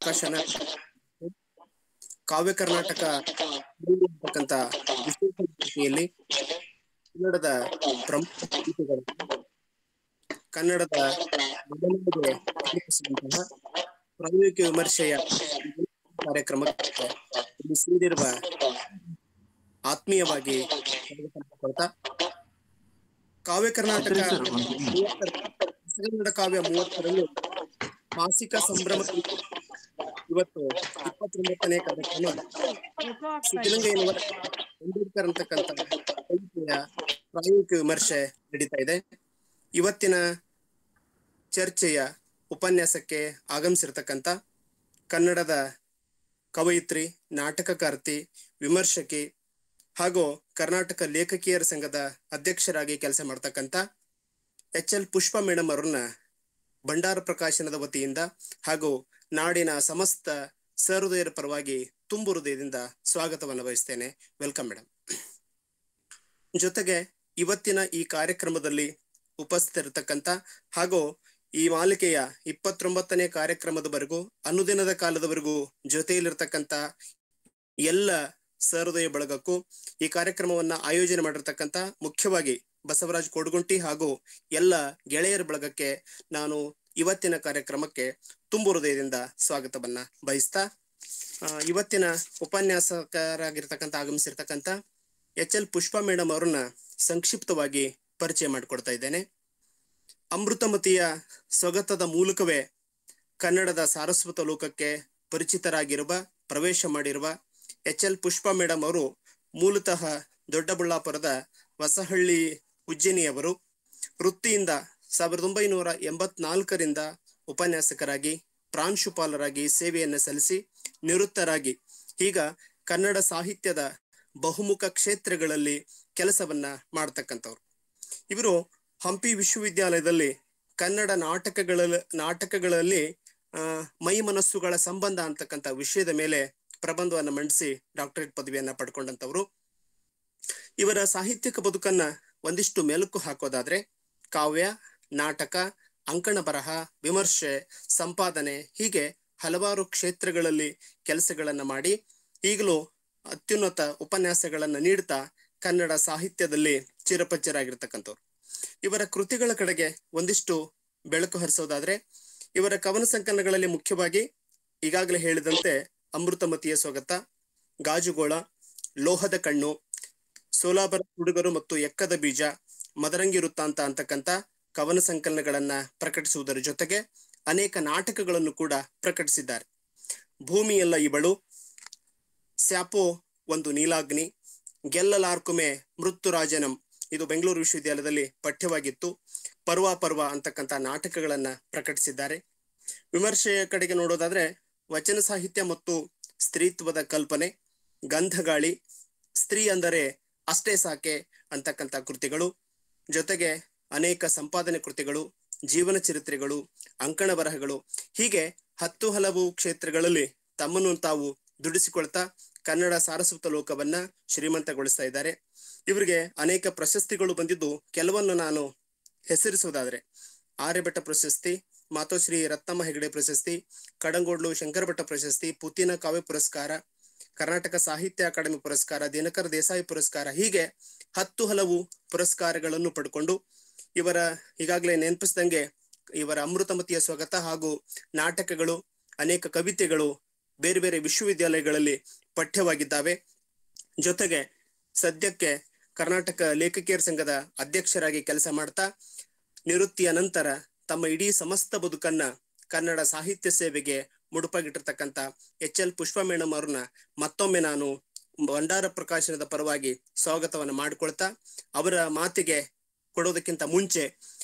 ಪ್ರಕಾಶನ ಕಾವ್ಯ ಕರ್ನಾಟಕ ಅಂತಕ್ಕಂತ ವಿಶೇಷ ರೀತಿಯಲ್ಲಿ ಕನ್ನಡದ ಪ್ರಮುಖ ಸಾಹಿತಿಗಳು ಕನ್ನಡದ ಬದಲಾವಣೆಗೆ ತಲುಪಿಸುವಂತಹ ಪ್ರಾಯೋಗಿಕ ವಿಮರ್ಶೆಯ ಕಾರ್ಯಕ್ರಮಕ್ಕೆ ಇಲ್ಲಿ ಸೇರಿರುವ ಆತ್ಮೀಯವಾಗಿ ಸ್ವಾಗತ. ಕಾವ್ಯ ಕರ್ನಾಟಕ ಕನ್ನಡ ಕಾವ್ಯ 30ರಲ್ಲಿ ಮಾಸಿಕ ಸಂಭ್ರಮ ಇವತ್ತು 29ನೇ ಕಾರ್ಯಕ್ರಮ ಸಿದ್ಧಲಿಂಗಯ್ಯನವರ ಅಂಬೇಡ್ಕರ್ ಅಂತಕ್ಕಂಥ ಕವಿತೆಯ ಪ್ರಾಯೋಗಿಕ ವಿಮರ್ಶೆ ನಡೀತಾ ಇದೆ. ಇವತ್ತಿನ ಚರ್ಚೆಯ ಉಪನ್ಯಾಸಕ್ಕೆ ಆಗಮಿಸಿರ್ತಕ್ಕಂಥ ಕನ್ನಡದ ಕವಯಿತ್ರಿ, ನಾಟಕಕಾರ್ತಿ, ವಿಮರ್ಶಕಿ ಹಾಗೂ ಕರ್ನಾಟಕ ಲೇಖಕಿಯರ ಸಂಘದ ಅಧ್ಯಕ್ಷರಾಗಿ ಕೆಲಸ ಮಾಡ್ತಕ್ಕಂಥ HL ಪುಷ್ಪ ಮೇಡಮ್ ಅವರನ್ನ ಭಂಡಾರ ಪ್ರಕಾಶನದ ವತಿಯಿಂದ ಹಾಗೂ ನಾಡಿನ ಸಮಸ್ತ ಸಹೃದಯರ ಪರವಾಗಿ ತುಂಬು ಹೃದಯದಿಂದ ಸ್ವಾಗತವನ್ನು ಬಯಸ್ತೇನೆ. Welcome madam. ಜೊತೆಗೆ ಇವತ್ತಿನ ಈ ಕಾರ್ಯಕ್ರಮದಲ್ಲಿ ಉಪಸ್ಥಿತರಿರ್ತಕ್ಕಂಥ ಹಾಗೂ ಈ ಮಾಲಿಕೆಯ 29ನೇ ಕಾರ್ಯಕ್ರಮದವರೆಗೂ ಅನುದಿನದ ಕಾಲದವರೆಗೂ ಜೊತೆಯಲ್ಲಿರ್ತಕ್ಕಂಥ ಎಲ್ಲ ಸಹೃದಯ ಬಳಗಕ್ಕೂ ಈ ಕಾರ್ಯಕ್ರಮವನ್ನ ಆಯೋಜನೆ ಮಾಡಿರ್ತಕ್ಕಂಥ ಮುಖ್ಯವಾಗಿ ಬಸವರಾಜ್ ಕೊಡಗುಂಟಿ ಹಾಗೂ ಎಲ್ಲ ಗೆಳೆಯರ ಬಳಗಕ್ಕೆ ನಾನು ಇವತ್ತಿನ ಕಾರ್ಯಕ್ರಮಕ್ಕೆ ತುಂಬು ಹೃದಯದಿಂದ ಸ್ವಾಗತವನ್ನ ಬಯಸ್ತಾ ಇವತ್ತಿನ ಉಪನ್ಯಾಸಕರಾಗಿರ್ತಕ್ಕಂಥ ಆಗಮಿಸಿರ್ತಕ್ಕಂಥ HL ಪುಷ್ಪ ಮೇಡಮ್ ಅವ್ರನ್ನ ಸಂಕ್ಷಿಪ್ತವಾಗಿ ಪರಿಚಯ ಮಾಡಿಕೊಡ್ತಾ ಇದ್ದೇನೆ. ಅಮೃತಮತಿಯ ಸ್ವಗತದ ಮೂಲಕವೇ ಕನ್ನಡದ ಸಾರಸ್ವತ ಲೋಕಕ್ಕೆ ಪರಿಚಿತರಾಗಿರುವ, ಪ್ರವೇಶ ಮಾಡಿರುವ HL ಪುಷ್ಪ ಮೇಡಮ್ ಅವರು ಮೂಲತಃ ದೊಡ್ಡಬಳ್ಳಾಪುರದ ಹೊಸಹಳ್ಳಿ ಉಜ್ಜಯಿನಿಯವರು. ವೃತ್ತಿಯಿಂದ 1984ರಿಂದ ಉಪನ್ಯಾಸಕರಾಗಿ, ಪ್ರಾಂಶುಪಾಲರಾಗಿ ಸೇವೆಯನ್ನು ಸಲ್ಲಿಸಿ ನಿವೃತ್ತರಾಗಿ ಈಗ ಕನ್ನಡ ಸಾಹಿತ್ಯದ ಬಹುಮುಖ ಕ್ಷೇತ್ರಗಳಲ್ಲಿ ಕೆಲಸವನ್ನ ಮಾಡ್ತಕ್ಕಂಥವ್ರು. ಇವರು ಹಂಪಿ ವಿಶ್ವವಿದ್ಯಾಲಯದಲ್ಲಿ ಕನ್ನಡ ನಾಟಕಗಳಲ್ಲಿ ಮೈ ಮನಸ್ಸುಗಳ ಸಂಬಂಧ ಅಂತಕ್ಕಂಥ ವಿಷಯದ ಮೇಲೆ ಪ್ರಬಂಧವನ್ನ ಮಂಡಿಸಿ ಡಾಕ್ಟರೇಟ್ ಪದವಿಯನ್ನ ಪಡ್ಕೊಂಡಂತವ್ರು. ಇವರ ಸಾಹಿತ್ಯಿಕ ಬದುಕನ್ನ ಒಂದಿಷ್ಟು ಮೆಲುಕು ಹಾಕೋದಾದ್ರೆ ಕಾವ್ಯ, ನಾಟಕ, ಅಂಕಣ ಬರಹ, ವಿಮರ್ಶೆ, ಸಂಪಾದನೆ ಹೀಗೆ ಹಲವಾರು ಕ್ಷೇತ್ರಗಳಲ್ಲಿ ಕೆಲಸಗಳನ್ನ ಮಾಡಿ ಈಗಲೂ ಅತ್ಯುನ್ನತ ಉಪನ್ಯಾಸಗಳನ್ನ ನೀಡ್ತಾ ಕನ್ನಡ ಸಾಹಿತ್ಯದಲ್ಲಿ ಚಿರಪರಿಚಿತರಾಗಿರ್ತಕ್ಕಂಥವ್ರು. ಇವರ ಕೃತಿಗಳ ಕಡೆಗೆ ಒಂದಿಷ್ಟು ಬೆಳಕು ಹರಿಸೋದಾದ್ರೆ ಇವರ ಕವನ ಸಂಕಲನಗಳಲ್ಲಿ ಮುಖ್ಯವಾಗಿ ಈಗಾಗಲೇ ಹೇಳಿದಂತೆ ಅಮೃತಮತಿಯ ಸ್ವಗತ, ಗಾಜುಗೋಳ, ಲೋಹದ ಕಣ್ಣು, ಸೋಲಾಬರ ಹುಡುಗರು ಮತ್ತು ಎಕ್ಕದ ಬೀಜ, ಮದರಂಗಿ ವೃತ್ತಾಂತ ಅಂತಕ್ಕಂಥ ಕವನ ಸಂಕಲನಗಳನ್ನ ಪ್ರಕಟಿಸುವುದರ ಜೊತೆಗೆ ಅನೇಕ ನಾಟಕಗಳನ್ನು ಕೂಡ ಪ್ರಕಟಿಸಿದ್ದಾರೆ. ಭೂಮಿಯೆಲ್ಲ ಇವಳು, ಸ್ಯಾಪೋ ಒಂದು ನೀಲಾಗ್ನಿ, ಗೆಲ್ಲಲಾರ್ಕುಮೆ ಮೃತ್ಯುರಾಜನಂ ಇದು ಬೆಂಗಳೂರು ವಿಶ್ವವಿದ್ಯಾಲಯದಲ್ಲಿ ಪಠ್ಯವಾಗಿತ್ತು. ಪರ್ವ ಅಂತಕ್ಕಂಥ ನಾಟಕಗಳನ್ನ ಪ್ರಕಟಿಸಿದ್ದಾರೆ. ವಿಮರ್ಶೆಯ ಕಡೆಗೆ ನೋಡೋದಾದ್ರೆ ವಚನ ಸಾಹಿತ್ಯ ಮತ್ತು ಸ್ತ್ರೀತ್ವದ ಕಲ್ಪನೆ, ಗಂಧಗಾಳಿ, ಸ್ತ್ರೀ ಅಂದರೆ ಅಷ್ಟೇ ಸಾಕೆ ಅಂತಕ್ಕಂಥ ಕೃತಿಗಳು, ಜೊತೆಗೆ ಅನೇಕ ಸಂಪಾದನೆ ಕೃತಿಗಳು, ಜೀವನ ಚರಿತ್ರೆಗಳು, ಅಂಕಣ ಬರಹಗಳು ಹೀಗೆ ಹಲವು ಕ್ಷೇತ್ರಗಳಲ್ಲಿ ತಮ್ಮನ್ನು ತಾವು ದುಡಿಸಿಕೊಳ್ತಾ ಕನ್ನಡ ಸಾರಸ್ವತ ಲೋಕವನ್ನ ಶ್ರೀಮಂತಗೊಳಿಸ್ತಾ ಇದ್ದಾರೆ. ಇವರಿಗೆ ಅನೇಕ ಪ್ರಶಸ್ತಿಗಳು ಬಂದಿದ್ದು ಕೆಲವನ್ನು ನಾನು ಹೆಸರಿಸುವುದಾದ್ರೆ ಆರ್ಯಭಟ ಪ್ರಶಸ್ತಿ, ಮಾತೋಶ್ರೀ ರತ್ನಮ್ಮ ಹೆಗಡೆ ಪ್ರಶಸ್ತಿ, ಕಡಂಗೋಡ್ಲು ಶಂಕರಭಟ್ಟ ಪ್ರಶಸ್ತಿ, ಪುತ್ತಿನ ಕಾವ್ಯ ಪುರಸ್ಕಾರ, ಕರ್ನಾಟಕ ಸಾಹಿತ್ಯ ಅಕಾಡೆಮಿ ಪುರಸ್ಕಾರ, ದಿನಕರ ದೇಸಾಯಿ ಪುರಸ್ಕಾರ ಹೀಗೆ ಹಲವು ಪುರಸ್ಕಾರಗಳನ್ನು ಪಡ್ಕೊಂಡು ಇವರ ಈಗಾಗಲೇ ನೆನಪಿಸಿದಂಗೆ ಇವರ ಅಮೃತಮತಿಯ ಸ್ವಗತ ಹಾಗೂ ನಾಟಕಗಳು, ಅನೇಕ ಕವಿತೆಗಳು ಬೇರೆ ಬೇರೆ ವಿಶ್ವವಿದ್ಯಾಲಯಗಳಲ್ಲಿ ಪಠ್ಯವಾಗಿದ್ದಾವೆ. ಜೊತೆಗೆ ಸದ್ಯಕ್ಕೆ ಕರ್ನಾಟಕ ಲೇಖಕಿಯರ ಸಂಘದ ಅಧ್ಯಕ್ಷರಾಗಿ ಕೆಲಸ ಮಾಡ್ತಾ ನಿವೃತ್ತಿಯ ನಂತರ ತಮ್ಮ ಇಡೀ ಸಮಸ್ತ ಬದುಕನ್ನ ಕನ್ನಡ ಸಾಹಿತ್ಯ ಸೇವೆಗೆ ಮುಡುಪಾಗಿಟ್ಟಿರ್ತಕ್ಕಂಥ HL ಪುಷ್ಪ ಮೇಡಮ್ ಅವ್ರನ್ನ ಮತ್ತೊಮ್ಮೆ ನಾನು ಭಂಡಾರ ಪ್ರಕಾಶನದ ಪರವಾಗಿ ಸ್ವಾಗತವನ್ನ ಮಾಡ್ಕೊಳ್ತಾ ಅವರ ಮಾತಿಗೆ ಕೊಡೋದಕ್ಕಿಂತ ಮುಂಚೆ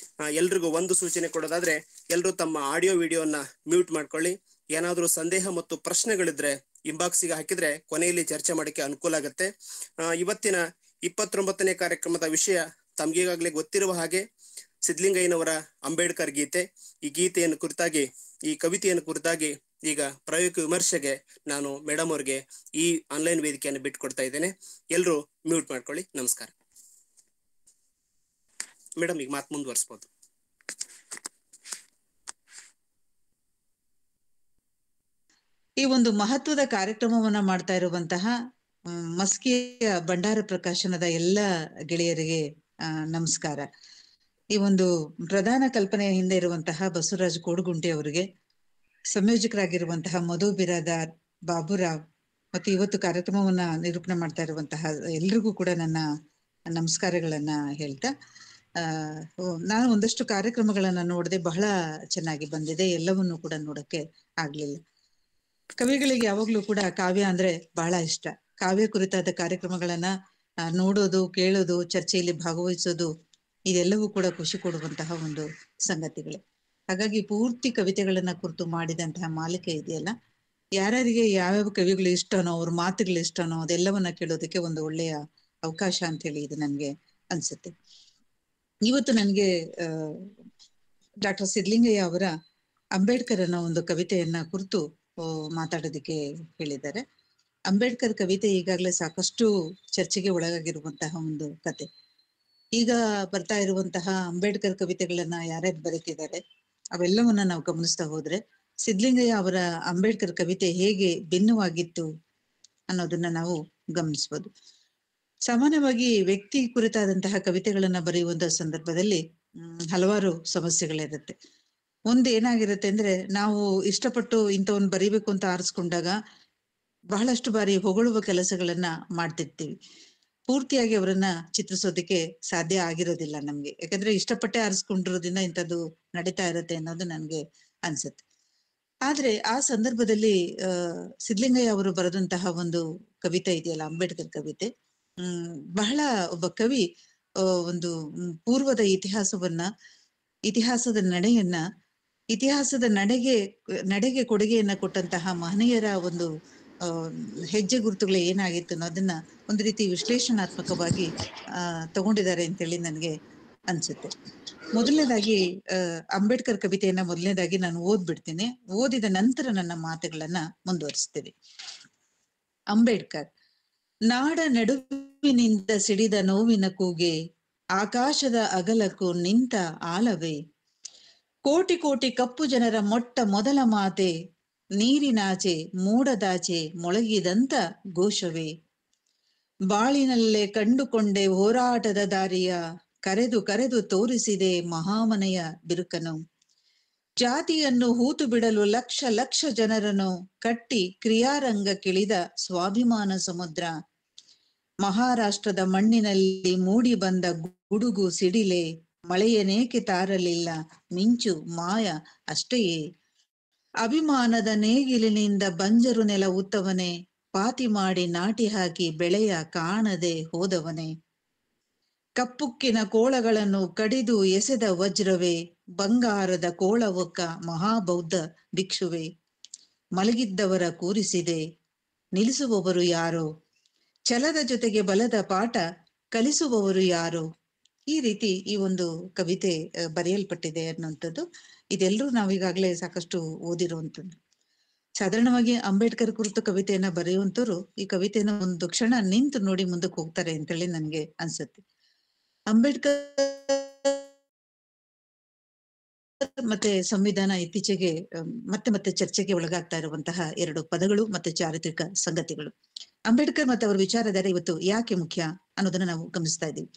ಎಲ್ರಿಗೂ ಒಂದು ಸೂಚನೆ ಕೊಡೋದಾದ್ರೆ ಎಲ್ರು ತಮ್ಮ ಆಡಿಯೋ ವಿಡಿಯೋನ ಮ್ಯೂಟ್ ಮಾಡ್ಕೊಳ್ಳಿ. ಏನಾದ್ರೂ ಸಂದೇಹ ಮತ್ತು ಪ್ರಶ್ನೆಗಳಿದ್ರೆ ಇನ್ಬಾಕ್ಸಿಗೆ ಹಾಕಿದ್ರೆ ಕೊನೆಯಲ್ಲಿ ಚರ್ಚೆ ಮಾಡಕ್ಕೆ ಅನುಕೂಲ ಆಗತ್ತೆ. ಇವತ್ತಿನ 29ನೇ ಕಾರ್ಯಕ್ರಮದ ವಿಷಯ ತಮ್ಗೀಗಾಗ್ಲೇ ಗೊತ್ತಿರುವ ಹಾಗೆ ಸಿದ್ಧಲಿಂಗಯ್ಯನವರ ಅಂಬೇಡ್ಕರ್ ಗೀತೆ. ಈ ಗೀತೆಯನ್ನು ಕುರಿತಾಗಿ, ಈ ಕವಿತೆಯನ್ನು ಕುರಿತಾಗಿ ಈಗ ಪ್ರಾಯೋಗಿಕ ವಿಮರ್ಶೆಗೆ ನಾನು ಮೇಡಮ್ ಅವ್ರಿಗೆ ಈ ಆನ್ಲೈನ್ ವೇದಿಕೆಯನ್ನು ಬಿಟ್ಕೊಡ್ತಾ ಇದ್ದೇನೆ. ಎಲ್ರು ಮ್ಯೂಟ್ ಮಾಡ್ಕೊಳ್ಳಿ. ನಮಸ್ಕಾರ ಮೇಡಮ್, ಈಗ ಮಾತು ಮುಂದುವರಿಸಬಹುದು. ಈ ಒಂದು ಮಹತ್ವದ ಕಾರ್ಯಕ್ರಮವನ್ನ ಮಾಡ್ತಾ ಇರುವಂತಹ ಮಸ್ಕಿಯ ಭಂಡಾರ ಪ್ರಕಾಶನದ ಎಲ್ಲ ಗೆಳೆಯರಿಗೆ ನಮಸ್ಕಾರ. ಈ ಒಂದು ಪ್ರಧಾನ ಕಲ್ಪನೆಯ ಹಿಂದೆ ಇರುವಂತಹ ಬಸವರಾಜ್ ಕೋಡಗುಂಟೆ ಅವರಿಗೆ, ಸಂಯೋಜಕರಾಗಿರುವಂತಹ ಮಧು ಬಿರಾದಾರ್, ಬಾಬುರಾವ್ ಮತ್ತು ಇವತ್ತು ಕಾರ್ಯಕ್ರಮವನ್ನ ನಿರೂಪಣೆ ಮಾಡ್ತಾ ಇರುವಂತಹ ಎಲ್ರಿಗೂ ಕೂಡ ನನ್ನ ನಮಸ್ಕಾರಗಳನ್ನ ಹೇಳ್ತಾ, ನಾನು ಒಂದಷ್ಟು ಕಾರ್ಯಕ್ರಮಗಳನ್ನ ನೋಡದೆ ಬಹಳ ಚೆನ್ನಾಗಿ ಬಂದಿದೆ. ಎಲ್ಲವನ್ನೂ ಕೂಡ ನೋಡಕ್ಕೆ ಆಗ್ಲಿಲ್ಲ. ಕವಿಗಳಿಗೆ ಯಾವಾಗ್ಲೂ ಕೂಡ ಕಾವ್ಯ ಅಂದ್ರೆ ಬಹಳ ಇಷ್ಟ. ಕಾವ್ಯ ಕುರಿತಾದ ಕಾರ್ಯಕ್ರಮಗಳನ್ನ ನೋಡೋದು, ಕೇಳೋದು, ಚರ್ಚೆಯಲ್ಲಿ ಭಾಗವಹಿಸೋದು, ಇದೆಲ್ಲವೂ ಕೂಡ ಖುಷಿ ಕೊಡುವಂತಹ ಒಂದು ಸಂಗತಿಗಳೇ. ಹಾಗಾಗಿ ಪೂರ್ತಿ ಕವಿತೆಗಳನ್ನ ಕುರಿತು ಮಾಡಿದಂತಹ ಮಾಲಿಕೆ ಇದೆಯಲ್ಲ, ಯಾರ್ಯಾರಿಗೆ ಯಾವ್ಯಾವ ಕವಿಗಳು ಇಷ್ಟನೋ, ಅವ್ರ ಮಾತುಗಳು ಇಷ್ಟನೋ, ಅದೆಲ್ಲವನ್ನ ಕೇಳೋದಕ್ಕೆ ಒಂದು ಒಳ್ಳೆಯ ಅವಕಾಶ ಅಂತ ಹೇಳಿ ಇದು ನನ್ಗೆ ಅನ್ಸುತ್ತೆ. ಇವತ್ತು ನನ್ಗೆ ಡಾಕ್ಟರ್ ಸಿದ್ಲಿಂಗಯ್ಯ ಅವರ ಅಂಬೇಡ್ಕರ್ ಅನ್ನೋ ಒಂದು ಕವಿತೆಯನ್ನ ಕುರಿತು ಮಾತಾಡೋದಕ್ಕೆ ಹೇಳಿದ್ದಾರೆ. ಅಂಬೇಡ್ಕರ್ ಕವಿತೆ ಈಗಾಗಲೇ ಸಾಕಷ್ಟು ಚರ್ಚೆಗೆ ಒಳಗಾಗಿರುವಂತಹ ಒಂದು ಕತೆ. ಈಗ ಬರ್ತಾ ಇರುವಂತಹ ಅಂಬೇಡ್ಕರ್ ಕವಿತೆಗಳನ್ನ ಯಾರ್ಯಾರು ಬರೀತಿದ್ದಾರೆ ಅವೆಲ್ಲವನ್ನ ನಾವು ಗಮನಿಸ್ತಾ ಹೋದ್ರೆ ಸಿದ್ಲಿಂಗಯ್ಯ ಅವರ ಅಂಬೇಡ್ಕರ್ ಕವಿತೆ ಹೇಗೆ ಭಿನ್ನವಾಗಿತ್ತು ಅನ್ನೋದನ್ನ ನಾವು ಗಮನಿಸ್ಬೋದು. ಸಾಮಾನ್ಯವಾಗಿ ವ್ಯಕ್ತಿ ಕುರಿತಾದಂತಹ ಕವಿತೆಗಳನ್ನ ಬರೆಯುವಂತಹ ಸಂದರ್ಭದಲ್ಲಿ ಹಲವಾರು ಸಮಸ್ಯೆಗಳಿರುತ್ತೆ. ಒಂದು ಏನಾಗಿರುತ್ತೆ ಅಂದ್ರೆ, ನಾವು ಇಷ್ಟಪಟ್ಟು ಇಂಥವನ್ನ ಬರಿಬೇಕು ಅಂತ ಆರಿಸ್ಕೊಂಡಾಗ ಬಹಳಷ್ಟು ಬಾರಿ ಹೊಗಳುವ ಕೆಲಸಗಳನ್ನ ಮಾಡ್ತಿರ್ತೀವಿ. ಪೂರ್ತಿಯಾಗಿ ಅವರನ್ನ ಚಿತ್ರಿಸೋದಕ್ಕೆ ಸಾಧ್ಯ ಆಗಿರೋದಿಲ್ಲ ನಮ್ಗೆ. ಯಾಕಂದ್ರೆ ಇಷ್ಟಪಟ್ಟೆ ಆರಿಸ್ಕೊಂಡಿರೋದ್ರಿಂದ ಇಂಥದ್ದು ನಡೀತಾ ಇರುತ್ತೆ ಅನ್ನೋದು ನನ್ಗೆ ಅನ್ಸುತ್ತೆ. ಆದ್ರೆ ಆ ಸಂದರ್ಭದಲ್ಲಿ ಸಿದ್ಲಿಂಗಯ್ಯ ಅವರು ಬರೆದಂತಹ ಒಂದು ಕವಿತೆ ಇದೆಯಲ್ಲ, ಅಂಬೇಡ್ಕರ್ ಕವಿತೆ, ಬಹಳ ಒಬ್ಬ ಕವಿ ಒಂದು ಪೂರ್ವದ ಇತಿಹಾಸದ ನಡೆಯನ್ನ, ಇತಿಹಾಸದ ನಡೆಗೆ ಕೊಡುಗೆಯನ್ನ ಕೊಟ್ಟಂತಹ ಮಹನೀಯರ ಒಂದು ಹೆಜ್ಜೆ ಗುರುತುಗಳು ಏನಾಗಿತ್ತು ಅನ್ನೋದನ್ನ ಒಂದು ರೀತಿ ವಿಶ್ಲೇಷಣಾತ್ಮಕವಾಗಿ ತಗೊಂಡಿದ್ದಾರೆ ಅಂತೇಳಿ ನನಗೆ ಅನ್ಸುತ್ತೆ. ಮೊದಲನೇದಾಗಿ ಅಂಬೇಡ್ಕರ್ ಕವಿತೆಯನ್ನ ಮೊದಲನೇದಾಗಿ ನಾನು ಓದ್ಬಿಡ್ತೀನಿ. ಓದಿದ ನಂತರ ನನ್ನ ಮಾತುಗಳನ್ನ ಮುಂದುವರಿಸ್ತೇನೆ. ಅಂಬೇಡ್ಕರ್: ನಾಡ ನಡುವಿನಿಂದ ಸಿಡಿದ ನೋವಿನ ಕೂಗೆ, ಆಕಾಶದ ಅಗಲಕ್ಕೂ ನಿಂತ ಆಲವೇ, ಕೋಟಿ ಕೋಟಿ ಕಪ್ಪು ಜನರ ಮೊಟ್ಟ ಮೊದಲ ಮಾತೆ, ನೀರಿನಾಚೆ ಮೂಡದಾಚೆ ಮೊಳಗಿದಂತ ಘೋಷವೇ, ಬಾಳಿನಲ್ಲೇ ಕಂಡುಕೊಂಡೆ ಹೋರಾಟದ ದಾರಿಯ, ಕರೆದು ಕರೆದು ತೋರಿಸಿದೆ ಮಹಾಮನೆಯ ಬಿರುಕನು, ಜಾತಿಯನ್ನು ಹೂತು ಬಿಡಲು ಲಕ್ಷ ಲಕ್ಷ ಜನರನ್ನು ಕಟ್ಟಿ ಕ್ರಿಯಾರಂಗಕ್ಕಿಳಿದ ಸ್ವಾಭಿಮಾನ ಸಮುದ್ರ, ಮಹಾರಾಷ್ಟ್ರದ ಮಣ್ಣಿನಲ್ಲಿ ಮೂಡಿ ಬಂದ ಗುಡುಗು ಸಿಡಿಲೆ, ಮಳೆಯನೇಕೆ ತಾರಲಿಲ್ಲ ಮಿಂಚು ಮಾಯ ಅಷ್ಟೆಯೇ, ಅಭಿಮಾನದ ನೇಗಿಲಿನಿಂದ ಬಂಜರು ನೆಲ ಉತ್ತವನೇ, ಪಾತಿ ಮಾಡಿ ನಾಟಿ ಹಾಕಿ ಬೆಳೆಯ ಕಾಣದೆ ಹೋದವನೇ, ಕಪ್ಪುಕ್ಕಿನ ಕೋಳಗಳನ್ನು ಕಡಿದು ಎಸೆದ ವಜ್ರವೇ, ಬಂಗಾರದ ಕೋಳವೊಕ್ಕ ಮಹಾಬೌದ್ಧ ಭಿಕ್ಷುವೆ, ಮಲಗಿದ್ದವರ ಕೂರಿಸಿದೆ ನಿಲ್ಲಿಸುವವರು ಯಾರೋ, ಛಲದ ಜೊತೆಗೆ ಬಲದ ಪಾಠ ಕಲಿಸುವವರು ಯಾರು. ಈ ರೀತಿ ಈ ಒಂದು ಕವಿತೆ ಬರೆಯಲ್ಪಟ್ಟಿದೆ ಅನ್ನುವಂಥದ್ದು. ಇದೆಲ್ಲರೂ ನಾವೀಗಾಗಲೇ ಸಾಕಷ್ಟು ಓದಿರುವಂಥದ್ದು. ಸಾಧಾರಣವಾಗಿ ಅಂಬೇಡ್ಕರ್ ಕುರಿತು ಕವಿತೆಯನ್ನ ಬರೆಯುವಂತವ್ರು ಈ ಕವಿತೆಯನ್ನ ಒಂದು ಕ್ಷಣ ನಿಂತು ನೋಡಿ ಮುಂದಕ್ಕೆ ಹೋಗ್ತಾರೆ ಅಂತೇಳಿ ನನ್ಗೆ ಅನ್ಸುತ್ತೆ. ಅಂಬೇಡ್ಕರ್ ಮತ್ತೆ ಸಂವಿಧಾನ ಇತ್ತೀಚೆಗೆ ಮತ್ತೆ ಚರ್ಚೆಗೆ ಒಳಗಾಗ್ತಾ ಇರುವಂತಹ ಎರಡು ಪದಗಳು ಮತ್ತೆ ಚಾರಿತ್ರಿಕ ಸಂಗತಿಗಳು. ಅಂಬೇಡ್ಕರ್ ಮತ್ತೆ ಅವರ ವಿಚಾರಧಾರೆ ಇವತ್ತು ಯಾಕೆ ಮುಖ್ಯ ಅನ್ನೋದನ್ನ ನಾವು ಗಮನಿಸ್ತಾ ಇದ್ದೀವಿ.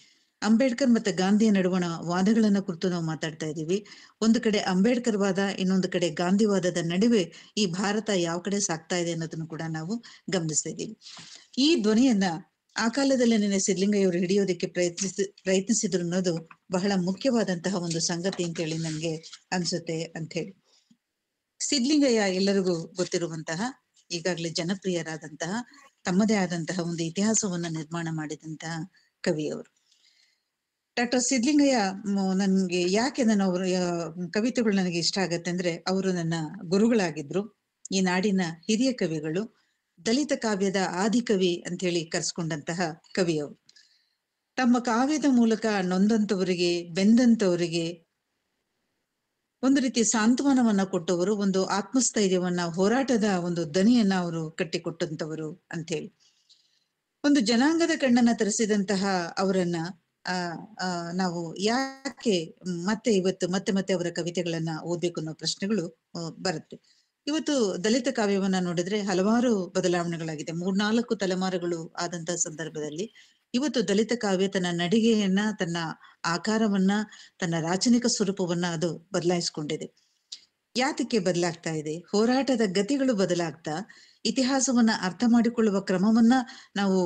ಅಂಬೇಡ್ಕರ್ ಮತ್ತೆ ಗಾಂಧಿಯ ನಡುವಣ ವಾದಗಳನ್ನ ಕುರಿತು ನಾವು ಮಾತಾಡ್ತಾ ಇದ್ದೀವಿ. ಒಂದು ಕಡೆ ಅಂಬೇಡ್ಕರ್ ವಾದ, ಇನ್ನೊಂದು ಕಡೆ ಗಾಂಧಿವಾದದ ನಡುವೆ ಈ ಭಾರತ ಯಾವ ಕಡೆ ಸಾಗ್ತಾ ಇದೆ ಅನ್ನೋದನ್ನು ಕೂಡ ನಾವು ಗಮನಿಸ್ತಾ ಇದ್ದೀವಿ. ಈ ಧ್ವನಿಯನ್ನ ಆ ಕಾಲದಲ್ಲಿ ನೆನೆ ಸಿದ್ಲಿಂಗಯ್ಯವರು ಹಿಡಿಯೋದಕ್ಕೆ ಪ್ರಯತ್ನಿಸಿದ್ರು ಅನ್ನೋದು ಬಹಳ ಮುಖ್ಯವಾದಂತಹ ಒಂದು ಸಂಗತಿ ಅಂತ ಹೇಳಿ ನನ್ಗೆ ಅನ್ಸುತ್ತೆ ಅಂತ ಹೇಳಿ. ಸಿದ್ಲಿಂಗಯ್ಯ ಎಲ್ಲರಿಗೂ ಗೊತ್ತಿರುವಂತಹ, ಈಗಾಗಲೇ ಜನಪ್ರಿಯರಾದಂತಹ, ತಮ್ಮದೇ ಆದಂತಹ ಒಂದು ಇತಿಹಾಸವನ್ನ ನಿರ್ಮಾಣ ಮಾಡಿದಂತಹ ಕವಿಯವರು. ಡಾಕ್ಟರ್ ಸಿದ್ಲಿಂಗಯ್ಯ ನನ್ಗೆ ಯಾಕೆ ಅವರ ಕವಿತೆಗಳು ನನಗೆ ಇಷ್ಟ ಆಗತ್ತೆ ಅಂದ್ರೆ, ಅವರು ನನ್ನ ಗುರುಗಳಾಗಿದ್ರು. ಈ ನಾಡಿನ ಹಿರಿಯ ಕವಿಗಳು, ದಲಿತ ಕಾವ್ಯದ ಆದಿಕವಿ ಅಂತ ಹೇಳಿ ಕರೆಸ್ಕೊಂಡಂತಹ ಕವಿಯವರು. ತಮ್ಮ ಕಾವ್ಯದ ಮೂಲಕ ನೊಂದಂತವರಿಗೆ, ಬೆಂದಂತವರಿಗೆ ಒಂದು ರೀತಿ ಸಾಂತ್ವನವನ್ನ ಕೊಟ್ಟವರು, ಒಂದು ಆತ್ಮಸ್ಥೈರ್ಯವನ್ನ, ಹೋರಾಟದ ಒಂದು ದನಿಯನ್ನ ಅವರು ಕಟ್ಟಿಕೊಟ್ಟಂತವರು ಅಂತ ಹೇಳಿ. ಒಂದು ಜನಾಂಗದ ಕಣ್ಣನ್ನ ತರಿಸಿದಂತಹ ಅವರನ್ನ ನಾವು ಯಾಕೆ ಇವತ್ತು ಮತ್ತೆ ಅವರ ಕವಿತೆಗಳನ್ನ ಓದ್ಬೇಕು ಅನ್ನೋ ಪ್ರಶ್ನೆಗಳು ಬರುತ್ತೆ. ಇವತ್ತು ದಲಿತ ಕಾವ್ಯವನ್ನ ನೋಡಿದ್ರೆ ಹಲವಾರು ಬದಲಾವಣೆಗಳಾಗಿದೆ. 3-4 ತಲೆಮಾರುಗಳು ಆದಂತಹ ಸಂದರ್ಭದಲ್ಲಿ ಇವತ್ತು ದಲಿತ ಕಾವ್ಯ ತನ್ನ ನಡಿಗೆಯನ್ನ, ತನ್ನ ಆಕಾರವನ್ನ, ತನ್ನ ರಾಚನಿಕ ಸ್ವರೂಪವನ್ನ ಅದು ಬದಲಾಯಿಸಿಕೊಂಡಿದೆ. ಯಾತಕ್ಕೆ ಬದಲಾಗ್ತಾ ಇದೆ? ಹೋರಾಟದ ಗತಿಗಳು ಬದಲಾಗ್ತಾ, ಇತಿಹಾಸವನ್ನ ಅರ್ಥ ಮಾಡಿಕೊಳ್ಳುವ ಕ್ರಮವನ್ನ ನಾವು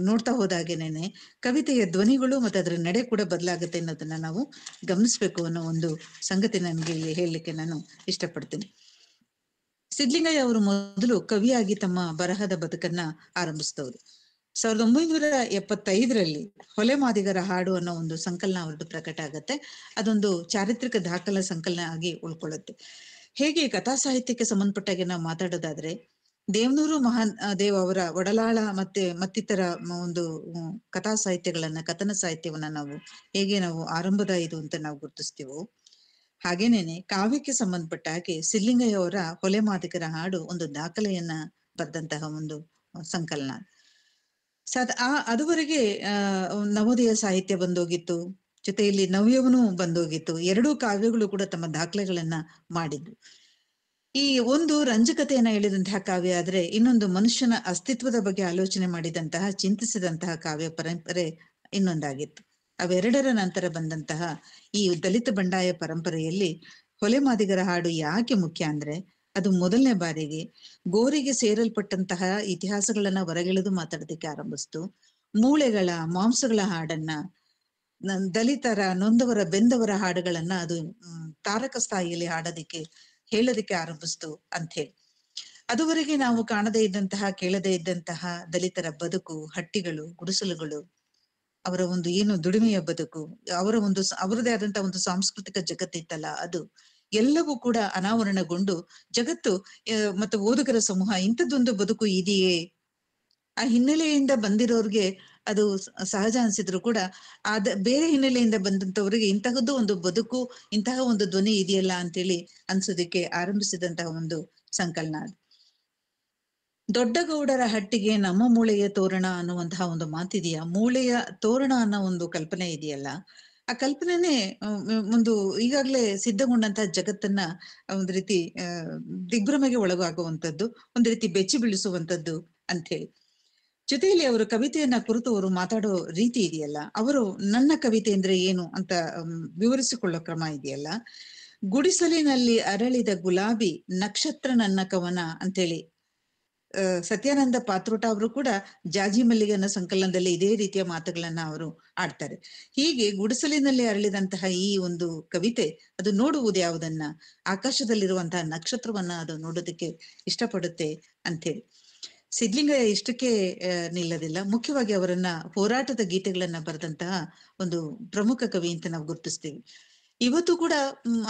ನೋಡ್ತಾ ಹೋದಾಗೇನೆ ಕವಿತೆಯ ಧ್ವನಿಗಳು ಮತ್ತೆ ಅದರ ನಡೆ ಕೂಡ ಬದಲಾಗುತ್ತೆ ಅನ್ನೋದನ್ನ ನಾವು ಗಮನಿಸ್ಬೇಕು ಅನ್ನೋ ಒಂದು ಸಂಗತಿ ನನಗೆ ಹೇಳಲಿಕ್ಕೆ ನಾನು ಇಷ್ಟಪಡ್ತೀನಿ. ಸಿದ್ಲಿಂಗಯ್ಯ ಅವರು ಮೊದಲು ಕವಿಯಾಗಿ ತಮ್ಮ ಬರಹದ ಬದುಕನ್ನ ಆರಂಭಿಸಿದವರು. 1975ರಲ್ಲಿ ಹೊಲೆ ಮಾದಿಗರ ಹಾಡು ಅನ್ನೋ ಒಂದು ಸಂಕಲನ ಅವರದ್ದು ಪ್ರಕಟ ಆಗತ್ತೆ. ಅದೊಂದು ಚಾರಿತ್ರಿಕ ದಾಖಲ ಸಂಕಲನ ಆಗಿ ಉಳ್ಕೊಳ್ಳುತ್ತೆ. ಹೇಗೆ ಕಥಾ ಸಾಹಿತ್ಯಕ್ಕೆ ಸಂಬಂಧಪಟ್ಟಾಗೆ ನಾವು ಮಾತಾಡೋದಾದ್ರೆ, ದೇವನೂರು ಮಹಾನ್ ದೇವ್ ಅವರ ಒಡಲಾಳ ಮತ್ತೆ ಮತ್ತಿತರ ಒಂದು ಕಥಾ ಸಾಹಿತ್ಯಗಳನ್ನ, ಕಥನ ಸಾಹಿತ್ಯವನ್ನ ಹೇಗೆ ನಾವು ಆರಂಭದ ಇದು ಅಂತ ನಾವು ಗುರುತಿಸ್ತೀವೋ, ಹಾಗೇನೇನೆ ಕಾವ್ಯಕ್ಕೆ ಸಂಬಂಧಪಟ್ಟ ಹಾಗೆ ಸಿದ್ಲಿಂಗಯ್ಯ ಅವರ ಹೊಲೆ ಮಾದಿಗರ ಹಾಡು ಒಂದು ದಾಖಲೆಯನ್ನ ಬರೆದಂತಹ ಒಂದು ಸಂಕಲನ. ಅದುವರೆಗೆ ನವೋದಯ ಸಾಹಿತ್ಯ ಬಂದೋಗಿತ್ತು, ಜೊತೆಯಲ್ಲಿ ನವ್ಯವನು ಬಂದೋಗಿತ್ತು. ಎರಡೂ ಕಾವ್ಯಗಳು ಕೂಡ ತಮ್ಮ ದಾಖಲೆಗಳನ್ನ ಮಾಡಿದ್ವು. ಈ ಒಂದು ರಂಜಕತೆಯನ್ನ ಹೇಳಿದಂತಹ ಕಾವ್ಯ ಆದ್ರೆ, ಇನ್ನೊಂದು ಮನುಷ್ಯನ ಅಸ್ತಿತ್ವದ ಬಗ್ಗೆ ಆಲೋಚನೆ ಮಾಡಿದಂತಹ, ಚಿಂತಿಸಿದಂತಹ ಕಾವ್ಯ ಪರಂಪರೆ ಇನ್ನೊಂದಾಗಿತ್ತು. ಅವೆರಡರ ನಂತರ ಬಂದಂತಹ ಈ ದಲಿತ ಬಂಡಾಯ ಪರಂಪರೆಯಲ್ಲಿ ಹೊಲೆ ಮಾದಿಗರ ಹಾಡು ಯಾಕೆ ಮುಖ್ಯ ಅಂದ್ರೆ, ಅದು ಮೊದಲನೇ ಬಾರಿಗೆ ಗೋರಿಗೆ ಸೇರಲ್ಪಟ್ಟಂತಹ ಇತಿಹಾಸಗಳನ್ನ ಹೊರಗೆಳೆದು ಮಾತಾಡೋದಕ್ಕೆ ಆರಂಭಿಸ್ತು. ಮೂಳೆಗಳ ಮಾಂಸಗಳ ಹಾಡನ್ನ, ದಲಿತರ ನೊಂದವರ ಬೆಂದವರ ಹಾಡುಗಳನ್ನ ಅದು ತಾರಕ ಸ್ಥಾಯಿಯಲ್ಲಿ ಹೇಳೋದಕ್ಕೆ ಆರಂಭಿಸ್ತು ಅಂತ ಹೇಳಿ. ಅದುವರೆಗೆ ನಾವು ಕಾಣದೇ ಇದ್ದಂತಹ, ಕೇಳದೇ ಇದ್ದಂತಹ ದಲಿತರ ಬದುಕು, ಹಟ್ಟಿಗಳು, ಗುಡಿಸಲುಗಳು, ಅವರ ಒಂದು ಏನು ದುಡಿಮೆಯ ಬದುಕು, ಅವರದೇ ಆದಂತಹ ಒಂದು ಸಾಂಸ್ಕೃತಿಕ ಜಗತ್ತಿತ್ತಲ್ಲ, ಅದು ಎಲ್ಲವೂ ಕೂಡ ಅನಾವರಣಗೊಂಡು ಜಗತ್ತು ಮತ್ತು ಓದುಗರ ಸಮೂಹ ಇಂಥದ್ದೊಂದು ಬದುಕು ಇದೆಯೇ, ಆ ಹಿನ್ನೆಲೆಯಿಂದ ಬಂದಿರೋರ್ಗೆ ಅದು ಸಹಜ ಅನ್ಸಿದ್ರು ಕೂಡ ಬೇರೆ ಹಿನ್ನೆಲೆಯಿಂದ ಬಂದಂತವ್ರಿಗೆ ಇಂತಹದ್ದು ಒಂದು ಬದುಕು, ಇಂತಹ ಒಂದು ಧ್ವನಿ ಇದೆಯಲ್ಲ ಅಂತೇಳಿ ಅನ್ಸೋದಿಕ್ಕೆ ಆರಂಭಿಸಿದಂತಹ ಒಂದು ಸಂಕಲನ. ದೊಡ್ಡಗೌಡರ ಹಟ್ಟಿಗೆ ನಮ್ಮ ಮೂಳೆಯ ತೋರಣ ಅನ್ನುವಂತಹ ಒಂದು ಮಾತಿದೆಯಾ, ಮೂಳೆಯ ತೋರಣ ಅನ್ನೋ ಒಂದು ಕಲ್ಪನೆ ಇದೆಯಲ್ಲ, ಆ ಕಲ್ಪನೆನೇ ಒಂದು ಈಗಾಗ್ಲೇ ಸಿದ್ಧಗೊಂಡಂತಹ ಜಗತ್ತನ್ನ ಒಂದು ರೀತಿ ದಿಗ್ಭ್ರಮೆಗೆ ಒಳಗಾಗುವಂಥದ್ದು, ಒಂದು ರೀತಿ ಬೆಚ್ಚಿ ಬೀಳಿಸುವಂಥದ್ದು ಅಂತ ಹೇಳಿ. ಜೊತೆಯಲ್ಲಿ ಅವರು ಕವಿತೆಯನ್ನ ಕುರಿತು ಅವರು ಮಾತಾಡೋ ರೀತಿ ಇದೆಯಲ್ಲ, ಅವರು ನನ್ನ ಕವಿತೆ ಅಂದ್ರೆ ಏನು ಅಂತ ವಿವರಿಸಿಕೊಳ್ಳೋ ಕ್ರಮ ಇದೆಯಲ್ಲ, ಗುಡಿಸಲಿನಲ್ಲಿ ಅರಳಿದ ಗುಲಾಬಿ ನಕ್ಷತ್ರ ನನ್ನ ಕವನ ಅಂತೇಳಿ ಸತ್ಯಾನಂದ ಪಾತ್ರೋಟ ಅವರು ಕೂಡ ಜಾಜಿ ಮಲ್ಲಿಗನ ಸಂಕಲನದಲ್ಲಿ ಇದೇ ರೀತಿಯ ಮಾತುಗಳನ್ನ ಅವರು ಆಡ್ತಾರೆ. ಹೀಗೆ ಗುಡಿಸಲಿನಲ್ಲಿ ಅರಳಿದಂತಹ ಈ ಒಂದು ಕವಿತೆ ಅದು ನೋಡುವುದು ಯಾವುದನ್ನ, ಆಕಾಶದಲ್ಲಿರುವಂತಹ ನಕ್ಷತ್ರವನ್ನ ಅದು ನೋಡೋದಕ್ಕೆ ಇಷ್ಟಪಡುತ್ತೆ ಅಂತೇಳಿ. ಸಿದ್ಲಿಂಗಯ್ಯ ಇಷ್ಟಕ್ಕೆ ನಿಲ್ಲದಿಲ್ಲ, ಮುಖ್ಯವಾಗಿ ಅವರನ್ನ ಹೋರಾಟದ ಗೀತೆಗಳನ್ನ ಬರೆದಂತಹ ಒಂದು ಪ್ರಮುಖ ಕವಿ ಅಂತ ನಾವು ಗುರುತಿಸ್ತೀವಿ. ಇವತ್ತು ಕೂಡ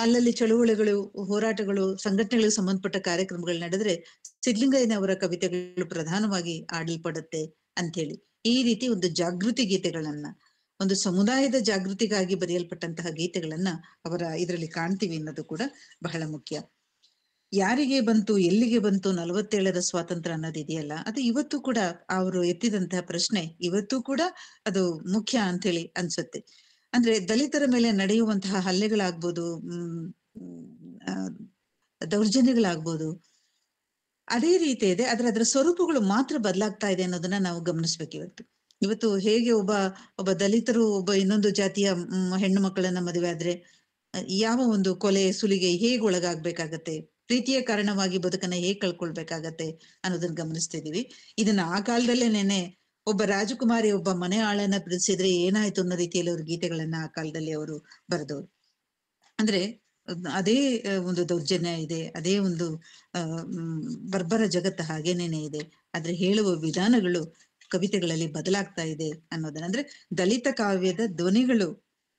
ಅಲ್ಲಲ್ಲಿ ಚಳುವಳಿಗಳು, ಹೋರಾಟಗಳು, ಸಂಘಟನೆಗಳಿಗೆ ಸಂಬಂಧಪಟ್ಟ ಕಾರ್ಯಕ್ರಮಗಳು ನಡೆದ್ರೆ ಸಿದ್ಲಿಂಗಯ್ಯನವರ ಕವಿತೆಗಳು ಪ್ರಧಾನವಾಗಿ ಆಡಲ್ಪಡುತ್ತೆ ಅಂತ ಹೇಳಿ. ಈ ರೀತಿ ಒಂದು ಜಾಗೃತಿ ಗೀತೆಗಳನ್ನ, ಒಂದು ಸಮುದಾಯದ ಜಾಗೃತಿಗಾಗಿ ಬರೆಯಲ್ಪಟ್ಟಂತಹ ಗೀತೆಗಳನ್ನ ಅವರ ಇದರಲ್ಲಿ ಕಾಣ್ತೀವಿ ಅನ್ನೋದು ಕೂಡ ಬಹಳ ಮುಖ್ಯ. ಯಾರಿಗೆ ಬಂತು, ಎಲ್ಲಿಗೆ ಬಂತು 47ರ ಸ್ವಾತಂತ್ರ್ಯ ಅನ್ನೋದು ಇದೆಯಲ್ಲ, ಅದು ಇವತ್ತು ಕೂಡ ಅವರು ಎತ್ತಿದಂತಹ ಪ್ರಶ್ನೆ ಇವತ್ತು ಕೂಡ ಅದು ಮುಖ್ಯ ಅಂತ ಹೇಳಿ ಅನ್ಸುತ್ತೆ. ಅಂದ್ರೆ ದಲಿತರ ಮೇಲೆ ನಡೆಯುವಂತಹ ಹಲ್ಲೆಗಳಾಗ್ಬೋದು, ದೌರ್ಜನ್ಯಗಳಾಗ್ಬೋದು, ಅದೇ ರೀತಿ ಇದೆ. ಅದರ ಸ್ವರೂಪಗಳು ಮಾತ್ರ ಬದಲಾಗ್ತಾ ಇದೆ ಅನ್ನೋದನ್ನ ನಾವು ಗಮನಿಸ್ಬೇಕು. ಇವತ್ತು ಹೇಗೆ ಒಬ್ಬ ದಲಿತರು ಒಬ್ಬ ಇನ್ನೊಂದು ಜಾತಿಯ ಹೆಣ್ಣು ಮಕ್ಕಳನ್ನ ಮದುವೆ ಆದ್ರೆ ಯಾವ ಒಂದು ಕೊಲೆ ಸುಲಿಗೆ ಹೇಗೆ ಒಳಗಾಗ್ಬೇಕಾಗತ್ತೆ, ಪ್ರೀತಿಯ ಕಾರಣವಾಗಿ ಬದುಕನ್ನ ಹೇಗ್ ಕಳ್ಕೊಳ್ಬೇಕಾಗತ್ತೆ ಅನ್ನೋದನ್ನ ಗಮನಿಸ್ತಿದೀವಿ. ಇದನ್ನ ಆ ಕಾಲದಲ್ಲೇನೆ ಒಬ್ಬ ರಾಜಕುಮಾರಿ ಒಬ್ಬ ಮನೆ ಆಳನ್ನ ಪ್ರೀತಿಸಿದ್ರೆ ಏನಾಯ್ತು ಅನ್ನೋ ರೀತಿಯಲ್ಲಿ ಅವ್ರ ಗೀತೆಗಳನ್ನ ಆ ಕಾಲದಲ್ಲಿ ಅವರು ಬರೆದವ್ರು. ಅಂದ್ರೆ ಅದೇ ಒಂದು ದೌರ್ಜನ್ಯ ಇದೆ, ಅದೇ ಒಂದು ಬರ್ಬರ ಜಗತ್ತು ಹಾಗೇನೇನೆ ಇದೆ. ಆದ್ರೆ ಹೇಳುವ ವಿಧಾನಗಳು ಕವಿತೆಗಳಲ್ಲಿ ಬದಲಾಗ್ತಾ ಇದೆ ಅನ್ನೋದನ್ನ, ಅಂದ್ರೆ ದಲಿತ ಕಾವ್ಯದ ಧ್ವನಿಗಳು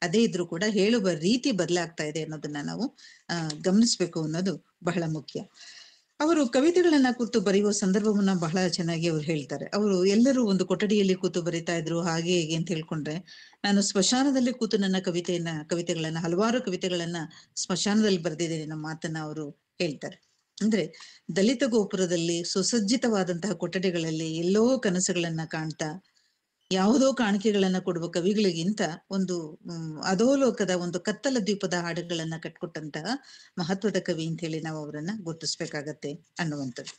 ಅದೇ ಇದ್ರೂ ಕೂಡ ಹೇಳುವ ರೀತಿ ಬದಲಾಗ್ತಾ ಇದೆ ಅನ್ನೋದನ್ನ ನಾವು ಗಮನಿಸ್ಬೇಕು ಅನ್ನೋದು ಬಹಳ ಮುಖ್ಯ. ಅವರು ಕವಿತೆಗಳನ್ನ ಕೂತು ಬರೆಯುವ ಸಂದರ್ಭವನ್ನ ಬಹಳ ಚೆನ್ನಾಗಿ ಅವ್ರು ಹೇಳ್ತಾರೆ. ಅವರು ಎಲ್ಲರೂ ಒಂದು ಕೊಠಡಿಯಲ್ಲಿ ಕೂತು ಬರಿತಾ ಇದ್ರು ಹಾಗೆ ಹೇಗೆ ಅಂತ ಹೇಳ್ಕೊಂಡ್ರೆ, ನಾನು ಸ್ಮಶಾನದಲ್ಲಿ ಕೂತು ನನ್ನ ಕವಿತೆಗಳನ್ನ ಹಲವಾರು ಕವಿತೆಗಳನ್ನ ಸ್ಮಶಾನದಲ್ಲಿ ಬರೆದಿದ್ದೇನೆ ನಮ್ಮ ಮಾತನ್ನ ಅವರು ಹೇಳ್ತಾರೆ. ಅಂದ್ರೆ ದಲಿತ ಗೋಪುರದಲ್ಲಿ ಸುಸಜ್ಜಿತವಾದಂತಹ ಕೊಠಡಿಗಳಲ್ಲಿ ಎಲ್ಲೋ ಕನಸುಗಳನ್ನ ಕಾಣ್ತಾ ಯಾವುದೋ ಕಾಣಿಕೆಗಳನ್ನ ಕೊಡುವ ಕವಿಗಳಿಗಿಂತ ಒಂದು ಅಧೋಲೋಕದ ಒಂದು ಕತ್ತಲ ದ್ವೀಪದ ಹಾಡುಗಳನ್ನ ಕಟ್ಕೊಟ್ಟಂತಹ ಮಹತ್ವದ ಕವಿ ಅಂತ ಹೇಳಿ ನಾವು ಅವರನ್ನ ಗುರುತಿಸ್ಬೇಕಾಗತ್ತೆ ಅನ್ನುವಂಥದ್ದು.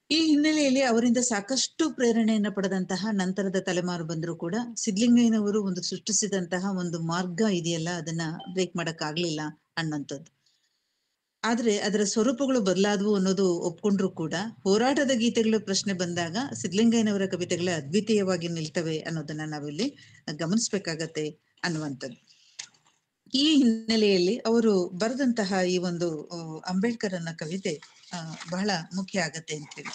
ಈ ಹಿನ್ನೆಲೆಯಲ್ಲಿ ಅವರಿಂದ ಸಾಕಷ್ಟು ಪ್ರೇರಣೆಯನ್ನ ಪಡೆದಂತಹ ನಂತರದ ತಲೆಮಾರು ಬಂದರೂ ಕೂಡ ಸಿದ್ಧಲಿಂಗಯ್ಯನವರು ಒಂದು ಸೃಷ್ಟಿಸಿದಂತಹ ಒಂದು ಮಾರ್ಗ ಇದೆಯಲ್ಲ, ಅದನ್ನ ಬ್ರೇಕ್ ಮಾಡಕ್ ಆಗ್ಲಿಲ್ಲ ಅನ್ನೋಂಥದ್ದು. ಆದ್ರೆ ಅದರ ಸ್ವರೂಪಗಳು ಬದಲಾದವು ಅನ್ನೋದು ಒಪ್ಕೊಂಡ್ರು ಕೂಡ ಹೋರಾಟದ ಗೀತೆಗಳ ಪ್ರಶ್ನೆ ಬಂದಾಗ ಸಿದ್ಧಲಿಂಗಯ್ಯನವರ ಕವಿತೆಗಳೇ ಅದ್ವಿತೀಯವಾಗಿ ನಿಲ್ತವೆ ಅನ್ನೋದನ್ನ ನಾವಿಲ್ಲಿ ಗಮನಿಸ್ಬೇಕಾಗತ್ತೆ ಅನ್ನುವಂಥದ್ದು. ಈ ಹಿನ್ನೆಲೆಯಲ್ಲಿ ಅವರು ಬರೆದಂತಹ ಈ ಒಂದು ಅಂಬೇಡ್ಕರ್ ಕವಿತೆ ಬಹಳ ಮುಖ್ಯ ಆಗತ್ತೆ ಅಂತೇಳಿ.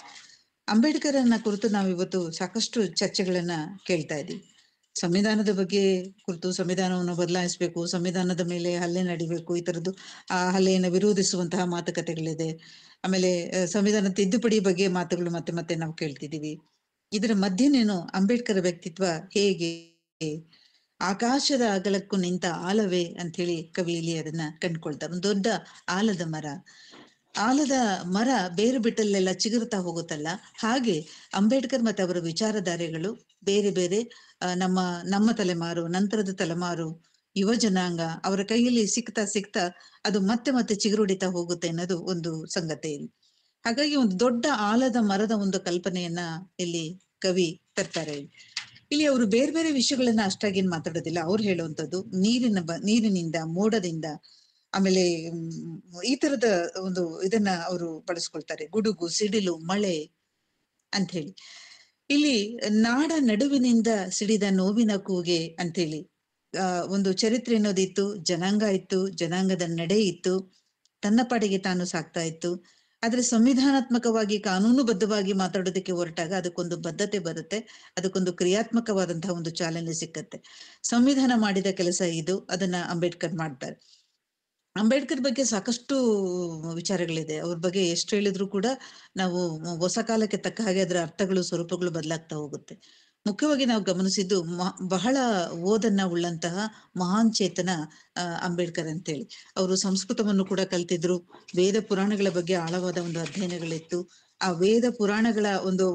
ಅಂಬೇಡ್ಕರನ್ನ ಕುರಿತು ನಾವಿವತ್ತು ಸಾಕಷ್ಟು ಚರ್ಚೆಗಳನ್ನ ಕೇಳ್ತಾ ಇದ್ದೀವಿ. ಸಂವಿಧಾನದ ಬಗ್ಗೆ ಕುರಿತು ಸಂವಿಧಾನವನ್ನು ಬದಲಾಯಿಸಬೇಕು, ಸಂವಿಧಾನದ ಮೇಲೆ ಹಲ್ಲೆ ನಡಿಬೇಕು, ಈ ತರದ್ದು ಆ ಹಲ್ಲೆಯನ್ನು ವಿರೋಧಿಸುವಂತಹ ಮಾತುಕತೆಗಳಿದೆ. ಆಮೇಲೆ ಸಂವಿಧಾನ ತಿದ್ದುಪಡಿ ಬಗ್ಗೆ ಮಾತುಗಳು ಮತ್ತೆ ಮತ್ತೆ ನಾವು ಕೇಳ್ತಿದೀವಿ. ಇದರ ಮಧ್ಯನೇನು ಅಂಬೇಡ್ಕರ್ ವ್ಯಕ್ತಿತ್ವ ಹೇಗೆ, ಆಕಾಶದ ಅಗಲಕ್ಕೂ ನಿಂತ ಆಲವೇ ಅಂತ ಹೇಳಿ ಕವಿಯಲ್ಲಿ ಅದನ್ನ ಕಂಡುಕೊಳ್ತಾರೆ. ಒಂದು ದೊಡ್ಡ ಆಲದ ಮರ, ಆಲದ ಮರ ಬೇರು ಬಿಟ್ಟಲ್ಲೆಲ್ಲ ಚಿಗುರುತ್ತಾ ಹೋಗುತ್ತಲ್ಲ, ಹಾಗೆ ಅಂಬೇಡ್ಕರ್ ಮತ್ತೆ ಅವರ ವಿಚಾರಧಾರೆಗಳು ಬೇರೆ ಬೇರೆ ನಮ್ಮ ತಲೆಮಾರು, ನಂತರದ ತಲೆಮಾರು, ಯುವ ಜನಾಂಗ ಅವರ ಕೈಯಲ್ಲಿ ಸಿಕ್ತಾ ಅದು ಮತ್ತೆ ಮತ್ತೆ ಚಿಗುರುಡಿತಾ ಹೋಗುತ್ತೆ ಅನ್ನೋದು ಒಂದು ಸಂಗತಿ ಇಲ್ಲಿ. ಹಾಗಾಗಿ ಒಂದು ದೊಡ್ಡ ಆಲದ ಮರದ ಒಂದು ಕಲ್ಪನೆಯನ್ನ ಇಲ್ಲಿ ಕವಿ ತರ್ತಾರೆ. ಇಲ್ಲಿ ಅವರು ಬೇರೆ ಬೇರೆ ವಿಷಯಗಳನ್ನ ಅಷ್ಟಾಗೇನ್ ಮಾತಾಡೋದಿಲ್ಲ. ಅವ್ರು ಹೇಳುವಂಥದ್ದು ನೀರಿನಿಂದ, ಮೋಡದಿಂದ, ಆಮೇಲೆ ಈ ತರದ ಒಂದು ಇದನ್ನ ಅವರು ಬಳಸ್ಕೊಳ್ತಾರೆ. ಗುಡುಗು, ಸಿಡಿಲು, ಮಳೆ ಅಂತ ಹೇಳಿ. ಇಲ್ಲಿ ನಾಡ ನಡುವಿನಿಂದ ಸಿಡಿದ ನೋವಿನ ಕೂಗೆ ಅಂತ ಹೇಳಿ ಒಂದು ಚರಿತ್ರೆ ಅನ್ನೋದಿತ್ತು, ಜನಾಂಗ ಇತ್ತು, ಜನಾಂಗದ ನಡೆ ಇತ್ತು, ತನ್ನ ಪಾಡಿಗೆ ತಾನು ಸಾಕ್ತಾ ಇತ್ತು. ಆದ್ರೆ ಸಂವಿಧಾನಾತ್ಮಕವಾಗಿ ಕಾನೂನುಬದ್ಧವಾಗಿ ಮಾತಾಡೋದಕ್ಕೆ ಹೊರಟಾಗ ಅದಕ್ಕೊಂದು ಬದ್ಧತೆ ಬರುತ್ತೆ, ಅದಕ್ಕೊಂದು ಕ್ರಿಯಾತ್ಮಕವಾದಂತಹ ಒಂದು ಚಾಲನೆ ಸಿಕ್ಕತ್ತೆ. ಸಂವಿಧಾನ ಮಾಡಿದ ಕೆಲಸ ಇದು, ಅದನ್ನ ಅಂಬೇಡ್ಕರ್ ಮಾಡ್ತಾರೆ. ಅಂಬೇಡ್ಕರ್ ಬಗ್ಗೆ ಸಾಕಷ್ಟು ವಿಚಾರಗಳಿದೆ. ಅವ್ರ ಬಗ್ಗೆ ಎಷ್ಟು ಹೇಳಿದ್ರು ಕೂಡ ನಾವು ಹೊಸ ಕಾಲಕ್ಕೆ ತಕ್ಕ ಹಾಗೆ ಅದರ ಅರ್ಥಗಳು, ಸ್ವರೂಪಗಳು ಬದಲಾಗ್ತಾ ಹೋಗುತ್ತೆ. ಮುಖ್ಯವಾಗಿ ನಾವು ಗಮನಿಸಿದ್ದು ಬಹಳ ಓದನ್ನ ಉಳ್ಳಂತಹ ಮಹಾನ್ ಚೇತನ ಅಂಬೇಡ್ಕರ್ ಅಂತೇಳಿ. ಅವರು ಸಂಸ್ಕೃತವನ್ನು ಕೂಡ ಕಲ್ತಿದ್ರು. ವೇದ ಪುರಾಣಗಳ ಬಗ್ಗೆ ಆಳವಾದ ಒಂದು ಅಧ್ಯಯನಗಳಿತ್ತು. ಆ ವೇದ ಪುರಾಣಗಳ ಒಂದು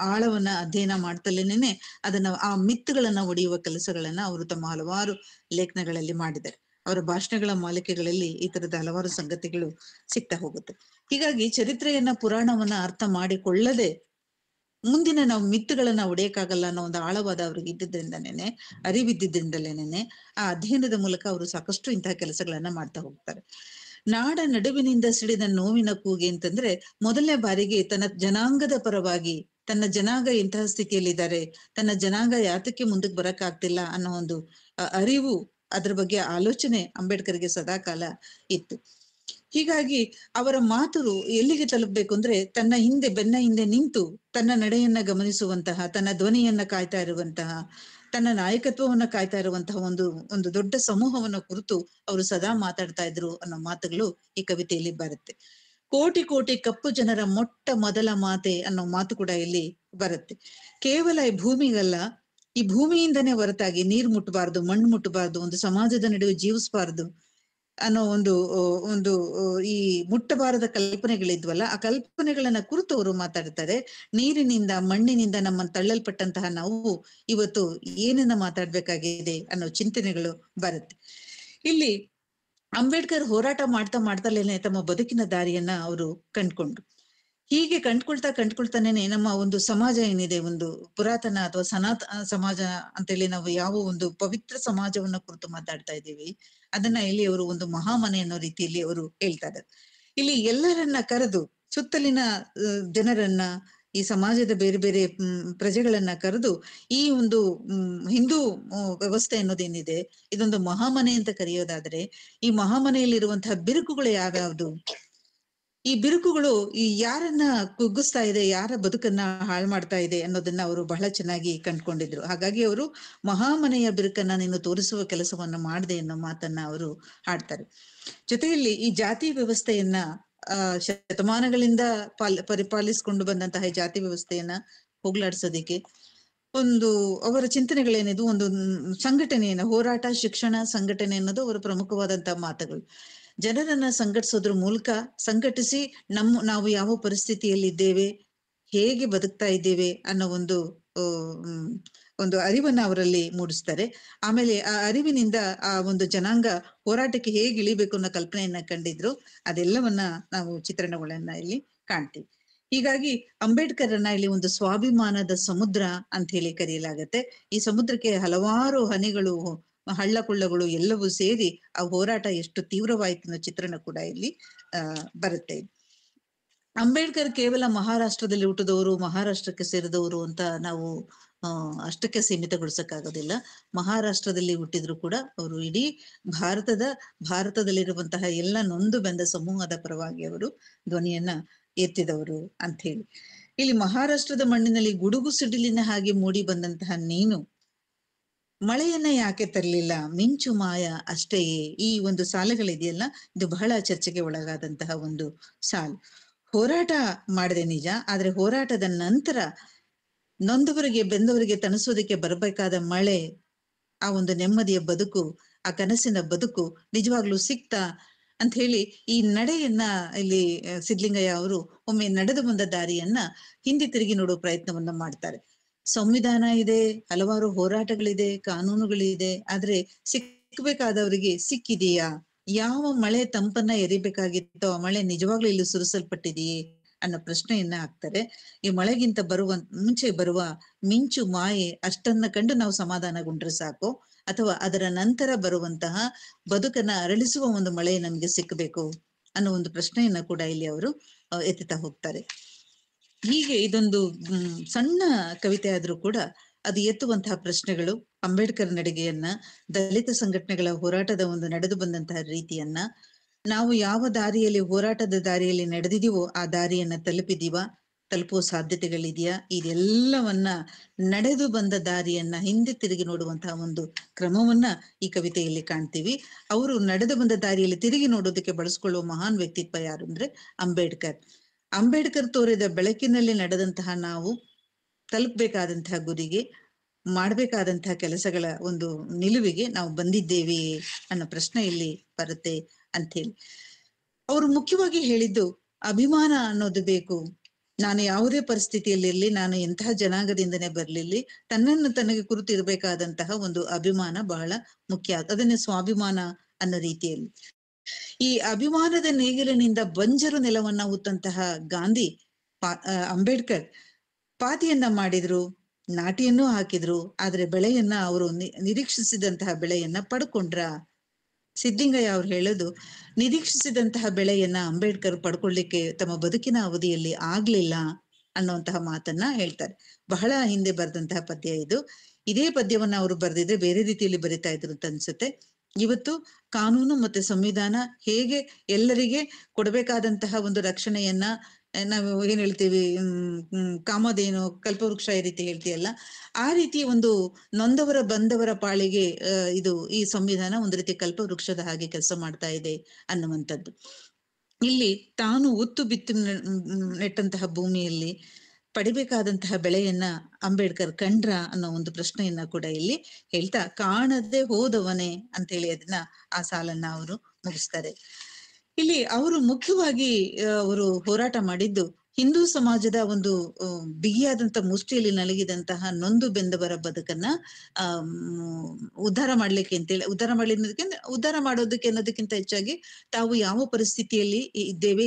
ಆಳವನ್ನ ಅಧ್ಯಯನ ಮಾಡ್ತಲೇನೆ ಅದನ್ನ ಆ ಮಿತ್ತುಗಳನ್ನ ಒಡೆಯುವ ಕೆಲಸಗಳನ್ನ ಅವರು ತಮ್ಮ ಹಲವಾರು ಲೇಖನಗಳಲ್ಲಿ ಮಾಡಿದ್ದಾರೆ. ಅವರ ಭಾಷಣಗಳ ಮಾಲಿಕೆಗಳಲ್ಲಿ ಈ ತರದ ಹಲವಾರು ಸಂಗತಿಗಳು ಸಿಗ್ತಾ ಹೋಗುತ್ತೆ. ಹೀಗಾಗಿ ಚರಿತ್ರೆಯನ್ನ, ಪುರಾಣವನ್ನ ಅರ್ಥ ಮಾಡಿಕೊಳ್ಳದೆ ಮುಂದಿನ ನಾವು ಮಿತ್ತುಗಳನ್ನ ಒಡೆಯಕ್ಕಾಗಲ್ಲ ಅನ್ನೋ ಒಂದು ಆಳವಾದ ಅವ್ರಿಗೆ ಇದ್ದಿದ್ರಿಂದನೇನೆ, ಅರಿವಿದ್ದಿದ್ರಿಂದಲೇನೆ ಆ ಅಧ್ಯಯನದ ಮೂಲಕ ಅವರು ಸಾಕಷ್ಟು ಇಂತಹ ಕೆಲಸಗಳನ್ನ ಮಾಡ್ತಾ ಹೋಗ್ತಾರೆ. ನಾಡ ನಡುವಿನಿಂದ ಸಿಡಿದ ನೋವಿನ ಕೂಗೆ ಅಂತಂದ್ರೆ, ಮೊದಲನೇ ಬಾರಿಗೆ ತನ್ನ ಜನಾಂಗದ ಪರವಾಗಿ, ತನ್ನ ಜನಾಂಗ ಇಂತಹ ಸ್ಥಿತಿಯಲ್ಲಿದ್ದಾರೆ, ತನ್ನ ಜನಾಂಗ ಯಾತಕ್ಕೆ ಮುಂದಕ್ಕೆ ಬರಕ್ ಆಗ್ತಿಲ್ಲ ಅನ್ನೋ ಒಂದು ಅರಿವು, ಅದ್ರ ಬಗ್ಗೆ ಆಲೋಚನೆ ಅಂಬೇಡ್ಕರ್ಗೆ ಸದಾಕಾಲ ಇತ್ತು. ಹೀಗಾಗಿ ಅವರ ಮಾತು ಎಲ್ಲಿಗೆ ತಲುಪಬೇಕು ಅಂದ್ರೆ, ತನ್ನ ಬೆನ್ನ ಹಿಂದೆ ನಿಂತು ತನ್ನ ನಡೆಯನ್ನ ಗಮನಿಸುವಂತಹ, ತನ್ನ ಧ್ವನಿಯನ್ನ ಕಾಯ್ತಾ ಇರುವಂತಹ, ತನ್ನ ನಾಯಕತ್ವವನ್ನ ಕಾಯ್ತಾ ಇರುವಂತಹ ಒಂದು ದೊಡ್ಡ ಸಮೂಹವನ್ನ ಕುರಿತು ಅವರು ಸದಾ ಮಾತಾಡ್ತಾ ಇದ್ರು ಅನ್ನೋ ಮಾತುಗಳು ಈ ಕವಿತೆಯಲ್ಲಿ ಬರುತ್ತೆ. ಕೋಟಿ ಕೋಟಿ ಕಪ್ಪು ಜನರ ಮೊಟ್ಟ ಮೊದಲ ಮಾತೆ ಅನ್ನೋ ಮಾತು ಕೂಡ ಇಲ್ಲಿ ಬರುತ್ತೆ. ಕೇವಲ ಈ ಭೂಮಿಗಲ್ಲ, ಈ ಭೂಮಿಯಿಂದನೇ ಹೊರತಾಗಿ ನೀರು ಮುಟ್ಟಬಾರ್ದು, ಮಣ್ಣು ಮುಟ್ಟಬಾರ್ದು, ಒಂದು ಸಮಾಜದ ನಡುವೆ ಜೀವಿಸಬಾರ್ದು ಅನ್ನೋ ಒಂದು ಈ ಮುಟ್ಟಬಾರದ ಕಲ್ಪನೆಗಳಿದ್ವಲ್ಲ, ಆ ಕಲ್ಪನೆಗಳನ್ನ ಕುರಿತು ಅವರು ಮಾತಾಡ್ತಾರೆ. ನೀರಿನಿಂದ, ಮಣ್ಣಿನಿಂದ ನಮ್ಮ ತಳ್ಳಲ್ಪಟ್ಟಂತಹ ನಾವು ಇವತ್ತು ಏನನ್ನ ಮಾತಾಡ್ಬೇಕಾಗಿದೆ ಅನ್ನೋ ಚಿಂತನೆಗಳು ಬರುತ್ತೆ. ಇಲ್ಲಿ ಅಂಬೇಡ್ಕರ್ ಹೋರಾಟ ಮಾಡ್ತಲೇನೆ ತಮ್ಮ ಬದುಕಿನ ದಾರಿಯನ್ನ ಅವರು ಕಂಡ್ಕೊಂಡ್ರು. ಹೀಗೆ ಕಂಡ್ಕೊಳ್ತಾನೇನೆ ನಮ್ಮ ಒಂದು ಸಮಾಜ ಏನಿದೆ, ಒಂದು ಪುರಾತನ ಅಥವಾ ಸನಾತನ ಸಮಾಜ ಅಂತೇಳಿ ನಾವು ಯಾವ ಒಂದು ಪವಿತ್ರ ಸಮಾಜವನ್ನ ಕುರಿತು ಮಾತಾಡ್ತಾ ಇದ್ದೀವಿ, ಅದನ್ನ ಇಲ್ಲಿ ಅವರು ಒಂದು ಮಹಾಮನೆ ಅನ್ನೋ ರೀತಿಯಲ್ಲಿ ಅವರು ಹೇಳ್ತಾ ಇದ್ದಾರೆ. ಇಲ್ಲಿ ಎಲ್ಲರನ್ನ ಕರೆದು, ಸುತ್ತಲಿನ ಜನರನ್ನ, ಈ ಸಮಾಜದ ಬೇರೆ ಬೇರೆ ಪ್ರಜೆಗಳನ್ನ ಕರೆದು ಈ ಒಂದು ಹಿಂದೂ ವ್ಯವಸ್ಥೆ ಅನ್ನೋದೇನಿದೆ, ಇದೊಂದು ಮಹಾಮನೆ ಅಂತ ಕರೆಯೋದಾದ್ರೆ, ಈ ಮಹಾಮನೆಯಲ್ಲಿರುವಂತಹ ಬಿರುಕುಗಳು ಯಾವ್ಯಾವ್ದು, ಈ ಬಿರುಕುಗಳು ಈ ಯಾರನ್ನ ಕುಗ್ಗಿಸ್ತಾ ಇದೆ, ಯಾರ ಬದುಕನ್ನ ಹಾಳು ಮಾಡ್ತಾ ಇದೆ ಅನ್ನೋದನ್ನ ಅವರು ಬಹಳ ಚೆನ್ನಾಗಿ ಕಂಡ್ಕೊಂಡಿದ್ರು. ಹಾಗಾಗಿ ಅವರು ಮಹಾಮನೆಯ ಬಿರುಕನ್ನ ನೀನು ತೋರಿಸುವ ಕೆಲಸವನ್ನ ಮಾಡಿದೆ ಅನ್ನೋ ಮಾತನ್ನ ಅವರು ಹಾಡ್ತಾರೆ. ಜೊತೆಯಲ್ಲಿ ಈ ಜಾತಿ ವ್ಯವಸ್ಥೆಯನ್ನ ಶತಮಾನಗಳಿಂದ ಪರಿಪಾಲಿಸಿಕೊಂಡು ಬಂದಂತಹ ಜಾತಿ ವ್ಯವಸ್ಥೆಯನ್ನ ಹೋಗ್ಲಾಡ್ಸೋದಿಕ್ಕೆ ಒಂದು ಅವರ ಚಿಂತನೆಗಳೇನಿದು, ಒಂದು ಸಂಘಟನೆಯನ್ನ, ಹೋರಾಟ, ಶಿಕ್ಷಣ, ಸಂಘಟನೆ ಅನ್ನೋದು ಅವರ ಪ್ರಮುಖವಾದಂತಹ ಮಾತುಗಳು. ಜನರನ್ನ ಸಂಘಟಿಸೋದ್ರ ಮೂಲಕ ಸಂಘಟಿಸಿ ನಾವು ಯಾವ ಪರಿಸ್ಥಿತಿಯಲ್ಲಿ ಇದ್ದೇವೆ, ಹೇಗೆ ಬದುಕ್ತಾ ಇದ್ದೇವೆ ಅನ್ನೋ ಒಂದು ಒಂದು ಅರಿವನ್ನ ಅವರಲ್ಲಿ ಮೂಡಿಸ್ತಾರೆ. ಆಮೇಲೆ ಆ ಅರಿವಿನಿಂದ ಆ ಒಂದು ಜನಾಂಗ ಹೋರಾಟಕ್ಕೆ ಹೇಗೆ ಇಳಿಬೇಕು ಅನ್ನೋ ಕಲ್ಪನೆಯನ್ನ ಕಂಡಿದ್ರು. ಅದೆಲ್ಲವನ್ನ ನಾವು ಚಿತ್ರಣಗಳನ್ನ ಇಲ್ಲಿ ಕಾಣ್ತೀವಿ. ಹೀಗಾಗಿ ಅಂಬೇಡ್ಕರ್ರನ್ನ ಇಲ್ಲಿ ಒಂದು ಸ್ವಾಭಿಮಾನದ ಸಮುದ್ರ ಅಂತ ಹೇಳಿ ಕರೆಯಲಾಗತ್ತೆ. ಈ ಸಮುದ್ರಕ್ಕೆ ಹಲವಾರು ಹನಿಗಳು, ಹಳ್ಳ ಕೊಳ್ಳಗಳು ಎಲ್ಲವೂ ಸೇರಿ ಆ ಹೋರಾಟ ಎಷ್ಟು ತೀವ್ರವಾಯಿತು ಅನ್ನೋ ಚಿತ್ರಣ ಕೂಡ ಇಲ್ಲಿ ಬರುತ್ತೆ. ಅಂಬೇಡ್ಕರ್ ಕೇವಲ ಮಹಾರಾಷ್ಟ್ರದಲ್ಲಿ ಹುಟ್ಟಿದವರು, ಮಹಾರಾಷ್ಟ್ರಕ್ಕೆ ಸೇರಿದವರು ಅಂತ ನಾವು ಅಷ್ಟಕ್ಕೆ ಸೀಮಿತಗೊಳಿಸಕ್ಕಾಗೋದಿಲ್ಲ. ಮಹಾರಾಷ್ಟ್ರದಲ್ಲಿ ಹುಟ್ಟಿದ್ರು ಕೂಡ ಅವರು ಇಡೀ ಭಾರತದಲ್ಲಿರುವಂತಹ ಎಲ್ಲ ನೊಂದು ಬೆಂದ ಸಮೂಹದ ಪರವಾಗಿ ಅವರು ಧ್ವನಿಯನ್ನ ಎತ್ತಿದವರು ಅಂತ ಹೇಳಿ. ಇಲ್ಲಿ ಮಹಾರಾಷ್ಟ್ರದ ಮಣ್ಣಿನಲ್ಲಿ ಗುಡುಗು ಸಿಡಿಲಿನ ಹಾಗೆ ಮೂಡಿ ಬಂದಂತಹ ನೀನು ಮಳೆಯನ್ನ ಯಾಕೆ ತರಲಿಲ್ಲ, ಮಿಂಚು ಮಾಯ ಅಷ್ಟೇಯೇ. ಈ ಒಂದು ಸಾಲುಗಳಿದೆಯಲ್ಲ, ಇದು ಬಹಳ ಚರ್ಚೆಗೆ ಒಳಗಾದಂತಹ ಒಂದು ಸಾಲು. ಹೋರಾಟ ಮಾಡಿದೆ ನಿಜ, ಆದ್ರೆ ಹೋರಾಟದ ನಂತರ ನೊಂದವರಿಗೆ ಬೆಂದವರಿಗೆ ತಣಿಸೋದಕ್ಕೆ ಬರಬೇಕಾದ ಮಳೆ, ಆ ಒಂದು ನೆಮ್ಮದಿಯ ಬದುಕು, ಆ ಕನಸಿನ ಬದುಕು ನಿಜವಾಗ್ಲೂ ಸಿಕ್ತಾ ಅಂತ ಹೇಳಿ ಈ ನಡೆಯನ್ನ ಇಲ್ಲಿ ಸಿದ್ಲಿಂಗಯ್ಯ ಅವರು ಒಮ್ಮೆ ನಡೆದು ಬಂದ ದಾರಿಯನ್ನ ಹಿಂದೆ ತಿರುಗಿ ನೋಡೋ ಪ್ರಯತ್ನವನ್ನ ಮಾಡ್ತಾರೆ. ಸಂವಿಧಾನ ಇದೆ, ಹಲವಾರು ಹೋರಾಟಗಳಿದೆ, ಕಾನೂನುಗಳಿದೆ, ಆದ್ರೆ ಸಿಕ್ಕಬೇಕಾದವರಿಗೆ ಸಿಕ್ಕಿದೆಯಾ? ಯಾವ ಮಳೆ ತಂಪನ್ನ ಎರಿಬೇಕಾಗಿತ್ತೋ ಆ ಮಳೆ ನಿಜವಾಗ್ಲೂ ಇಲ್ಲಿ ಸುರಿಸಲ್ಪಟ್ಟಿದೆಯೇ ಅನ್ನೋ ಪ್ರಶ್ನೆಯನ್ನ ಹಾಕ್ತಾರೆ. ಈ ಮಳೆಗಿಂತ ಮುಂಚೆ ಬರುವ ಮಿಂಚು ಮಾಯೆ ಅಷ್ಟನ್ನ ಕಂಡು ನಾವು ಸಮಾಧಾನಗೊಂಡ್ರೆ ಸಾಕು, ಅಥವಾ ಅದರ ನಂತರ ಬರುವಂತಹ ಬದುಕನ್ನ ಅರಳಿಸುವ ಒಂದು ಮಳೆ ನಮ್ಗೆ ಸಿಕ್ಕಬೇಕು ಅನ್ನೋ ಒಂದು ಪ್ರಶ್ನೆಯನ್ನ ಕೂಡ ಇಲ್ಲಿ ಅವರು ಎತ್ತುತ್ತಾ ಹೋಗ್ತಾರೆ. ಹೀಗೆ ಇದೊಂದು ಸಣ್ಣ ಕವಿತೆ ಆದ್ರೂ ಕೂಡ ಅದು ಎತ್ತುವಂತಹ ಪ್ರಶ್ನೆಗಳು, ಅಂಬೇಡ್ಕರ್ ನಡಿಗೆಯನ್ನ, ದಲಿತ ಸಂಘಟನೆಗಳ ಹೋರಾಟದ ಒಂದು ನಡೆದು ಬಂದಂತಹ ರೀತಿಯನ್ನ, ನಾವು ಯಾವ ದಾರಿಯಲ್ಲಿ ಹೋರಾಟದ ದಾರಿಯಲ್ಲಿ ನಡೆದಿದೀವೋ ಆ ದಾರಿಯನ್ನ ತಲುಪುವ ಸಾಧ್ಯತೆಗಳಿದೆಯಾ, ಇದೆಲ್ಲವನ್ನ ನಡೆದು ಬಂದ ದಾರಿಯನ್ನ ಹಿಂದೆ ತಿರುಗಿ ನೋಡುವಂತಹ ಒಂದು ಕ್ರಮವನ್ನ ಈ ಕವಿತೆಯಲ್ಲಿ ಕಾಣ್ತೀವಿ. ಅವರು ನಡೆದು ಬಂದ ದಾರಿಯಲ್ಲಿ ತಿರುಗಿ ನೋಡೋದಕ್ಕೆ ಬಳಸ್ಕೊಳ್ಳುವ ಮಹಾನ್ ವ್ಯಕ್ತಿತ್ವ ಯಾರು ಅಂದ್ರೆ ಅಂಬೇಡ್ಕರ್ ತೋರಿದ ಬೆಳಕಿನಲ್ಲಿ ನಡೆದಂತಹ ನಾವು ತಲುಪಬೇಕಾದಂತಹ ಗುರಿಗೆ, ಮಾಡ್ಬೇಕಾದಂತಹ ಕೆಲಸಗಳ ಒಂದು ನಿಲುವಿಗೆ ನಾವು ಬಂದಿದ್ದೇವೆ ಅನ್ನೋ ಪ್ರಶ್ನೆ ಇಲ್ಲಿ ಬರುತ್ತೆ ಅಂತ ಹೇಳಿ. ಅವರು ಮುಖ್ಯವಾಗಿ ಹೇಳಿದ್ದು ಅಭಿಮಾನ ಅನ್ನೋದು ಬೇಕು. ನಾನು ಯಾವುದೇ ಪರಿಸ್ಥಿತಿಯಲ್ಲಿರ್ಲಿ, ನಾನು ಎಂತಹ ಜನಾಂಗದಿಂದನೇ ಬರ್ಲಿರ್ಲಿ, ತನ್ನನ್ನು ತನಗೆ ಕುರಿತಿರ್ಬೇಕಾದಂತಹ ಒಂದು ಅಭಿಮಾನ ಬಹಳ ಮುಖ್ಯ. ಅದನ್ನೇ ಸ್ವಾಭಿಮಾನ ಅನ್ನೋ ರೀತಿಯಲ್ಲಿ. ಈ ಅಭಿಮಾನದ ನೇಗಿಲಿನಿಂದ ಬಂಜರು ನೆಲವನ್ನ ಉತ್ತಂತಹ ಅಂಬೇಡ್ಕರ್ ಪಾತಿಯನ್ನ ಮಾಡಿದ್ರು, ನಾಟಿಯನ್ನೂ ಹಾಕಿದ್ರು, ಆದ್ರೆ ಬೆಳೆಯನ್ನ ಅವರು ನಿರೀಕ್ಷಿಸಿದಂತಹ ಬೆಳೆಯನ್ನ ಪಡ್ಕೊಂಡ್ರ? ಸಿದ್ಲಿಂಗಯ್ಯ ಅವ್ರು ಹೇಳೋದು, ನಿರೀಕ್ಷಿಸಿದಂತಹ ಬೆಳೆಯನ್ನ ಅಂಬೇಡ್ಕರ್ ಪಡ್ಕೊಳ್ಳಿಕ್ಕೆ ತಮ್ಮ ಬದುಕಿನ ಅವಧಿಯಲ್ಲಿ ಆಗ್ಲಿಲ್ಲ ಅನ್ನುವಂತಹ ಮಾತನ್ನ ಹೇಳ್ತಾರೆ. ಬಹಳ ಹಿಂದೆ ಬರೆದಂತಹ ಪದ್ಯ ಇದು. ಇದೇ ಪದ್ಯವನ್ನ ಅವರು ಬರೆದಿದ್ರೆ ಬೇರೆ ರೀತಿಯಲ್ಲಿ ಬರಿತಾ ಇದ್ರು ಅಂತ ಅನ್ಸುತ್ತೆ. ಇವತ್ತು ಕಾನೂನು ಮತ್ತೆ ಸಂವಿಧಾನ ಹೇಗೆ ಎಲ್ಲರಿಗೆ ಕೊಡಬೇಕಾದಂತಹ ಒಂದು ರಕ್ಷಣೆಯನ್ನ, ನಾವು ಏನ್ ಹೇಳ್ತೀವಿ, ಕಾಮಧೇನು ಕಲ್ಪವೃಕ್ಷ ಈ ರೀತಿ ಹೇಳ್ತೀಯಲ್ಲ, ಆ ರೀತಿ ಒಂದು ನೊಂದವರ ಬಂದವರ ಪಾಳಿಗೆ ಈ ಸಂವಿಧಾನ ಒಂದು ರೀತಿ ಕಲ್ಪವೃಕ್ಷದ ಹಾಗೆ ಕೆಲಸ ಮಾಡ್ತಾ ಇದೆ ಅನ್ನುವಂಥದ್ದು. ಇಲ್ಲಿ ತಾನು ಉತ್ತು ಬಿತ್ತು ನೆಟ್ಟಂತಹ ಭೂಮಿಯಲ್ಲಿ ಪಡಿಬೇಕಾದಂತಹ ಬೆಳೆಯನ್ನ ಅಂಬೇಡ್ಕರ್ ಕಂಡ್ರ ಅನ್ನೋ ಒಂದು ಪ್ರಶ್ನೆಯನ್ನ ಕೂಡ ಇಲ್ಲಿ ಹೇಳ್ತಾ, ಕಾಣದೆ ಹೋದವನೇ ಅಂತ ಹೇಳಿ ಆ ಸಾಲನ್ನ ಅವರು ಮುಗಿಸ್ತಾರೆ. ಇಲ್ಲಿ ಅವರು ಮುಖ್ಯವಾಗಿ ಅವರು ಹೋರಾಟ ಮಾಡಿದ್ದು ಹಿಂದೂ ಸಮಾಜದ ಒಂದು ಬಿಗಿಯಾದಂತ ಮುಷ್ಟಿಯಲ್ಲಿ ನಲಗಿದಂತಹ ನೊಂದು ಬೆಂದವರ ಬದುಕನ್ನ ಉದ್ಧಾರ ಮಾಡೋದಕ್ಕೆ ಅನ್ನೋದಕ್ಕಿಂತ ಹೆಚ್ಚಾಗಿ ತಾವು ಯಾವ ಪರಿಸ್ಥಿತಿಯಲ್ಲಿ ಇದ್ದೇವೆ,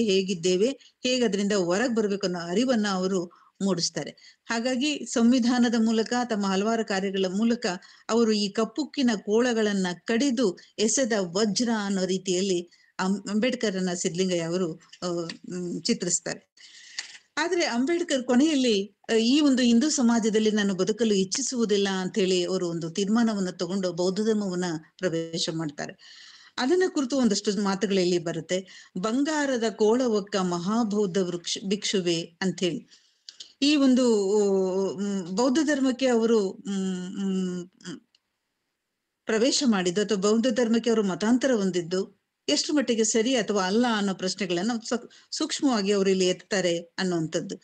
ಹೇಗೆ ಅದರಿಂದ ಹೊರಗೆ ಬರ್ಬೇಕು ಅನ್ನೋ ಅರಿವನ್ನ ಅವರು ಮೂಡಿಸ್ತಾರೆ. ಹಾಗಾಗಿ ಸಂವಿಧಾನದ ಮೂಲಕ, ತಮ್ಮ ಹಲವಾರು ಕಾರ್ಯಗಳ ಮೂಲಕ ಅವರು ಈ ಕಪ್ಪುಕ್ಕಿನ ಕೋಳಗಳನ್ನ ಕಡಿದು ಎಸೆದ ವಜ್ರ ಅನ್ನೋ ರೀತಿಯಲ್ಲಿ ಅಂಬೇಡ್ಕರ್ನ ಸಿದ್ಲಿಂಗಯ್ಯ ಅವರು ಚಿತ್ರಿಸ್ತಾರೆ. ಆದ್ರೆ ಅಂಬೇಡ್ಕರ್ ಕೊನೆಯಲ್ಲಿ ಈ ಒಂದು ಹಿಂದೂ ಸಮಾಜದಲ್ಲಿ ನಾನು ಬದುಕಲು ಇಚ್ಛಿಸುವುದಿಲ್ಲ ಅಂತ ಹೇಳಿ ಅವರು ಒಂದು ತೀರ್ಮಾನವನ್ನ ತಗೊಂಡು ಬೌದ್ಧ ಧರ್ಮವನ್ನ ಪ್ರವೇಶ ಮಾಡ್ತಾರೆ. ಅದನ್ನ ಕುರಿತು ಒಂದಷ್ಟು ಮಾತುಗಳಲ್ಲಿ ಬರುತ್ತೆ. ಬಂಗಾರದ ಕೋಳವಕ್ಕ ಮಹಾಬೌದ್ಧ ಭಿಕ್ಷುವೆ ಅಂತ ಹೇಳಿ ಈ ಒಂದು ಬೌದ್ಧ ಧರ್ಮಕ್ಕೆ ಅವರು ಪ್ರವೇಶ ಮಾಡಿದ್ದು ಅಥವಾ ಬೌದ್ಧ ಧರ್ಮಕ್ಕೆ ಅವರು ಮತಾಂತರ ಹೊಂದಿದ್ದು ಎಷ್ಟು ಮಟ್ಟಿಗೆ ಸರಿ ಅಥವಾ ಅಲ್ಲ ಅನ್ನೋ ಪ್ರಶ್ನೆಗಳನ್ನ ಸೂಕ್ಷ್ಮವಾಗಿ ಅವರು ಇಲ್ಲಿ ಎತ್ತಾರೆ ಅನ್ನುವಂಥದ್ದು.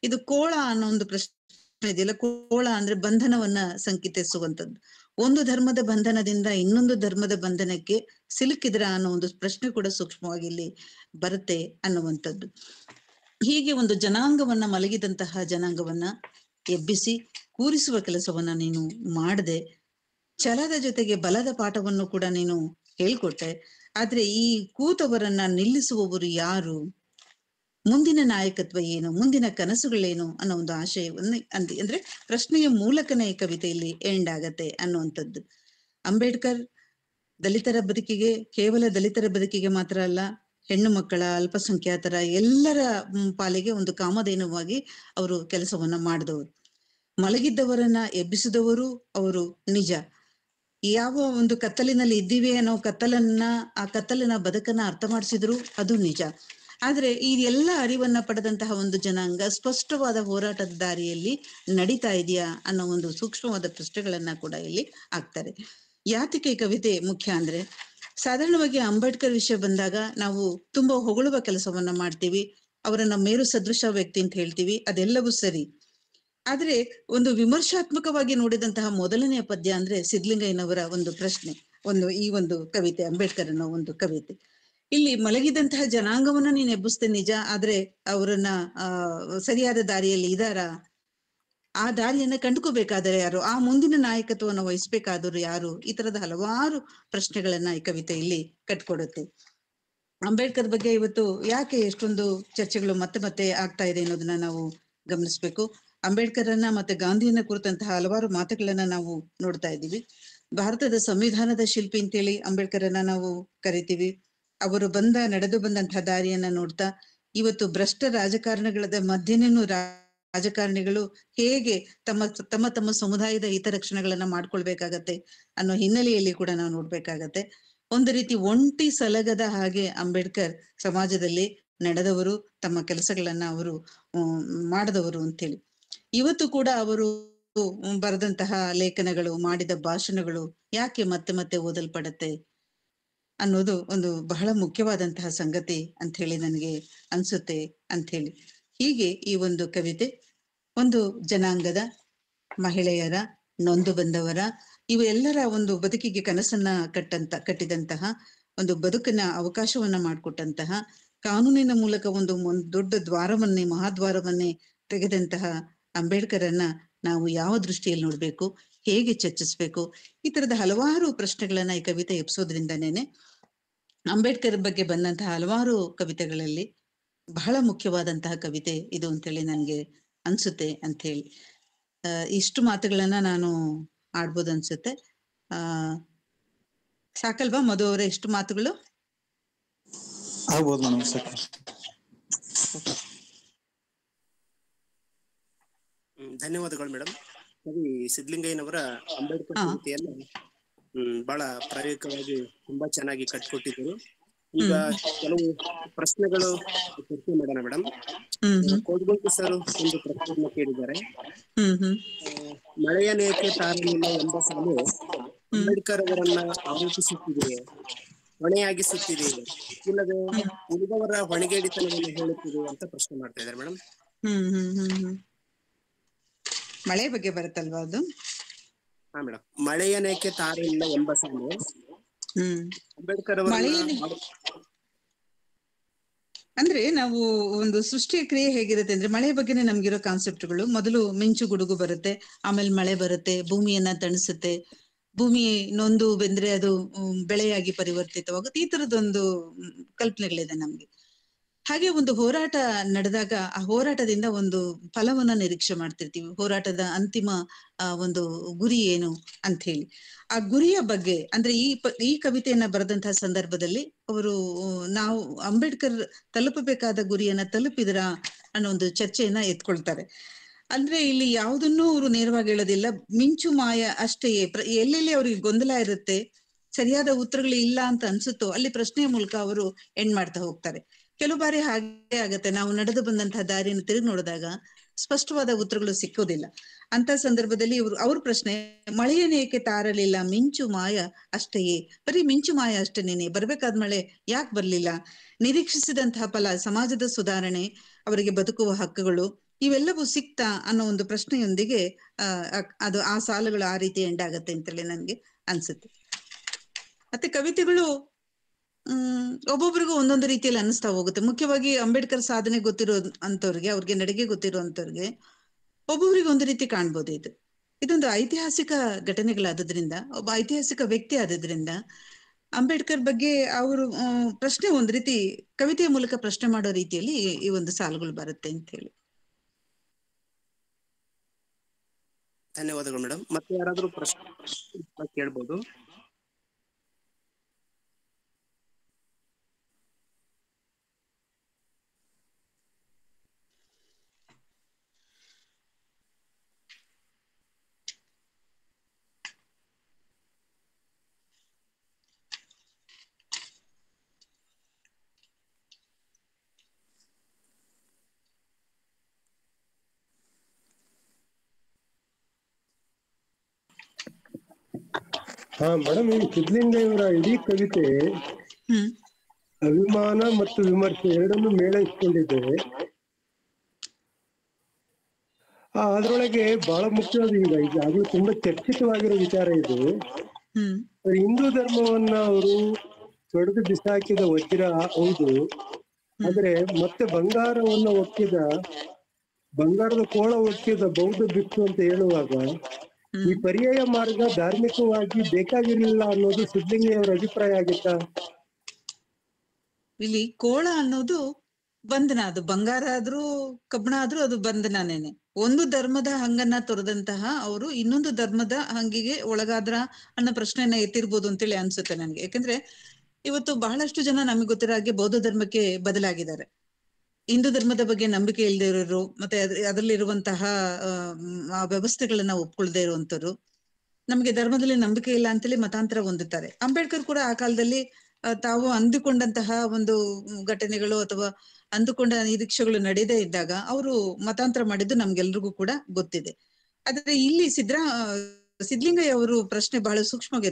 ಇದು ಕೋಳ ಅನ್ನೋ ಒಂದು ಪ್ರಶ್ನೆ ಇದೆಯಲ್ಲ, ಕೋಳ ಅಂದ್ರೆ ಬಂಧನವನ್ನ ಸಂಕೇತಿಸುವಂಥದ್ದು. ಒಂದು ಧರ್ಮದ ಬಂಧನದಿಂದ ಇನ್ನೊಂದು ಧರ್ಮದ ಬಂಧನಕ್ಕೆ ಸಿಲುಕಿದ್ರ ಅನ್ನೋ ಒಂದು ಪ್ರಶ್ನೆ ಕೂಡ ಸೂಕ್ಷ್ಮವಾಗಿ ಇಲ್ಲಿ ಬರುತ್ತೆ ಅನ್ನುವಂಥದ್ದು. ಹೀಗೆ ಒಂದು ಜನಾಂಗವನ್ನ ಮಲಗಿದಂತಹ ಜನಾಂಗವನ್ನ ಎಬ್ಬಿಸಿ ಕೂರಿಸುವ ಕೆಲಸವನ್ನ ನೀನು ಮಾಡದೆ, ಛಲದ ಜೊತೆಗೆ ಬಲದ ಪಾಠವನ್ನು ಕೂಡ ನೀನು ಹೇಳ್ಕೊಟ್ಟೆ. ಆದ್ರೆ ಈ ಕೂತವರನ್ನ ನಿಲ್ಲಿಸುವವರು ಯಾರು, ಮುಂದಿನ ನಾಯಕತ್ವ ಏನು, ಮುಂದಿನ ಕನಸುಗಳೇನು ಅನ್ನೋ ಒಂದು ಆಶಯವನ್ನು ಅಂದ್ರೆ ಪ್ರಶ್ನೆಯ ಮೂಲಕನೇ ಈ ಕವಿತೆಯಲ್ಲಿ ಎಂಡ್ ಆಗತ್ತೆ ಅನ್ನುವಂಥದ್ದು. ಅಂಬೇಡ್ಕರ್ ದಲಿತರ ಬದುಕಿಗೆ, ಕೇವಲ ದಲಿತರ ಬದುಕಿಗೆ ಮಾತ್ರ ಅಲ್ಲ, ಹೆಣ್ಣು ಮಕ್ಕಳ, ಅಲ್ಪಸಂಖ್ಯಾತರ ಎಲ್ಲರ ಪಾಲಿಗೆ ಒಂದು ಕಾಮಧೇನುವಾಗಿ ಅವರು ಕೆಲಸವನ್ನ ಮಾಡಿದವರು. ಮಲಗಿದ್ದವರನ್ನ ಎಬ್ಬಿಸಿದವರು ಅವರು ನಿಜ. ಯಾವ ಒಂದು ಕತ್ತಲಿನಲ್ಲಿ ಇದ್ದೀವಿ ಅನ್ನೋ ಆ ಕತ್ತಲಿನ ಬದುಕನ್ನ ಅರ್ಥ ಮಾಡಿಸಿದ್ರು, ಅದು ನಿಜ. ಆದ್ರೆ ಈ ಎಲ್ಲ ಅರಿವನ್ನ ಪಡೆದಂತಹ ಒಂದು ಜನಾಂಗ ಸ್ಪಷ್ಟವಾದ ಹೋರಾಟದ ದಾರಿಯಲ್ಲಿ ನಡೀತಾ ಇದೆಯಾ ಅನ್ನೋ ಒಂದು ಸೂಕ್ಷ್ಮವಾದ ಪ್ರಶ್ನೆಗಳನ್ನ ಕೂಡ ಇಲ್ಲಿ ಆಗ್ತಾರೆ. ಯಾತಕ್ಕೆ ಕವಿತೆ ಮುಖ್ಯ ಅಂದ್ರೆ, ಸಾಧಾರಣವಾಗಿ ಅಂಬೇಡ್ಕರ್ ವಿಷಯ ಬಂದಾಗ ನಾವು ತುಂಬಾ ಹೊಗಳುವ ಕೆಲಸವನ್ನ ಮಾಡ್ತೀವಿ, ಅವರನ್ನ ಮೇರು ಸದೃಶ ವ್ಯಕ್ತಿ ಅಂತ ಹೇಳ್ತೀವಿ, ಅದೆಲ್ಲವೂ ಸರಿ. ಆದ್ರೆ ಒಂದು ವಿಮರ್ಶಾತ್ಮಕವಾಗಿ ನೋಡಿದಂತಹ ಮೊದಲನೆಯ ಪದ್ಯ ಅಂದ್ರೆ ಸಿದ್ಲಿಂಗಯ್ಯನವರ ಒಂದು ಪ್ರಶ್ನೆ, ಈ ಒಂದು ಕವಿತೆ, ಅಂಬೇಡ್ಕರ್ ಅನ್ನೋ ಒಂದು ಕವಿತೆ. ಇಲ್ಲಿ ಮಲಗಿದಂತಹ ಜನಾಂಗವನ್ನ ನೀನ್ ಎಬ್ಬಿಸ್ತೆ ನಿಜ, ಆದ್ರೆ ಅವರನ್ನ ಸರಿಯಾದ ದಾರಿಯಲ್ಲಿ ಇದಾರ, ಆ ದಾರಿಯನ್ನ ಕಂಡುಕೋಬೇಕಾದರೆ ಯಾರು, ಆ ಮುಂದಿನ ನಾಯಕತ್ವವನ್ನು ವಹಿಸ್ಬೇಕಾದ್ರು ಯಾರು, ಈ ತರದ ಹಲವಾರು ಪ್ರಶ್ನೆಗಳನ್ನ ಈ ಕವಿತೆ ಇಲ್ಲಿ ಕಟ್ಕೊಡುತ್ತೆ. ಅಂಬೇಡ್ಕರ್ ಬಗ್ಗೆ ಇವತ್ತು ಯಾಕೆ ಎಷ್ಟೊಂದು ಚರ್ಚೆಗಳು ಮತ್ತೆ ಮತ್ತೆ ಆಗ್ತಾ ಇದೆ ಅನ್ನೋದನ್ನ ನಾವು ಗಮನಿಸ್ಬೇಕು. ಅಂಬೇಡ್ಕರನ್ನ ಮತ್ತೆ ಗಾಂಧಿಯನ್ನ ಕುರಿತಂತಹ ಹಲವಾರು ಮಾತುಗಳನ್ನ ನಾವು ನೋಡ್ತಾ ಇದ್ದೀವಿ. ಭಾರತದ ಸಂವಿಧಾನದ ಶಿಲ್ಪಿ ಅಂತೇಳಿ ಅಂಬೇಡ್ಕರನ್ನ ನಾವು ಕರಿತೀವಿ. ಅವರು ನಡೆದು ಬಂದಂತಹ ದಾರಿಯನ್ನ ನೋಡ್ತಾ ಇವತ್ತು ಭ್ರಷ್ಟ ರಾಜಕಾರಣಗಳ ಮಧ್ಯನೇನು ರಾಜಕಾರಣಿಗಳು ಹೇಗೆ ತಮ್ಮ ತಮ್ಮ ಸಮುದಾಯದ ಹಿತರಕ್ಷಣೆಗಳನ್ನ ಮಾಡ್ಕೊಳ್ಬೇಕಾಗತ್ತೆ ಅನ್ನೋ ಹಿನ್ನೆಲೆಯಲ್ಲಿ ಕೂಡ ನಾವು ನೋಡ್ಬೇಕಾಗತ್ತೆ. ಒಂದು ರೀತಿ ಒಂಟಿ ಸಲಗದ ಹಾಗೆ ಅಂಬೇಡ್ಕರ್ ಸಮಾಜದಲ್ಲಿ ನಡೆದವರು, ತಮ್ಮ ಕೆಲಸಗಳನ್ನ ಅವರು ಮಾಡಿದವರು ಅಂತೇಳಿ. ಇವತ್ತು ಕೂಡ ಅವರು ಬರೆದಂತಹ ಲೇಖನಗಳು, ಮಾಡಿದ ಭಾಷಣಗಳು ಯಾಕೆ ಮತ್ತೆ ಮತ್ತೆ ಓದಲ್ಪಡತ್ತೆ ಅನ್ನೋದು ಒಂದು ಬಹಳ ಮುಖ್ಯವಾದಂತಹ ಸಂಗತಿ ಅಂತ ಹೇಳಿ ನನಗೆ ಅನ್ಸುತ್ತೆ ಅಂತ ಹೇಳಿ. ಹೀಗೆ ಈ ಒಂದು ಕವಿತೆ ಒಂದು ಜನಾಂಗದ, ಮಹಿಳೆಯರ, ನೊಂದು ಬಂದವರ, ಇವೆಲ್ಲರ ಒಂದು ಬದುಕಿಗೆ ಕನಸನ್ನ ಕಟ್ಟಿದಂತಹ, ಒಂದು ಬದುಕಿನ ಅವಕಾಶವನ್ನ ಮಾಡಿಕೊಟ್ಟಂತಹ, ಕಾನೂನಿನ ಮೂಲಕ ಒಂದು ದೊಡ್ಡ ಮಹಾದ್ವಾರವನ್ನೇ ತೆಗೆದಂತಹ ಅಂಬೇಡ್ಕರನ್ನ ನಾವು ಯಾವ ದೃಷ್ಟಿಯಲ್ಲಿ ನೋಡ್ಬೇಕು, ಹೇಗೆ ಚರ್ಚಿಸ್ಬೇಕು, ಈ ತರದ ಹಲವಾರು ಪ್ರಶ್ನೆಗಳನ್ನ ಈ ಕವಿತೆ ಎಬ್ಸೋದ್ರಿಂದನೇನೆ ಅಂಬೇಡ್ಕರ್ ಬಗ್ಗೆ ಬಂದಂತಹ ಹಲವಾರು ಕವಿತೆಗಳಲ್ಲಿ ಬಹಳ ಮುಖ್ಯವಾದಂತಹ ಕವಿತೆ ಇದು ಅಂತೇಳಿ ನನ್ಗೆ ಅನ್ಸುತ್ತೆ ಅಂತ ಹೇಳಿ. ಇಷ್ಟು ಮಾತುಗಳನ್ನ ನಾನು ಆಡ್ಬೋದು ಅನ್ಸುತ್ತೆ. ಸಾಕಲ್ವಾ ಮಧು ಅವರೇ ಇಷ್ಟು ಮಾತುಗಳು? ಆಗ್ಬೋದು ಮೇಡಮ್, ಸಾಕು. ಧನ್ಯವಾದಗಳು ಮೇಡಮ್. ಕವಿ ಸಿದ್ಲಿಂಗಯ್ಯನವರ ಅಂಬೇಡ್ಕರ್ ಕವಿತೆಯನ್ನು ಬಹಳ ಪ್ರಾಯೋಗಿಕವಾಗಿ ತುಂಬಾ ಚೆನ್ನಾಗಿ ಕಟ್ಕೊಟ್ಟಿದ್ದರು. ಈಗ ಕೆಲವು ಪ್ರಶ್ನೆಗಳು ಚರ್ಚೆ ಮಾಡೋಣ ಮೇಡಮ್. ಕೋಡ್ಗುಂಟು ಸರ್ ಒಂದು ಪ್ರಶ್ನೆಯನ್ನು ಕೇಳಿದ್ದಾರೆ. ಮಳೆಯ ನೇಕೆ ತಾರಲಿಲ್ಲ ಎಂಬ ಸಾಲು ಅಂಬೇಡ್ಕರ್ ಅವರನ್ನ ಆರೋಪಿಸುತ್ತಿದೆ, ಹೊಣೆಯಾಗಿಸುತ್ತಿದೆ, ಇಲ್ಲವೇ ಉಳಿದವರ ಹೊಣೆಗೇಡಿತನವನ್ನು ಹೇಳುತ್ತಿದೆ ಅಂತ ಪ್ರಶ್ನೆ ಮಾಡ್ತಾ ಇದ್ದಾರೆ ಮೇಡಮ್. ಮಳೆ ಬಗ್ಗೆ ಬರುತ್ತಲ್ವಾ ಅದು? ಹಾ ಮೇಡಮ್, ಮಳೆಯ ನೇಕೆ ತಾರಲಿಲ್ಲ ಎಂಬ ಸಾಲು ಅಂಬೇಡ್ಕರ್ ಅವರ ಅಂದ್ರೆ ನಾವು ಒಂದು ಸೃಷ್ಟಿಯ ಕ್ರಿಯೆ ಹೇಗಿರುತ್ತೆ ಅಂದ್ರೆ, ಮಳೆ ಬಗ್ಗೆನೆ ನಮ್ಗಿರೋ ಕಾನ್ಸೆಪ್ಟ್ಗಳು, ಮೊದಲು ಮಿಂಚು ಗುಡುಗು ಬರುತ್ತೆ, ಆಮೇಲೆ ಮಳೆ ಬರುತ್ತೆ, ಭೂಮಿಯನ್ನ ತಣಿಸುತ್ತೆ, ಭೂಮಿ ನೊಂದು ಬೆಂದ್ರೆ ಅದು ಬೆಳೆಯಾಗಿ ಪರಿವರ್ತಿತವಾಗುತ್ತೆ, ಈ ತರದೊಂದು ಕಲ್ಪನೆಗಳಿದೆ ನಮ್ಗೆ. ಹಾಗೆ ಒಂದು ಹೋರಾಟ ನಡೆದಾಗ ಆ ಹೋರಾಟದಿಂದ ಒಂದು ಫಲವನ್ನ ನಿರೀಕ್ಷೆ ಮಾಡ್ತಿರ್ತೀವಿ. ಹೋರಾಟದ ಅಂತಿಮ ಒಂದು ಗುರಿ ಏನು ಅಂತ ಹೇಳಿ, ಆ ಗುರಿಯ ಬಗ್ಗೆ ಅಂದ್ರೆ ಈ ಕವಿತೆಯನ್ನ ಬರೆದಂತಹ ಸಂದರ್ಭದಲ್ಲಿ ಅವರು ನಾವು ಅಂಬೇಡ್ಕರ್ ತಲುಪಬೇಕಾದ ಗುರಿಯನ್ನ ತಲುಪಿದ್ರ ಅನ್ನೋ ಒಂದು ಚರ್ಚೆಯನ್ನ ಎತ್ಕೊಳ್ತಾರೆ. ಅಂದ್ರೆ ಇಲ್ಲಿ ಯಾವುದನ್ನೂ ಅವರು ನೇರವಾಗಿ ಹೇಳೋದಿಲ್ಲ, ಮಿಂಚು ಮಾಯ ಅಷ್ಟೇಯೇ. ಎಲ್ಲೆಲ್ಲಿ ಅವ್ರಿಗೆ ಗೊಂದಲ ಇರುತ್ತೆ, ಸರಿಯಾದ ಉತ್ತರಗಳು ಇಲ್ಲ ಅಂತ ಅನ್ಸುತ್ತೋ ಅಲ್ಲಿ ಪ್ರಶ್ನೆಯ ಮೂಲಕ ಅವರು ಎಂಡ್ ಮಾಡ್ತಾ ಹೋಗ್ತಾರೆ. ಕೆಲವು ಬಾರಿ ಹಾಗೆ ಆಗತ್ತೆ, ನಾವು ನಡೆದು ಬಂದಂತಹ ದಾರಿಯನ್ನು ತಿರುಗಿ ನೋಡಿದಾಗ ಸ್ಪಷ್ಟವಾದ ಉತ್ತರಗಳು ಸಿಕ್ಕೋದಿಲ್ಲ. ಅಂತ ಸಂದರ್ಭದಲ್ಲಿ ಅವ್ರ ಪ್ರಶ್ನೆ, ಮಳೆಯನ್ನೇ ಏಕೆ ತಾರಲಿಲ್ಲ, ಮಿಂಚು ಮಾಯ ಅಷ್ಟೇಯೇ. ಬರೀ ಮಿಂಚು ಮಾಯ ಅಷ್ಟೇನೇನೆ, ಬರ್ಬೇಕಾದ ಮಳೆ ಯಾಕೆ ಬರ್ಲಿಲ್ಲ, ನಿರೀಕ್ಷಿಸಿದಂತಹ ಫಲ, ಸಮಾಜದ ಸುಧಾರಣೆ, ಅವರಿಗೆ ಬದುಕುವ ಹಕ್ಕುಗಳು, ಇವೆಲ್ಲವೂ ಸಿಕ್ತಾ ಅನ್ನೋ ಒಂದು ಪ್ರಶ್ನೆಯೊಂದಿಗೆ ಅದು ಆ ಸಾಲುಗಳು ಆ ರೀತಿ ಎಂಡ್ ಆಗತ್ತೆ ಅಂತೇಳಿ ನನ್ಗೆ ಅನ್ಸುತ್ತೆ. ಮತ್ತೆ ಕವಿತೆಗಳು ಒಬ್ಬೊಬ್ರಿಗೂ ಒಂದೊಂದು ರೀತಿಯಲ್ಲಿ ಅನಿಸ್ತಾ ಹೋಗುತ್ತೆ. ಮುಖ್ಯವಾಗಿ ಅಂಬೇಡ್ಕರ್ ಸಾಧನೆ ಗೊತ್ತಿರೋ ಅಂತವ್ರಿಗೆ, ಅವ್ರಿಗೆ ನಡಿಗೆ ಗೊತ್ತಿರೋ ಅಂತವ್ರಿಗೆ ಒಬ್ಬೊಬ್ರಿಗೆ ಒಂದು ರೀತಿ ಕಾಣ್ಬೋದು. ಇದೊಂದು ಐತಿಹಾಸಿಕ ಘಟನೆಗಳಾದ್ರಿಂದ, ಒಬ್ಬ ಐತಿಹಾಸಿಕ ವ್ಯಕ್ತಿ ಆದ್ರಿಂದ ಅಂಬೇಡ್ಕರ್ ಬಗ್ಗೆ ಅವರು ಪ್ರಶ್ನೆ ಒಂದ್ ರೀತಿ ಕವಿತೆಯ ಮೂಲಕ ಪ್ರಶ್ನೆ ಮಾಡೋ ರೀತಿಯಲ್ಲಿ ಈ ಒಂದು ಸಾಲುಗಳು ಬರುತ್ತೆ ಅಂತ ಹೇಳಿ. ಧನ್ಯವಾದಗಳು ಮೇಡಮ್. ಮತ್ತೆ ಯಾರಾದ್ರೂ ಪ್ರಶ್ನೆ ಕೇಳ್ಬೋದು? ಹಾ ಮೇಡಮ್, ಈ ಸಿದ್ಧಲಿಂಗಯ್ಯವರ ಇಡೀ ಕವಿತೆ ಅಭಿಮಾನ ಮತ್ತು ವಿಮರ್ಶೆ ಎರಡನ್ನೂ ಮೇಳೈಸಿಕೊಂಡಿದ್ದೇವೆ. ಅದ್ರೊಳಗೆ ಬಹಳ ಮುಖ್ಯವಾದ ಈಗ ಅದು ತುಂಬಾ ಚರ್ಚಿತವಾಗಿರೋ ವಿಚಾರ ಇದು. ಹಿಂದೂ ಧರ್ಮವನ್ನ ಅವರು ತೊಡೆದು ಬಿಸಾಕಿದ ವಜ್ರ ಹೌದು, ಆದ್ರೆ ಮತ್ತೆ ಬಂಗಾರದ ಕೋಳ ಒಕ್ಕಿದ ಬೌದ್ಧ ಭಿಕ್ಷು ಅಂತ ಹೇಳುವಾಗ ಈ ಪರ್ಯಾಯ ಮಾರ್ಗ ಧಾರ್ಮಿಕವಾಗಿ ಬೇಕಾಗಿರ್ಲಿಲ್ಲ ಅನ್ನೋದು ಸಿದ್ಧಲಿಂಗಯ್ಯವರ ಅಭಿಪ್ರಾಯ ಆಗಿತ್ತ? ಇಲ್ಲಿ ಕೋಳ ಅನ್ನೋದು ಬಂಧನ, ಅದು ಬಂಗಾರ ಆದ್ರೂ ಕಬ್ಬಣ ಆದ್ರೂ ಅದು ಬಂಧನನೇನೆ. ಒಂದು ಧರ್ಮದ ಹಂಗನ್ನ ತೊರೆದಂತಹ ಅವರು ಇನ್ನೊಂದು ಧರ್ಮದ ಹಂಗಿಗೆ ಒಳಗಾದ್ರ ಅನ್ನೋ ಪ್ರಶ್ನೆಯನ್ನ ಎತ್ತಿರ್ಬೋದು ಅಂತೇಳಿ ಅನ್ಸುತ್ತೆ ನನ್ಗೆ. ಯಾಕಂದ್ರೆ ಇವತ್ತು ಬಹಳಷ್ಟು ಜನ ನಮಗೆ ಗೊತ್ತಿರೋ ಹಾಗೆ ಬೌದ್ಧ ಧರ್ಮಕ್ಕೆ ಬದಲಾಗಿದ್ದಾರೆ. ಹಿಂದೂ ಧರ್ಮದ ಬಗ್ಗೆ ನಂಬಿಕೆ ಇಲ್ಲದೆ ಇರೋರು, ಮತ್ತೆ ಅದರಲ್ಲಿರುವಂತಹ ವ್ಯವಸ್ಥೆಗಳನ್ನ ಒಪ್ಕೊಳ್ದೇ ಇರುವಂತವ್ರು, ನಮ್ಗೆ ಧರ್ಮದಲ್ಲಿ ನಂಬಿಕೆ ಇಲ್ಲ ಅಂತೇಳಿ ಮತಾಂತರ ಹೊಂದುತ್ತಾರೆ. ಅಂಬೇಡ್ಕರ್ ಕೂಡ ಆ ಕಾಲದಲ್ಲಿ ತಾವು ಅಂದುಕೊಂಡಂತಹ ಒಂದು ಘಟನೆಗಳು ಅಥವಾ ಅಂದುಕೊಂಡ ನಿರೀಕ್ಷೆಗಳು ನಡೆಯದೇ ಇದ್ದಾಗ ಅವರು ಮತಾಂತರ ಮಾಡಿದ್ದು ನಮ್ಗೆಲ್ರಿಗೂ ಕೂಡ ಗೊತ್ತಿದೆ. ಆದ್ರೆ ಇಲ್ಲಿ ಸಿದ್ಧಲಿಂಗಯ್ಯ ಅವರು ಪ್ರಶ್ನೆ ಬಹಳ ಸೂಕ್ಷ್ಮವಾಗಿ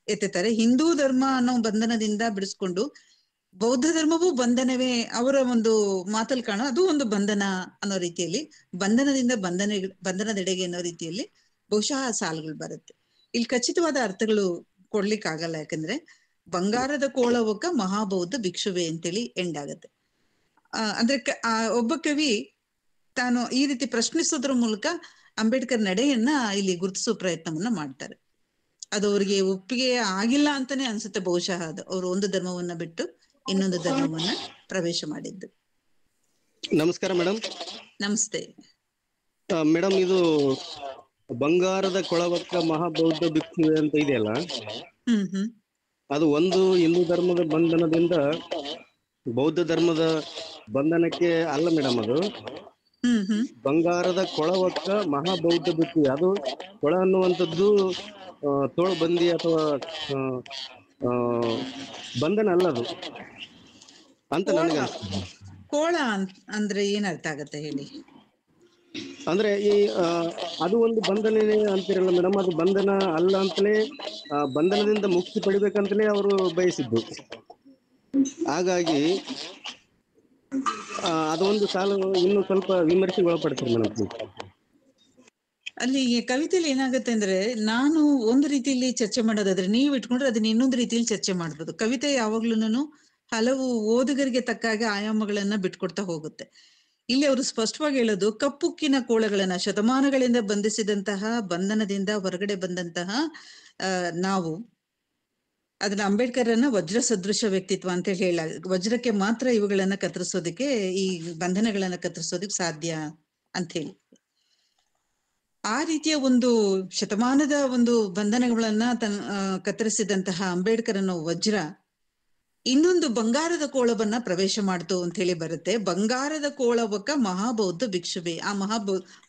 ಎತ್ತುತ್ತಾರೆ. ಹಿಂದೂ ಧರ್ಮ ಅನ್ನೋ ಬಂಧನದಿಂದ ಬಿಡಿಸ್ಕೊಂಡು ಬೌದ್ಧ ಧರ್ಮವೂ ಬಂಧನವೇ ಅವರ ಒಂದು ಮಾತಲ್ಲಿ ಕಾಣೋ, ಅದು ಒಂದು ಬಂಧನ ಅನ್ನೋ ರೀತಿಯಲ್ಲಿ, ಬಂಧನದಿಂದ ಬಂಧನದೆಡೆಗೆ ಅನ್ನೋ ರೀತಿಯಲ್ಲಿ ಬಹುಶಃ ಸಾಲುಗಳು ಬರುತ್ತೆ. ಇಲ್ಲಿ ಖಚಿತವಾದ ಅರ್ಥಗಳು ಕೊಡ್ಲಿಕ್ಕಾಗಲ್ಲ, ಯಾಕಂದ್ರೆ ಬಂಗಾರದ ಕೋಳವಕ್ಕ ಮಹಾಬೌದ್ಧ ಭಿಕ್ಷುವೆ ಅಂತೇಳಿ ಎಂಡ್ ಆಗತ್ತೆ. ಅಂದ್ರೆ ಒಬ್ಬ ಕವಿ ತಾನು ಈ ರೀತಿ ಪ್ರಶ್ನಿಸೋದ್ರ ಮೂಲಕ ಅಂಬೇಡ್ಕರ್ ನಡೆಯನ್ನ ಇಲ್ಲಿ ಗುರುತಿಸೋ ಪ್ರಯತ್ನವನ್ನ ಮಾಡ್ತಾರೆ. ಅದು ಅವ್ರಿಗೆ ಒಪ್ಪಿಗೆ ಆಗಿಲ್ಲ ಅಂತಾನೆ ಅನ್ಸುತ್ತೆ ಬಹುಶಃ. ಅದು ಅವರು ಒಂದು ಧರ್ಮವನ್ನ ಬಿಟ್ಟು ಇನ್ನೊಂದು ಧರ್ಮವನ್ನ ಪ್ರವೇಶ ಮಾಡಿದ್ದು. ನಮಸ್ಕಾರ ಮೇಡಮ್. ನಮಸ್ತೆ ಮೇಡಮ್, ಇದು ಬಂಗಾರದ ಕೊಳವಕ್ಕ ಮಹಾಬೌದ್ಧ ಭಿಕ್ಷುವೆ ಅಂತ ಇದೆಯಲ್ಲ, ಅದು ಒಂದು ಹಿಂದೂ ಧರ್ಮದ ಬಂಧನದಿಂದ ಬೌದ್ಧ ಧರ್ಮದ ಬಂಧನಕ್ಕೆ ಅಲ್ಲ ಮೇಡಮ್. ಅದು ಬಂಗಾರದ ಕೊಳವಕ್ಕ ಮಹಾಬೌದ್ಧ ಭಿಕ್ಷುವೆ. ಅದು ಕೊಳ ಅನ್ನುವಂಥದ್ದು ತೋಳು ಬಂದಿ ಅಥವಾ ಬಂಧನ ಅಲ್ಲ ಅದು ಅಂತ ನನಗೆ ಅನ್ಸುತ್ತೆ. ಕೋಳ ಅಂದ್ರೆ ಏನ್ ಅರ್ಥ ಆಗತ್ತೆ ಹೇಳಿ? ಅಂದ್ರೆ ಅದು ಒಂದು ಬಂಧನನೇ ಅಂತಿರಲ್ಲ ಮೇಡಮ್. ಅದು ಬಂಧನ ಅಲ್ಲ ಅಂತಲೇ, ಬಂಧನದಿಂದ ಮುಕ್ತಿ ಪಡಿಬೇಕಂತಲೇ ಅವರು ಬಯಸಿದ್ದು. ಹಾಗಾಗಿ ಅದೊಂದು ಸಾಲು ಇನ್ನು ಸ್ವಲ್ಪ ವಿಮರ್ಶೆಗೆ ಒಳಪಡ್ತಾರೆ ಮೇಡಮ್. ಅಲ್ಲಿ ಕವಿತೆಯಲ್ಲಿ ಏನಾಗುತ್ತೆ ಅಂದ್ರೆ, ನಾನು ಒಂದು ರೀತಿಯಲ್ಲಿ ಚರ್ಚೆ ಮಾಡೋದಾದ್ರೆ ನೀವು ಇಟ್ಕೊಂಡ್ರೆ ಅದನ್ನ ಇನ್ನೊಂದು ರೀತಿಯಲ್ಲಿ ಚರ್ಚೆ ಮಾಡ್ಬೋದು. ಕವಿತೆ ಯಾವಾಗ್ಲೂನು ಹಲವು ಓದುಗರಿಗೆ ತಕ್ಕಾಗೆ ಆಯಾಮಗಳನ್ನ ಬಿಟ್ಕೊಡ್ತಾ ಹೋಗುತ್ತೆ. ಇಲ್ಲಿ ಅವರು ಸ್ಪಷ್ಟವಾಗಿ ಹೇಳೋದು, ಕಪ್ಪುಕ್ಕಿನ ಕೋಳಗಳನ್ನ ಶತಮಾನಗಳಿಂದ ಬಂಧಿಸಿದಂತಹ ಬಂಧನದಿಂದ ಹೊರಗಡೆ ಬಂದಂತಹ ನಾವು ಅದನ್ನ ಅಂಬೇಡ್ಕರ್ನ ವಜ್ರ ಸದೃಶ ವ್ಯಕ್ತಿತ್ವ ಅಂತ ಹೇಳ, ವಜ್ರಕ್ಕೆ ಮಾತ್ರ ಇವುಗಳನ್ನ ಕತ್ತರಿಸೋದಕ್ಕೆ, ಈ ಬಂಧನಗಳನ್ನ ಕತ್ತರಿಸೋದಕ್ಕೆ ಸಾಧ್ಯ ಅಂತ ಹೇಳಿ, ಆ ರೀತಿಯ ಒಂದು ಶತಮಾನದ ಒಂದು ಬಂಧನಗಳನ್ನ ಕತ್ತರಿಸಿದಂತಹ ಅಂಬೇಡ್ಕರ್ ಅನ್ನೋ ವಜ್ರ ಇನ್ನೊಂದು ಬಂಗಾರದ ಕೋಳವನ್ನ ಪ್ರವೇಶ ಮಾಡ್ತು ಅಂತ ಹೇಳಿ ಬರುತ್ತೆ. ಬಂಗಾರದ ಕೋಳವಕ್ಕ ಮಹಾಬೌದ್ಧ ಭಿಕ್ಷುವೆ, ಆ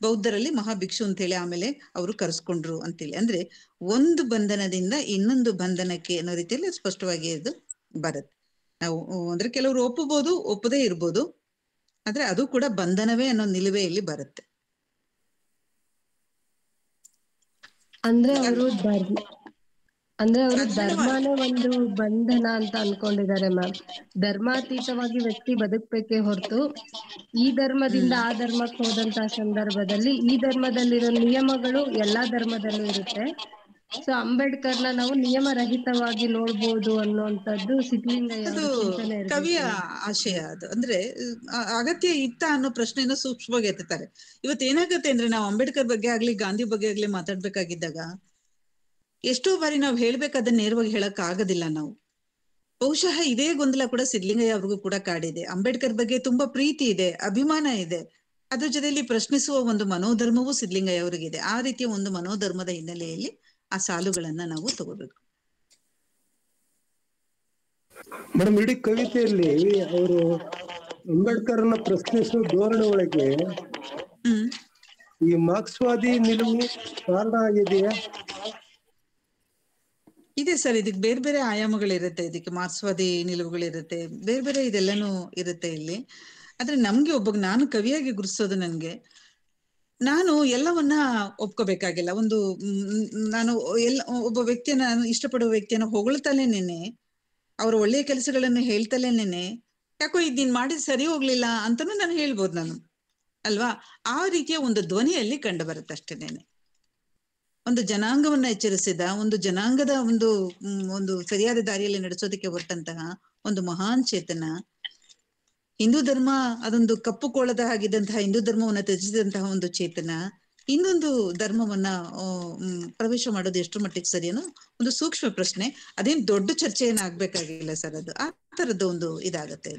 ಬೌದ್ಧರಲ್ಲಿ ಮಹಾಭಿಕ್ಷು ಅಂತ ಹೇಳಿ ಆಮೇಲೆ ಅವರು ಕರೆಸ್ಕೊಂಡ್ರು ಅಂತೇಳಿ. ಅಂದ್ರೆ ಒಂದು ಬಂಧನದಿಂದ ಇನ್ನೊಂದು ಬಂಧನಕ್ಕೆ ಅನ್ನೋ ರೀತಿಯಲ್ಲಿ ಸ್ಪಷ್ಟವಾಗಿ ಇದು ಬರುತ್ತೆ. ನಾವು ಅಂದ್ರೆ ಕೆಲವರು ಒಪ್ಪಬಹುದು, ಒಪ್ಪದೇ ಇರ್ಬೋದು, ಆದ್ರೆ ಅದು ಕೂಡ ಬಂಧನವೇ ಅನ್ನೋ ನಿಲುವೆಯಲ್ಲಿ ಬರುತ್ತೆ. ಅಂದ್ರೆ ಅವರು ಧರ್ಮನೇ ಒಂದು ಬಂಧನ ಅಂತ ಅನ್ಕೊಂಡಿದ್ದಾರೆ ಮ್ಯಾಮ್. ಧರ್ಮಾತೀತವಾಗಿ ವ್ಯಕ್ತಿ ಬದುಕ್ಬೇಕೇ ಹೊರತು ಈ ಧರ್ಮದಿಂದ ಆ ಧರ್ಮಕ್ಕೆ ಹೋದಂತಹ ಸಂದರ್ಭದಲ್ಲಿ ಈ ಧರ್ಮದಲ್ಲಿರೋ ನಿಯಮಗಳು ಎಲ್ಲಾ ಧರ್ಮದಲ್ಲೂ ಇರುತ್ತೆ, ಸೊ ಅಂಬೇಡ್ಕರ್ನ ನಾವು ನಿಯಮರಹಿತವಾಗಿ ನೋಡ್ಬೋದು ಅನ್ನುವಂಥದ್ದು ಸಿದ್ಧಲಿಂಗಯ್ಯ ಅದು ಅವರ ಚಿಂತನೆ ಕವಿಯ ಇರ್ಬೇಕು. ಆಶಯ. ಅದು ಅಂದ್ರೆ ಅಗತ್ಯ ಇತ್ತ ಅನ್ನೋ ಪ್ರಶ್ನೆಯನ್ನು ಸೂಕ್ಷ್ಮವಾಗಿ ಎತ್ತುತ್ತಾರೆ. ಇವತ್ತು ಏನಾಗುತ್ತೆ ಅಂದ್ರೆ ನಾವು ಅಂಬೇಡ್ಕರ್ ಬಗ್ಗೆ ಆಗ್ಲಿ ಗಾಂಧಿ ಬಗ್ಗೆ ಆಗ್ಲಿ ಮಾತಾಡ್ಬೇಕಾಗಿದ್ದಾಗ ಎಷ್ಟೋ ಬಾರಿ ನಾವು ಹೇಳ್ಬೇಕಾದನ್ನ ನೇರವಾಗಿ ಹೇಳಕ್ ಆಗೋದಿಲ್ಲ ನಾವು. ಬಹುಶಃ ಇದೇ ಗೊಂದಲ ಕೂಡ ಸಿದ್ಧಲಿಂಗಯ್ಯ ಅವ್ರಿಗೂ ಕೂಡ ಕಾಡಿದೆ. ಅಂಬೇಡ್ಕರ್ ಬಗ್ಗೆ ತುಂಬಾ ಪ್ರೀತಿ ಇದೆ, ಅಭಿಮಾನ ಇದೆ, ಅದ್ರ ಜೊತೆಯಲ್ಲಿ ಪ್ರಶ್ನಿಸುವ ಒಂದು ಮನೋಧರ್ಮವೂ ಸಿದ್ಧಲಿಂಗಯ್ಯ ಅವರಿಗಿದೆ. ಆ ರೀತಿಯ ಒಂದು ಮನೋಧರ್ಮದ ಹಿನ್ನೆಲೆಯಲ್ಲಿ ಆ ಸಾಲುಗಳನ್ನ ನಾವು ತಗೋಬೇಕು. ಮೇಡಮ್, ಇಡೀ ಕವಿತೆಯಲ್ಲಿ ಅವರು ಅಂಬೇಡ್ಕರ್ನ ಪ್ರಶ್ನಿಸುವ ಧೋರಣೆ ಒಳಗೆ ಈ ಮಾರ್ಕ್ಸ್ವಾದಿ ನಿಲುವು ಕಾರಣ ಆಗಿದೆಯಾ? ಇದೆ ಸರ್, ಇದಕ್ಕೆ ಬೇರೆ ಬೇರೆ ಆಯಾಮಗಳಿರುತ್ತೆ. ಇದಕ್ಕೆ ಮಾರ್ಕ್ಸ್ವಾದಿ ನಿಲುವುಗಳಿರುತ್ತೆ, ಬೇರೆ ಬೇರೆ ಇದೆಲ್ಲನೂ ಇರುತ್ತೆ ಇಲ್ಲಿ. ಆದ್ರೆ ನಮ್ಗೆ ನಾನು ಕವಿಯಾಗಿ ಗುರುತಿಸೋದು, ನಾನು ಎಲ್ಲವನ್ನ ಒಪ್ಕೋಬೇಕಾಗಿಲ್ಲ. ನಾನು ಒಬ್ಬ ವ್ಯಕ್ತಿಯನ್ನ, ನಾನು ಇಷ್ಟಪಡುವ ವ್ಯಕ್ತಿಯನ್ನ ಹೊಗಳ್ತಲೇನೇನೆ, ಅವ್ರ ಒಳ್ಳೆಯ ಕೆಲಸಗಳನ್ನು ಹೇಳ್ತಲೇನೇನೆ, ಯಾಕೋ ಇದ್ ನೀನ್ ಮಾಡಿದ್ ಸರಿ ಹೋಗ್ಲಿಲ್ಲ ಅಂತಾನು ನಾನು ಹೇಳ್ಬೋದು ನಾನು, ಅಲ್ವಾ? ಆ ರೀತಿಯ ಒಂದು ಧ್ವನಿಯಲ್ಲಿ ಕಂಡು ಬರುತ್ತೆ ಅಷ್ಟೇನೇನೆ. ಒಂದು ಜನಾಂಗವನ್ನ ಎಚ್ಚರಿಸಿದ, ಒಂದು ಜನಾಂಗದ ಒಂದು ಸರಿಯಾದ ದಾರಿಯಲ್ಲಿ ನಡೆಸೋದಕ್ಕೆ ಹೊರಟಂತಹ ಒಂದು ಮಹಾನ್ ಚೇತನ. ಹಿಂದೂ ಧರ್ಮ ಅದೊಂದು ಕಪ್ಪು ಕೋಳದ ಆಗಿದ್ದಂತಹ ಹಿಂದೂ ಧರ್ಮವನ್ನ ತ್ಯಜಿಸಿದಂತಹ ಒಂದು ಚೇತನ ಇನ್ನೊಂದು ಧರ್ಮವನ್ನ ಪ್ರವೇಶ ಮಾಡೋದು ಎಷ್ಟು ಮಟ್ಟಿಗೆ ಸರಿ ಅನ್ನೋ ಒಂದು ಸೂಕ್ಷ್ಮ ಪ್ರಶ್ನೆ. ಅದೇನ್ ದೊಡ್ಡ ಚರ್ಚೆ ಏನಾಗ್ಬೇಕಾಗಿಲ್ಲ ಸರ್, ಅದು ಆ ತರದ್ದು ಒಂದು ಇದಾಗತ್ತೆ.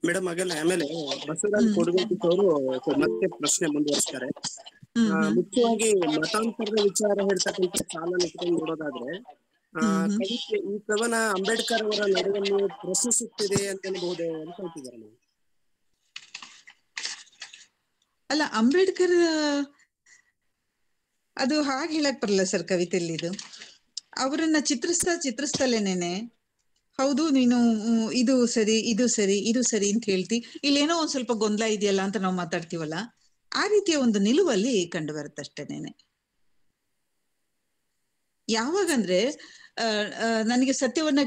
ಮೇಡಮ್ ಆಮೇಲೆ ಬಸವರಾಜ ಕೊಡಗೇಟಿ ಅವರು ಮತ್ತೆ ಪ್ರಶ್ನೆ ಮುಂದುವರಿಸ್ತಾರೆ. ಮುಖ್ಯವಾಗಿ ಮತಾಂತರದ ವಿಚಾರ ಹೇಳ್ತಕ್ಕಂಥ ಸಾಲನ್ನು ಇಟ್ಕೊಂಡು ನೋಡೋದಾದ್ರೆ ಕವಿತೆ ಈ ಕವನ ಅಂಬೇಡ್ಕರ್ ಅವರ ನಡೆಯನ್ನು ಪ್ರಶ್ನಿಸುತ್ತಿದೆ ಅಂತ ಅನ್ಬಹುದೇ ಅಂತ ಹೇಳ್ತಿದ್ದಾರೆ ನಾವು. ಅಲ್ಲ, ಅಂಬೇಡ್ಕರ್ ಅದು ಹಾಗೆ ಹೇಳಕ್ ಬರಲ್ಲ ಸರ್ ಕವಿತೆಯಲ್ಲಿ. ಅವರನ್ನ ಚಿತ್ರಿಸ್ತಲೇನೇನೆ ಹೌದು ನೀನು ಇದು ಸರಿ ಇದು ಸರಿ ಇದು ಸರಿ ಅಂತ ಹೇಳ್ತಿ, ಇಲ್ಲೇನೋ ಒಂದ್ ಸ್ವಲ್ಪ ಗೊಂದಲ ಇದೆಯಲ್ಲ ಅಂತ ನಾವು ಮಾತಾಡ್ತೀವಲ್ಲ, ಆ ರೀತಿಯ ಒಂದು ನಿಲುವಲ್ಲಿ ಕಂಡು ಬರುತ್ತಷ್ಟೇನೇನೆ. ಯಾವಾಗಂದ್ರೆ ನನಗೆ ಸತ್ಯವನ್ನ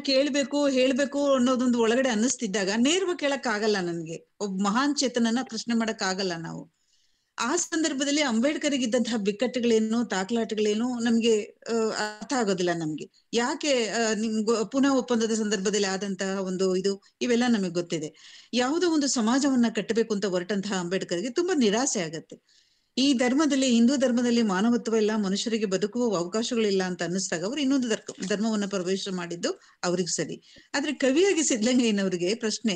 ಹೇಳ್ಬೇಕು ಅನ್ನೋದೊಂದು ಒಳಗಡೆ ಅನ್ನಿಸ್ತಿದ್ದಾಗ ನೇರವಾಗಿ ಕೇಳಕ್ ಆಗಲ್ಲ. ನನ್ಗೆ ಒಬ್ಬ ಮಹಾನ್ ಚೇತನನ್ನ ಪ್ರಶ್ನೆ ಮಾಡಕ್ ಆಗಲ್ಲ ನಾವು. ಆ ಸಂದರ್ಭದಲ್ಲಿ ಅಂಬೇಡ್ಕರ್ಗಿದ್ದಂತಹ ಬಿಕ್ಕಟ್ಟುಗಳೇನು, ತಾಕಲಾಟಗಳೇನು ನಮ್ಗೆ ಅರ್ಥ ಆಗೋದಿಲ್ಲ. ನಮ್ಗೆ ಯಾಕೆ ಪುನಃ ಒಪ್ಪಂದದ ಸಂದರ್ಭದಲ್ಲಿ ಆದಂತಹ ಇವೆಲ್ಲ ನಮಗೆ ಗೊತ್ತಿದೆ. ಯಾವುದೋ ಒಂದು ಸಮಾಜವನ್ನ ಕಟ್ಟಬೇಕು ಅಂತ ಹೊರಟಂತಹ ಅಂಬೇಡ್ಕರ್ಗೆ ತುಂಬಾ ನಿರಾಸೆ ಆಗತ್ತೆ. ಈ ಧರ್ಮದಲ್ಲಿ, ಹಿಂದೂ ಧರ್ಮದಲ್ಲಿ ಮಾನವತ್ವ ಇಲ್ಲ, ಮನುಷ್ಯರಿಗೆ ಬದುಕುವ ಅವಕಾಶಗಳಿಲ್ಲ ಅಂತ ಅನ್ನಿಸ್ದಾಗ ಅವ್ರು ಇನ್ನೊಂದು ಧರ್ಮವನ್ನ ಪ್ರವೇಶ ಮಾಡಿದ್ದು ಅವ್ರಿಗೆ ಸರಿ. ಆದ್ರೆ ಕವಿಯಾಗಿ ಸಿದ್ಧಲಿಂಗಯ್ಯನವ್ರಿಗೆ ಪ್ರಶ್ನೆ,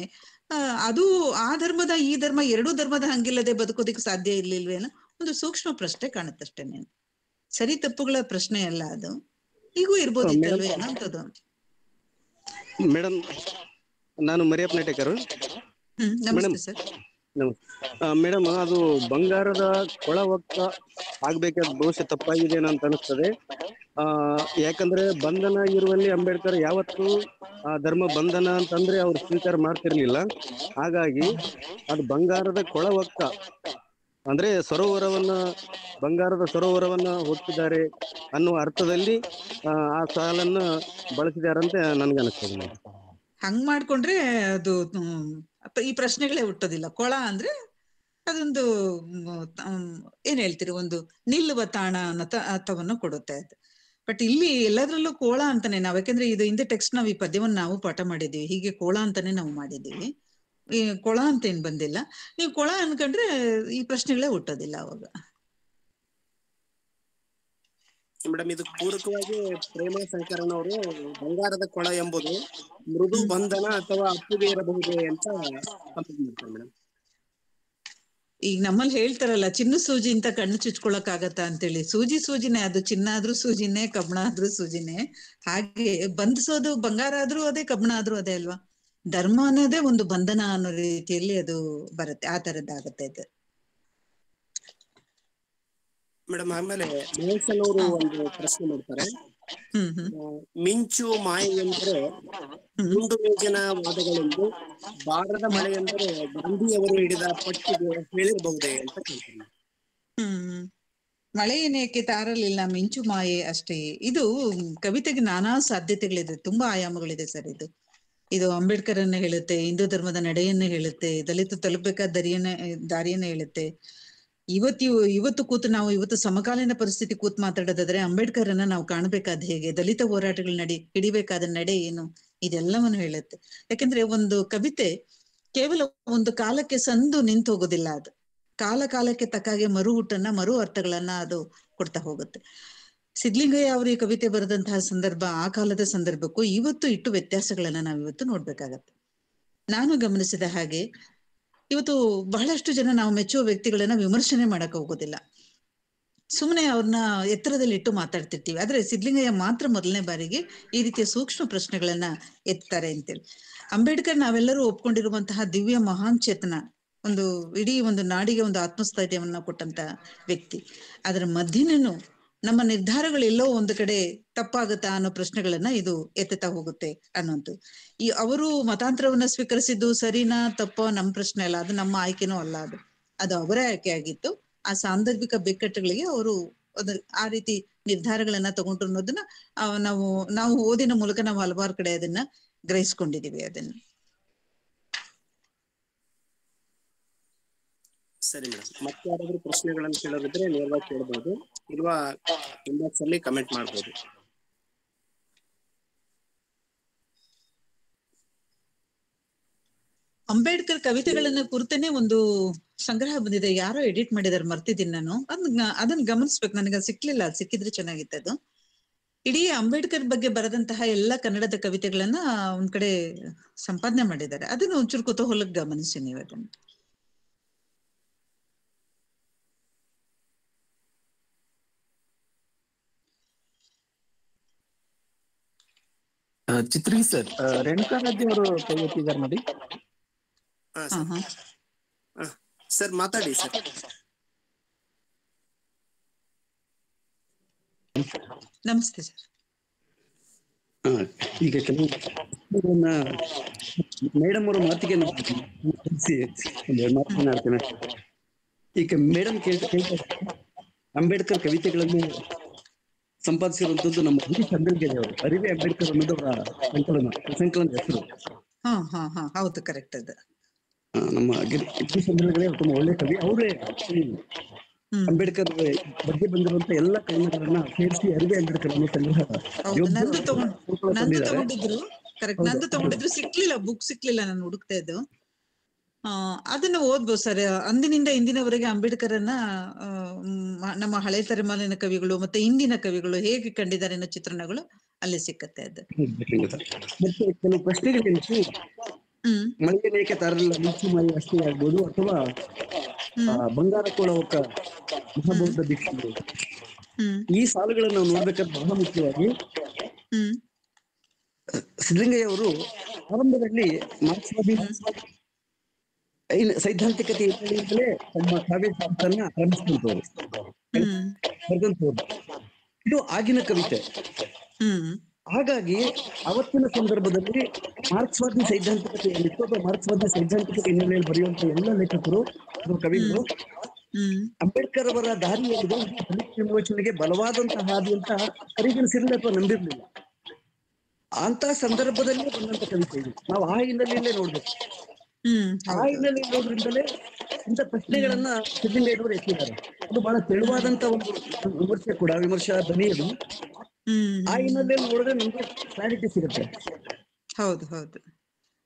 ಅದು ಆ ಧರ್ಮದ ಈ ಧರ್ಮ ಎರಡೂ ಧರ್ಮದ ಹಂಗಿಲ್ಲದೆ ಬದುಕೋದಿಕ್ ಸಾಧ್ಯ ಇರ್ಲಿಲ್ವೇನೋ ಒಂದು ಸೂಕ್ಷ್ಮ ಪ್ರಶ್ನೆ ಕಾಣುತ್ತಷ್ಟೇನೆ. ಸರಿ ತಪ್ಪುಗಳ ಪ್ರಶ್ನೆ ಅಲ್ಲ ಅದು. ಈಗೂ ಇರ್ಬೋದಿತ್ತಲ್ವೇ ಅನ್ನೋಂಥದ್ದು. ಮೇಡಮ್, ನಾನು ಮರಿಯಪ್ಪ ನೆಟೇಕರ್. ನಮಸ್ತೆ ಸರ್. ಮೇಡಮ್, ಅದು ಬಂಗಾರದ ಕೊಳ ಒಕ್ಕ ಆಗ್ಬೇಕಾದ ಬಹುಶಃ ತಪ್ಪಾಗಿದೆ ಅಂತ ಅನಿಸ್ತದೆ. ಯಾಕಂದ್ರೆ ಬಂಧನ ಇರುವಲ್ಲಿ ಅಂಬೇಡ್ಕರ್ ಯಾವತ್ತು ಧರ್ಮ ಬಂಧನ ಅಂತಂದ್ರೆ ಅವ್ರು ಸ್ವೀಕಾರ ಮಾಡ್ತಿರ್ಲಿಲ್ಲ. ಹಾಗಾಗಿ ಅದು ಬಂಗಾರದ ಕೊಳ ಒಕ್ಕ ಅಂದ್ರೆ ಬಂಗಾರದ ಸರೋವರವನ್ನ ಹೊಕ್ಕಿದ್ದಾರೆ ಅನ್ನುವ ಅರ್ಥದಲ್ಲಿ ಆ ಸಾಲನ್ನ ಬಳಸಿದಾರಂತ ನನ್ಗನ್ಸ್ತದೆ. ಹಂಗ್ ಮಾಡ್ಕೊಂಡ್ರೆ ಅದು ಈ ಪ್ರಶ್ನೆಗಳೇ ಹುಟ್ಟೋದಿಲ್ಲ. ಕೊಳ ಅಂದ್ರೆ ಅದೊಂದು ಏನ್ ಹೇಳ್ತೀರಿ, ಒಂದು ನಿಲ್ಲುವ ತಾಣ ಅನ್ನೋ ಅರ್ಥವನ್ನು ಕೊಡುತ್ತೆ ಅದು. ಬಟ್ ಇಲ್ಲಿ ಎಲ್ಲದ್ರಲ್ಲೂ ಕೋಳ ಅಂತಾನೆ ನಾವು, ಯಾಕಂದ್ರೆ ಇದು ಹಿಂದೆ ಟೆಕ್ಸ್ಟ್ ನಾವು ಈ ಪದ್ಯವನ್ನು ನಾವು ಪಾಠ ಮಾಡಿದೀವಿ, ಹೀಗೆ ಕೋಳ ಅಂತಾನೆ ನಾವು ಮಾಡಿದೀವಿ. ಈ ಕೊಳ ಅಂತ ಏನ್ ಬಂದಿಲ್ಲ. ನೀವು ಕೊಳ ಅನ್ಕೊಂಡ್ರೆ ಈ ಪ್ರಶ್ನೆಗಳೇ ಹುಟ್ಟೋದಿಲ್ಲ ಅವಾಗ. ಮೇಡಮ್, ಇದು ಪೂರಕವಾಗಿ ಪ್ರೇಮ ಶಂಕರನ್ ಅವರು ಬಂಗಾರದ ಕೊಳ ಎಂಬುದು ಮೃದು ಬಂಧನ ಅಥವಾ ಅಪ್ಪುಗೆ ಇರಬಹುದೇ ಅಂತ ಕಂಪ್ಲೇಂಟ್ ಮಾಡ್ತಾರೆ ಮೇಡಮ್. ಈಗ ನಮ್ಮಲ್ಲಿ ಹೇಳ್ತಾರಲ್ಲ, ಚಿನ್ನ ಸೂಜಿ ಅಂತ ಕಣ್ಣು ಚುಚ್ಕೊಳಕ್ ಆಗತ್ತ ಅಂತೇಳಿ. ಸೂಜಿನೇ ಅದು, ಚಿನ್ನ ಆದ್ರೂ ಸೂಜಿನೇ, ಕಬ್ಬಣ ಆದ್ರೂ ಸೂಜಿನೇ. ಹಾಗೆ ಬಂಧಿಸೋದು ಬಂಗಾರ ಆದ್ರೂ ಅದೇ, ಕಬ್ಬಣ ಆದ್ರೂ ಅದೇ ಅಲ್ವಾ. ಧರ್ಮ ಅನ್ನೋದೇ ಒಂದು ಬಂಧನ ಅನ್ನೋ ರೀತಿಯಲ್ಲಿ ಅದು ಬರುತ್ತೆ, ಆ ತರದ್ದಾಗತ್ತೆ ಅದು. ಮೇಡಮ್, ಆಮೇಲೆ ಮಹೇಶನ್ ಅವರು ಒಂದು ಪ್ರಶ್ನೆ ಮಾಡ್ತಾರೆ. ಮಿಂಚು ಮಾಯೆ ಎಂದರೆ ಗುಂಡು ಮೇಜಿನ ವಾದಗಳೆಂದು, ಬಾರದ ಮಳೆ ಎಂದರೆ ಗಾಂಧಿಯವರು ಹಿಡಿದ ಪಟ್ಟಿಗೆ ಹೇಳಿರಬಹುದೇ ಅಂತ ಕೇಳ್ತಾರೆ. ಮಳೆ ಏನೇಕೆ ತಾರಲಿಲ್ಲ, ಮಿಂಚು ಮಾಯೆ ಅಷ್ಟೇ. ಇದು ಕವಿತೆಗೆ ನಾನಾ ಸಾಧ್ಯತೆಗಳಿದೆ, ತುಂಬಾ ಆಯಾಮಗಳಿದೆ ಸರ್. ಇದು ಅಂಬೇಡ್ಕರ್ ಅನ್ನ ಹೇಳುತ್ತೆ, ಹಿಂದೂ ಧರ್ಮದ ನಡೆಯನ್ನ ಹೇಳುತ್ತೆ, ದಲಿತ ತಲುಪಬೇಕಾದ ದಾರಿಯನ್ನ ಹೇಳುತ್ತೆ, ಇವತ್ತು ಕೂತು ನಾವು ಇವತ್ತು ಸಮಕಾಲೀನ ಪರಿಸ್ಥಿತಿ ಕೂತು ಮಾತಾಡೋದಾದ್ರೆ ಅಂಬೇಡ್ಕರ್ನ ನಾವು ಕಾಣಬೇಕಾದ ಹೇಗೆ, ದಲಿತ ಹೋರಾಟಗಳ ಹಿಡಿಬೇಕಾದ ನಡೆ ಏನು, ಇದೆಲ್ಲವನ್ನು ಹೇಳುತ್ತೆ. ಯಾಕೆಂದ್ರೆ ಒಂದು ಕವಿತೆ ಕೇವಲ ಒಂದು ಕಾಲಕ್ಕೆ ಸಂದು ನಿಂತು ಹೋಗೋದಿಲ್ಲ, ಅದು ಕಾಲಕ್ಕೆ ತಕ್ಕಾಗೆ ಮರು ಹುಟ್ಟನ್ನ, ಮರು ಅರ್ಥಗಳನ್ನ ಅದು ಕೊಡ್ತಾ ಹೋಗುತ್ತೆ. ಸಿದ್ಲಿಂಗಯ್ಯ ಅವರು ಈ ಕವಿತೆ ಬರೆದಂತಹ ಸಂದರ್ಭ, ಆ ಕಾಲದ ಸಂದರ್ಭಕ್ಕೂ ಇವತ್ತು ಇಟ್ಟು ವ್ಯತ್ಯಾಸಗಳನ್ನ ನಾವು ಇವತ್ತು ನೋಡ್ಬೇಕಾಗತ್ತೆ. ನಾನು ಗಮನಿಸಿದ ಹಾಗೆ ಇವತ್ತು ಬಹಳಷ್ಟು ಜನ ನಾವು ಮೆಚ್ಚುವ ವ್ಯಕ್ತಿಗಳನ್ನ ವಿಮರ್ಶನೆ ಮಾಡಕ್ ಹೋಗೋದಿಲ್ಲ, ಸುಮ್ಮನೆ ಅವ್ರನ್ನ ಎತ್ತರದಲ್ಲಿ ಇಟ್ಟು ಮಾತಾಡ್ತಿರ್ತೀವಿ. ಆದ್ರೆ ಸಿದ್ಲಿಂಗಯ್ಯ ಮಾತ್ರ ಮೊದಲನೇ ಬಾರಿಗೆ ಈ ರೀತಿಯ ಸೂಕ್ಷ್ಮ ಪ್ರಶ್ನೆಗಳನ್ನ ಎತ್ತಾರೆ ಅಂತೇಳಿ. ಅಂಬೇಡ್ಕರ್ ನಾವೆಲ್ಲರೂ ಒಪ್ಕೊಂಡಿರುವಂತಹ ದಿವ್ಯ ಮಹಾನ್ ಚೇತನ, ಒಂದು ಇಡೀ ಒಂದು ನಾಡಿಗೆ ಒಂದು ಆತ್ಮಸ್ಥೈರ್ಯವನ್ನ ಕೊಟ್ಟಂತಹ ವ್ಯಕ್ತಿ. ಅದರ ಮಧ್ಯನೂ ನಮ್ಮ ನಿರ್ಧಾರಗಳು ಎಲ್ಲೋ ಒಂದು ಕಡೆ ತಪ್ಪಾಗುತ್ತಾ ಅನ್ನೋ ಪ್ರಶ್ನೆಗಳನ್ನ ಇದು ಎತ್ತುತ್ತಾ ಹೋಗುತ್ತೆ ಅನ್ನೋದು. ಅವರು ಮತಾಂತರವನ್ನ ಸ್ವೀಕರಿಸಿದ್ದು ಸರಿನಾ ತಪ್ಪೋ ನಮ್ಮ ಪ್ರಶ್ನೆ ಅಲ್ಲ, ಅದು ನಮ್ಮ ಆಯ್ಕೆನೂ ಅಲ್ಲ, ಅದು ಅವರ ಆಯ್ಕೆ ಆಗಿತ್ತು. ಆ ಸಾಂದರ್ಭಿಕ ಬಿಕ್ಕಟ್ಟುಗಳಿಗೆ ಅವರು ಆ ರೀತಿ ನಿರ್ಧಾರಗಳನ್ನ ತಗೊಂಡ್ರು ಅನ್ನೋದನ್ನ ನಾವು ಓದಿನ ಮೂಲಕ ನಾವು ಹಲವಾರು ಕಡೆ ಅದನ್ನ ಗ್ರಹಿಸ್ಕೊಂಡಿದೀವಿ. ಅದನ್ನ ಸರಿ ಮೇಡಮ್, ಮತ್ತೆ ಯಾರಾದ್ರೂ ಪ್ರಶ್ನೆಗಳನ್ನು ಕೇಳೋದಿದ್ರೆ ನೇರವಾಗಿ ಕೇಳಬಹುದು, ಇಲ್ವಾ ಇನ್ಬಾಕ್ಸ್ ಅಲ್ಲಿ ಕಮೆಂಟ್ ಮಾಡಬಹುದು. ಅಂಬೇಡ್ಕರ್ ಕವಿತೆಗಳನ್ನ ಕುರಿತೇನೆ ಒಂದು ಸಂಗ್ರಹ ಬಂದಿದೆ, ಯಾರೋ ಎಡಿಟ್ ಮಾಡಿದಾರೆ, ಮರ್ತಿದ್ದೀನಿ ನಾನು. ಅದನ್ನ ಗಮನಿಸ್ಬೇಕು, ನನಗೆ ಸಿಕ್ಲಿಲ್ಲ, ಅದು ಸಿಕ್ಕಿದ್ರೆ ಚೆನ್ನಾಗಿತ್ತು. ಅದು ಇಡೀ ಅಂಬೇಡ್ಕರ್ ಬಗ್ಗೆ ಬರೆದಂತಹ ಎಲ್ಲ ಕನ್ನಡದ ಕವಿತೆಗಳನ್ನ ಒಂದ್ ಕಡೆ ಸಂಪಾದನೆ ಮಾಡಿದ್ದಾರೆ. ಅದನ್ನ ಒಂಚೂರು ಕುತೂಹಲಕ್ಕೆ ಗಮನಿಸಿ ನೀವು ಅದನ್ನ. ಚಿತ್ರಿ ಸರ್, ರೇಣುಕಾರಾಧ್ಯ ಅವರು ಕೈ ಎತ್ತಿದ್ದಾರೆ ನೋಡಿ. ಸರ್ ಮಾತಾಡಿ ಸರ್. ನಮಸ್ತೆ ಸರ್. ಈಗ ಕೆಲವು ಮೇಡಮ್ ಅವರ ಮಾತಿಗೆ ಮಾತನಾಡ್ತೇನೆ. ಈಗ ಮೇಡಮ್ ಅಂಬೇಡ್ಕರ್ ಕವಿತೆಗಳನ್ನು ಸಂಪಾದಿಸಿರುವಂತದ್ದು ನಮ್ಮ ಗಿರೀಶ್ ಅಂಬೇಡ್ಕರ್ ಅವರು, ಅರಿವೆ ಅಂಬೇಡ್ಕರ್ ಅನ್ನೋದು ಅವರ ಸಂಕಲನದ ಹೆಸರು. ಹೌದು, ಕರೆಕ್ಟ್. ಅದು ನಮ್ಮ ಗಿರೀಶ್ ಅಂಬೇಡ್ಕರ್ ತುಂಬಾ ಒಳ್ಳೆ ಕವಿ. ಅವರೇ ಅಂಬೇಡ್ಕರ್ ಬಗ್ಗೆ ಬಂದಿರುವಂತ ಎಲ್ಲ ಕವಿಗಳನ್ನ ಸೇರಿಸಿ ಅರಿವೆ ಅಂಬೇಡ್ಕರ್ ಅನ್ನೋ ಸಂಗ್ರಹ ನಂದು ತಗೊಂಡಿದ್ರು, ಸಿಕ್ಲಿಲ್ಲ, ಬುಕ್ ಸಿಕ್ಲಿಲ್ಲ, ನಾನು ಹುಡುಕ್ತಾ ಇದ್ದು. ಅದನ್ನ ಓದ್ಬೋದು ಸರ್. ಅಂದಿನಿಂದ ಇಂದಿನವರೆಗೆ ಅಂಬೇಡ್ಕರನ್ನ ನಮ್ಮ ಹಳೆ ತಲೆಮಾರಿನ ಕವಿಗಳು ಮತ್ತೆ ಇಂದಿನ ಕವಿಗಳು ಹೇಗೆ ಕಂಡಿದ್ದಾರೆ ಅನ್ನೋ ಚಿತ್ರಣಗಳು ಅಲ್ಲಿ ಸಿಕ್ಕತ್ತೆ. ಅದು ಮತ್ತೆ ಕೆಲವು ಪ್ರಶ್ನೆಗಳೇನು, ಮಳೆಗೆ ನೇಕೆ ತಾರಲ್ಲ ಮಿಂಚು ಮಳೆ ಅಷ್ಟೇ ಆಗ್ಬೋದು, ಅಥವಾ ಬಂಗಾರ ಕೊಳವಕ್ಕ ಮಹಾಬೌದ್ಧ ಭಿಕ್ಷುಗಳು, ಈ ಸಾಲುಗಳನ್ನು ನಾವು ನೋಡ್ಬೇಕಾದ್ರೆ ಬಹಳ ಮುಖ್ಯವಾಗಿ ಸಿದ್ಲಿಂಗಯ್ಯ ಅವರು ಆರಂಭದಲ್ಲಿ ಮಾರ್ಕ್ಸ್ವಾದಿ ಸೈದ್ಧಾಂತಿಕತೆ ಹಿನ್ನೆಲೆಯಿಂದಲೇ ತಮ್ಮ ಕಾವ್ಯ ಸಾಹಿತ್ಯನ ಆರಂಭಿಸಿದಂತವ್ರು, ಬರೆದಂತವ್ರು. ಇದು ಆಗಿನ ಕವಿತೆ. ಹಾಗಾಗಿ ಅವತ್ತಿನ ಸಂದರ್ಭದಲ್ಲಿ ಮಾರ್ಕ್ಸ್ವಾದಿ ಸೈದ್ಧಾಂತಿಕತೆ ಏನಿತ್ತು, ಅಥವಾ ಮಾರ್ಕ್ಸ್ವಾದಿ ಸೈದ್ಧಾಂತಿಕತೆ ಹಿನ್ನೆಲೆಯಲ್ಲಿ ಬರೆಯುವಂತ ಎಲ್ಲ ಲೇಖಕರು ಕವಿಗಳು ಅಂಬೇಡ್ಕರ್ ಅವರ ದಾರಿಯಲ್ಲಿ ದಲಿತ ವಿಮೋಚನೆಗೆ ಬಲವಾದಂತಹ ಹಾದಿ ಅಂತ ಪರಿಗಣಿಸಿರಲಿಲ್ಲ ಅಥವಾ ನಂಬಿರ್ಲಿಲ್ಲ. ಅಂತ ಸಂದರ್ಭದಲ್ಲಿ ಬಂದಂತ ಕವಿತೆ ಇದು. ನಾವು ಆ ಹಿನ್ನೆಲೆಯಲ್ಲೇ ನೋಡ್ಬೇಕು. ಆ ಹಿನ್ನೆಲೆ ನೋಡ್ರಿಂದಲೇ ಇಂಥ ಪ್ರಶ್ನೆಗಳನ್ನ ಸಿದ್ಲಿಂಗಯ್ಯನವರು ಎತ್ತಿದ್ದಾರೆ. ಅದು ಬಹಳ ತೆಳುವಾದಂತ ಒಂದು ವಿಮರ್ಶೆ ಕೂಡ, ವಿಮರ್ಶಾ ಧ್ವನಿ ಅದು. ಆ ಹಿನ್ನೆಲೆಯಲ್ಲಿ ನೋಡಿದ್ರೆ ನಮ್ಗೆ ಕ್ಲಾರಿಟಿ ಸಿಗುತ್ತೆ. ಹೌದು.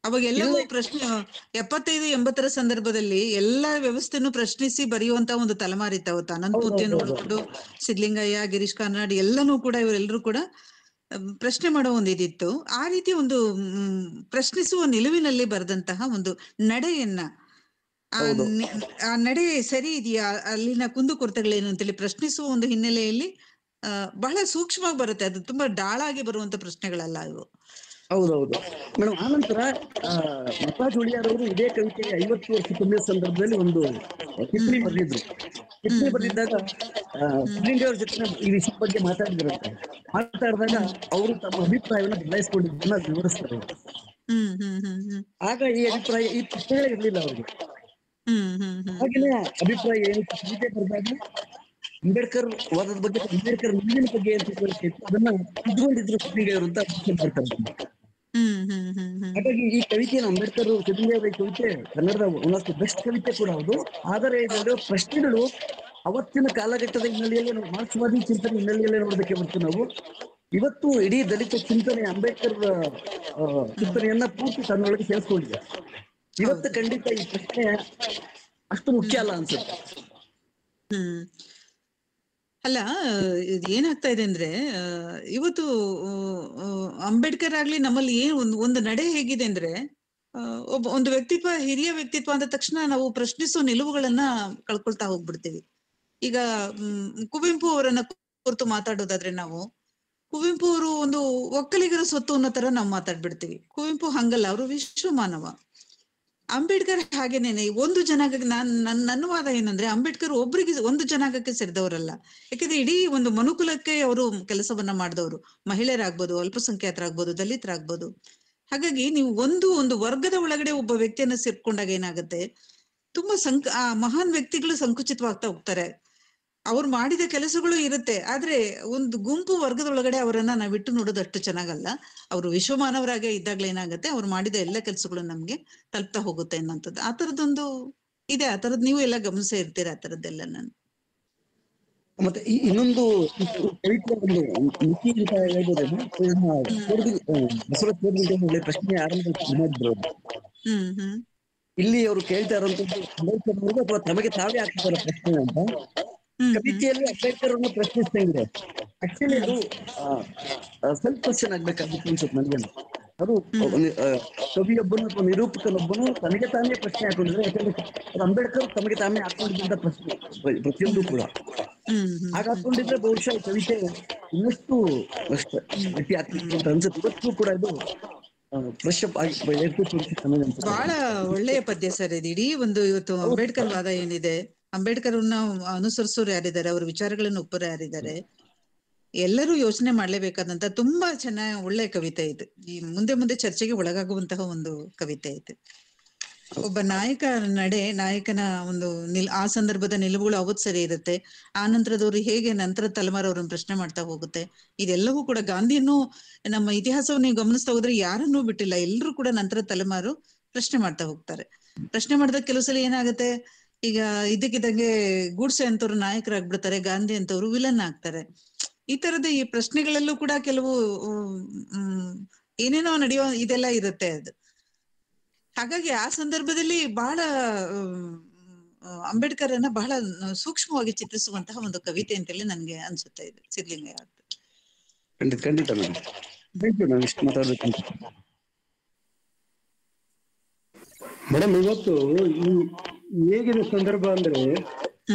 ಅವಾಗ ಎಲ್ಲವೂ ಪ್ರಶ್ನೆ 75-80 ಸಂದರ್ಭದಲ್ಲಿ ಎಲ್ಲಾ ವ್ಯವಸ್ಥೆನೂ ಪ್ರಶ್ನಿಸಿ ಬರೆಯುವಂತ ಒಂದು ತಲೆಮಾರಿತ್ತು ಅವತ್ತು. ಅನಂತಮೂರ್ತಿ ನೋಡ್ಕೊಂಡು ಸಿದ್ಲಿಂಗಯ್ಯ, ಗಿರೀಶ್ ಕಾರ್ನಾಡ್ ಎಲ್ಲನೂ ಕೂಡ, ಇವರೆಲ್ಲರೂ ಕೂಡ ಪ್ರಶ್ನೆ ಮಾಡೋ ಒಂದು ಇದಿತ್ತು. ಆ ರೀತಿ ಒಂದು ಪ್ರಶ್ನಿಸುವ ನಿಲುವಿನಲ್ಲಿ ಬರೆದಂತಹ ಒಂದು ನಡೆಯನ್ನ, ಆ ನಡೆ ಸರಿ ಇದೆಯಾ, ಅಲ್ಲಿನ ಕುಂದುಕೊರತೆಗಳೇನು ಅಂತೇಳಿ ಪ್ರಶ್ನಿಸುವ ಒಂದು ಹಿನ್ನೆಲೆಯಲ್ಲಿ ಬಹಳ ಸೂಕ್ಷ್ಮವಾಗಿ ಬರುತ್ತೆ. ಅದು ತುಂಬಾ ಡಾಳಾಗಿ ಬರುವಂತ ಪ್ರಶ್ನೆಗಳಲ್ಲ ಇವು. ಹೌದೌದು ಮೇಡಮ್. ಆನಂತರ ಮತಾಜ್ ಉಳಿಯಾರವರು ಇದೇ ಕವಿತೆಗೆ 50 ವರ್ಷ ತುಂಬಿದ ಸಂದರ್ಭದಲ್ಲಿ ಒಂದು ಟಿಪ್ಪಣಿ ಬರೆದಿದ್ರು. ಟಿಪ್ಪಣಿ ಬರೆದಿದ್ದಾಗ ಸಿದ್ಲಿಂಗಯ್ಯ ಅವ್ರ ಜೊತೆ ಈ ವಿಷಯದ ಬಗ್ಗೆ ಮಾತಾಡಿದ್ರಂತೆ. ಮಾತಾಡಿದಾಗ ಅವರು ತಮ್ಮ ಅಭಿಪ್ರಾಯವನ್ನು ಬದಲಾಯಿಸಿಕೊಂಡಿದ್ದನ್ನ ವಿವರಿಸ್ತಾರೆ. ಆಗ ಈ ಅಭಿಪ್ರಾಯ, ಈ ಪ್ರಶ್ನೆಗಳೇ ಇರ್ಲಿಲ್ಲ ಅವ್ರಿಗೆ. ಹಾಗೆಯೇ ಅಭಿಪ್ರಾಯ ಏನು ಕವಿತೆ ಬರೆದಾಗ ಅಂಬೇಡ್ಕರ್ ವಾದದ ಬಗ್ಗೆ, ಅಂಬೇಡ್ಕರ್ ನಿಲುವಿನ ಬಗ್ಗೆ ಅಂತ ಅದನ್ನ ಇಟ್ಕೊಂಡಿದ್ರು ಸಿದ್ಲಿಂಗಯ್ಯ ಅವರು ಅಂತ ಮಾಡ್ತಾರೆ. ಹಾಗಾಗಿ ಈ ಕವಿತೆಯನ್ನು ಅಂಬೇಡ್ಕರ್ ಸಿದ್ಧಲಿಂಗಯ್ಯ ಕವಿತೆ ಕನ್ನಡದ ಒನ್ ಆಫ್ ದಿ ಬೆಸ್ಟ್ ಕವಿತೆ ಕೂಡ ಹೌದು. ಆದರೆ ಇದರ ಪ್ರಶ್ನೆಗಳು ಅವತ್ತಿನ ಕಾಲಘಟ್ಟದ ಹಿನ್ನೆಲೆಯಲ್ಲಿ ಮಾರ್ಕ್ಸ್ವಾದಿ ಚಿಂತನೆ ಹಿನ್ನೆಲೆಯಲ್ಲಿ ನೋಡ್ಬೇಕೆ ಹೊರತು ನಾವು ಇವತ್ತು ಇಡೀ ದಲಿತ ಚಿಂತನೆ ಅಂಬೇಡ್ಕರ್ ಚಿಂತನೆಯನ್ನ ಪೂರ್ತಿ ತನ್ನೊಳಗೆ ಸೇರಿಸ್ಕೊಂಡಿದೆ. ಇವತ್ತು ಖಂಡಿತ ಈ ಪ್ರಶ್ನೆ ಅಷ್ಟು ಮುಖ್ಯ ಅಲ್ಲ ಅನ್ಸುತ್ತೆ. ಅಲ್ಲ, ಇದು ಏನಾಗ್ತಾ ಇದೆ ಅಂದ್ರೆ ಇವತ್ತು ಅಂಬೇಡ್ಕರ್ ಆಗ್ಲಿ ನಮ್ಮಲ್ಲಿ ಒಂದು ನಡೆ ಹೇಗಿದೆ ಅಂದ್ರೆ ಒಂದು ವ್ಯಕ್ತಿತ್ವ, ಹಿರಿಯ ವ್ಯಕ್ತಿತ್ವ ಅಂದ ತಕ್ಷಣ ನಾವು ಪ್ರಶ್ನಿಸೋ ನಿಲುವುಗಳನ್ನ ಕಳ್ಕೊಳ್ತಾ ಹೋಗ್ಬಿಡ್ತೀವಿ. ಈಗ ಕುವೆಂಪು ಅವರನ್ನ ಕುರಿತು ಮಾತಾಡೋದಾದ್ರೆ ನಾವು ಕುವೆಂಪು ಅವರು ಒಂದು ಒಕ್ಕಲಿಗರ ಸ್ವತ್ತು ಅನ್ನೋ ತರ ನಾವು ಮಾತಾಡ್ಬಿಡ್ತೀವಿ. ಕುವೆಂಪು ಹಂಗಲ್ಲ, ಅವರು ವಿಶ್ವ ಮಾನವ. ಅಂಬೇಡ್ಕರ್ ಹಾಗೇನೇನೆ ಒಂದು ಜನಾಂಗಕ್ಕೆ ನನ್ನ ವಾದ ಏನಂದ್ರೆ ಅಂಬೇಡ್ಕರ್ ಒಬ್ರಿಗೆ ಒಂದು ಜನಾಂಗಕ್ಕೆ ಸೇರಿದವರಲ್ಲ. ಯಾಕಂದ್ರೆ ಇಡೀ ಒಂದು ಮನುಕುಲಕ್ಕೆ ಅವರು ಕೆಲಸವನ್ನ ಮಾಡಿದವರು. ಮಹಿಳೆಯರಾಗ್ಬೋದು, ಅಲ್ಪಸಂಖ್ಯಾತರಾಗ್ಬೋದು, ದಲಿತರಾಗ್ಬೋದು. ಹಾಗಾಗಿ ನೀವು ಒಂದು ವರ್ಗದ ಒಳಗಡೆ ಒಬ್ಬ ವ್ಯಕ್ತಿಯನ್ನ ಸೇರ್ಕೊಂಡಾಗ ಏನಾಗುತ್ತೆ, ತುಂಬಾ ಆ ಮಹಾನ್ ವ್ಯಕ್ತಿಗಳು ಸಂಕುಚಿತವಾಗ್ತಾ ಹೋಗ್ತಾರೆ. ಅವ್ರು ಮಾಡಿದ ಕೆಲಸಗಳು ಇರುತ್ತೆ, ಆದ್ರೆ ಒಂದು ಗುಂಪು ವರ್ಗದೊಳಗಡೆ ಅವರನ್ನ ನಾವಿಟ್ಟು ನೋಡೋದು ಅಷ್ಟು ಚೆನ್ನಾಗಲ್ಲ. ಅವರು ವಿಶ್ವಮಾನವರಾಗೆ ಇದ್ದಾಗ್ಲೇ ಏನಾಗುತ್ತೆ, ಅವ್ರು ಮಾಡಿದ ಎಲ್ಲ ಕೆಲಸಗಳು ನಮ್ಗೆ ತಲುಪ್ತಾ ಹೋಗುತ್ತೆ ಅನ್ನೋಂಥದ್ದು. ಆ ತರದೊಂದು ಇದೆ. ಆ ತರದ್ ನೀವು ಎಲ್ಲ ಗಮನಿಸೇ ಇರ್ತೀರ ಆ ತರದ್ದೆಲ್ಲ. ನಾನು ಮತ್ತೆ ಇನ್ನೊಂದು ಕವಿತೆ ಒಂದು ಮಿತಿ ಅಂತ ಹೇಳ್ಬೋದೇನು, ಬಸವರಾಜ ಪ್ರಶ್ನೆ ಆರಂಭ ಮಾಡಿದ್ರು. ಇಲ್ಲಿ ಅವರು ಕೇಳ್ತಾ ಇರುವಂತದ್ದು ಅಂಬೇಡ್ಕರ್ ಅಥವಾ ತಮಗೆ ತಾವೇ ಆಗ್ತಿದ್ದಾರೆ ಪ್ರಶ್ನೆ ಅಂತ. ಕವಿತೆಯಲ್ಲಿ ಅಂಬೇಡ್ಕರ್ ಅನ್ನು ಪ್ರಶ್ನಿಸ್ತಾ ಆಕ್ಚುಲಿ ಅದು ಸೆಲ್ಫ್ ಕ್ವಶನ್ ಆಗ್ಬೇಕಾಗಿತ್ತು ಅನ್ಸುತ್ತೆ ನನಗೆ. ಅದು ಕವಿಯೊಬ್ಬನು ಅಥವಾ ನಿರೂಪಕನೊಬ್ಬನು ತನಗೆ ತಾನೇ ಪ್ರಶ್ನೆ ಹಾಕೊಂಡಿದ್ರೆ, ಯಾಕಂದ್ರೆ ಅಂಬೇಡ್ಕರ್ ತಮಗೆ ತಾನೇ ಹಾಕೊಂಡಿದ್ದ ಪ್ರಶ್ನೆ ಪ್ರತಿಯೊಂದು ಕೂಡ ಹಾಕೊಂಡಿದ್ರೆ ಬಹುಶಃ ಕವಿತೆ ಇನ್ನಷ್ಟು ಗಟ್ಟಿ ಆಗ್ತಿತ್ತು ಅಂತ ಅನ್ಸುತ್ತೆ. ಇವತ್ತು ಕೂಡ ಇದು ಬಹಳ ಒಳ್ಳೆಯ ಪದ್ಯ ಸರ್ ಇದು. ಇಡೀ ಒಂದು ಇವತ್ತು ಅಂಬೇಡ್ಕರ್ ವಾದ ಏನಿದೆ, ಅಂಬೇಡ್ಕರ್ ಅನುಸರಿಸೋರು ಯಾರಿದ್ದಾರೆ, ಅವ್ರ ವಿಚಾರಗಳನ್ನು ಒಪ್ಪರು ಯಾರಿದ್ದಾರೆ, ಎಲ್ಲರೂ ಯೋಚನೆ ಮಾಡ್ಲೇಬೇಕಾದಂತ ತುಂಬಾ ಚೆನ್ನಾಗಿ ಒಳ್ಳೆ ಕವಿತೆ ಇದು. ಈ ಮುಂದೆ ಚರ್ಚೆಗೆ ಒಳಗಾಗುವಂತಹ ಒಂದು ಕವಿತೆ ಇದು. ಒಬ್ಬ ನಾಯಕನ ಒಂದು ಆ ಸಂದರ್ಭದ ನಿಲುವುಗಳು ಅವತ್ತು ಸರಿ ಇರುತ್ತೆ, ಆ ನಂತರದವ್ರು ಹೇಗೆ ನಂತರ ತಲೆಮಾರು ಅವ್ರನ್ನ ಪ್ರಶ್ನೆ ಮಾಡ್ತಾ ಹೋಗುತ್ತೆ. ಇದೆಲ್ಲವೂ ಕೂಡ ಗಾಂಧಿಯನ್ನು ನಮ್ಮ ಇತಿಹಾಸವನ್ನು ನೀವು ಗಮನಿಸ್ತಾ ಹೋದ್ರೆ ಯಾರನ್ನೂ ಬಿಟ್ಟಿಲ್ಲ, ಎಲ್ಲರೂ ಕೂಡ ನಂತರ ತಲೆಮಾರು ಪ್ರಶ್ನೆ ಮಾಡ್ತಾ ಹೋಗ್ತಾರೆ. ಪ್ರಶ್ನೆ ಮಾಡಿದಾಗ ಕೆಲವು ಸಲ ಏನಾಗುತ್ತೆ, ಈಗ ಇದಕ್ಕಿದಂಗೆ ಗೂಡ್ಸೆ ಅಂತವ್ರು ನಾಯಕರಾಗ್ಬಿಡ್ತಾರೆ, ಗಾಂಧಿ ಅಂತವ್ರು ವಿಲನ್ ಆಗ್ತಾರೆ. ಈ ತರದ ಈ ಪ್ರಶ್ನೆಗಳಲ್ಲೂ ಕೂಡ ಕೆಲವು ಏನೇನೋ ನಡೆಯೋ ಇದೆಲ್ಲ ಇರುತ್ತೆ ಅದು. ಹಾಗಾಗಿ ಆ ಸಂದರ್ಭದಲ್ಲಿ ಬಹಳ ಅಂಬೇಡ್ಕರ್ ಅನ್ನ ಬಹಳ ಸೂಕ್ಷ್ಮವಾಗಿ ಚಿತ್ರಿಸುವಂತಹ ಒಂದು ಕವಿತೆ ಅಂತೇಳಿ ನನ್ಗೆ ಅನ್ಸುತ್ತೆ ಇದು ಸಿದ್ಧಲಿಂಗಯ್ಯ. ಖಂಡಿತ ಮೇಡಮ್, ಇವತ್ತು ಹೇಗಿದೆ ಸಂದರ್ಭ ಅಂದ್ರೆ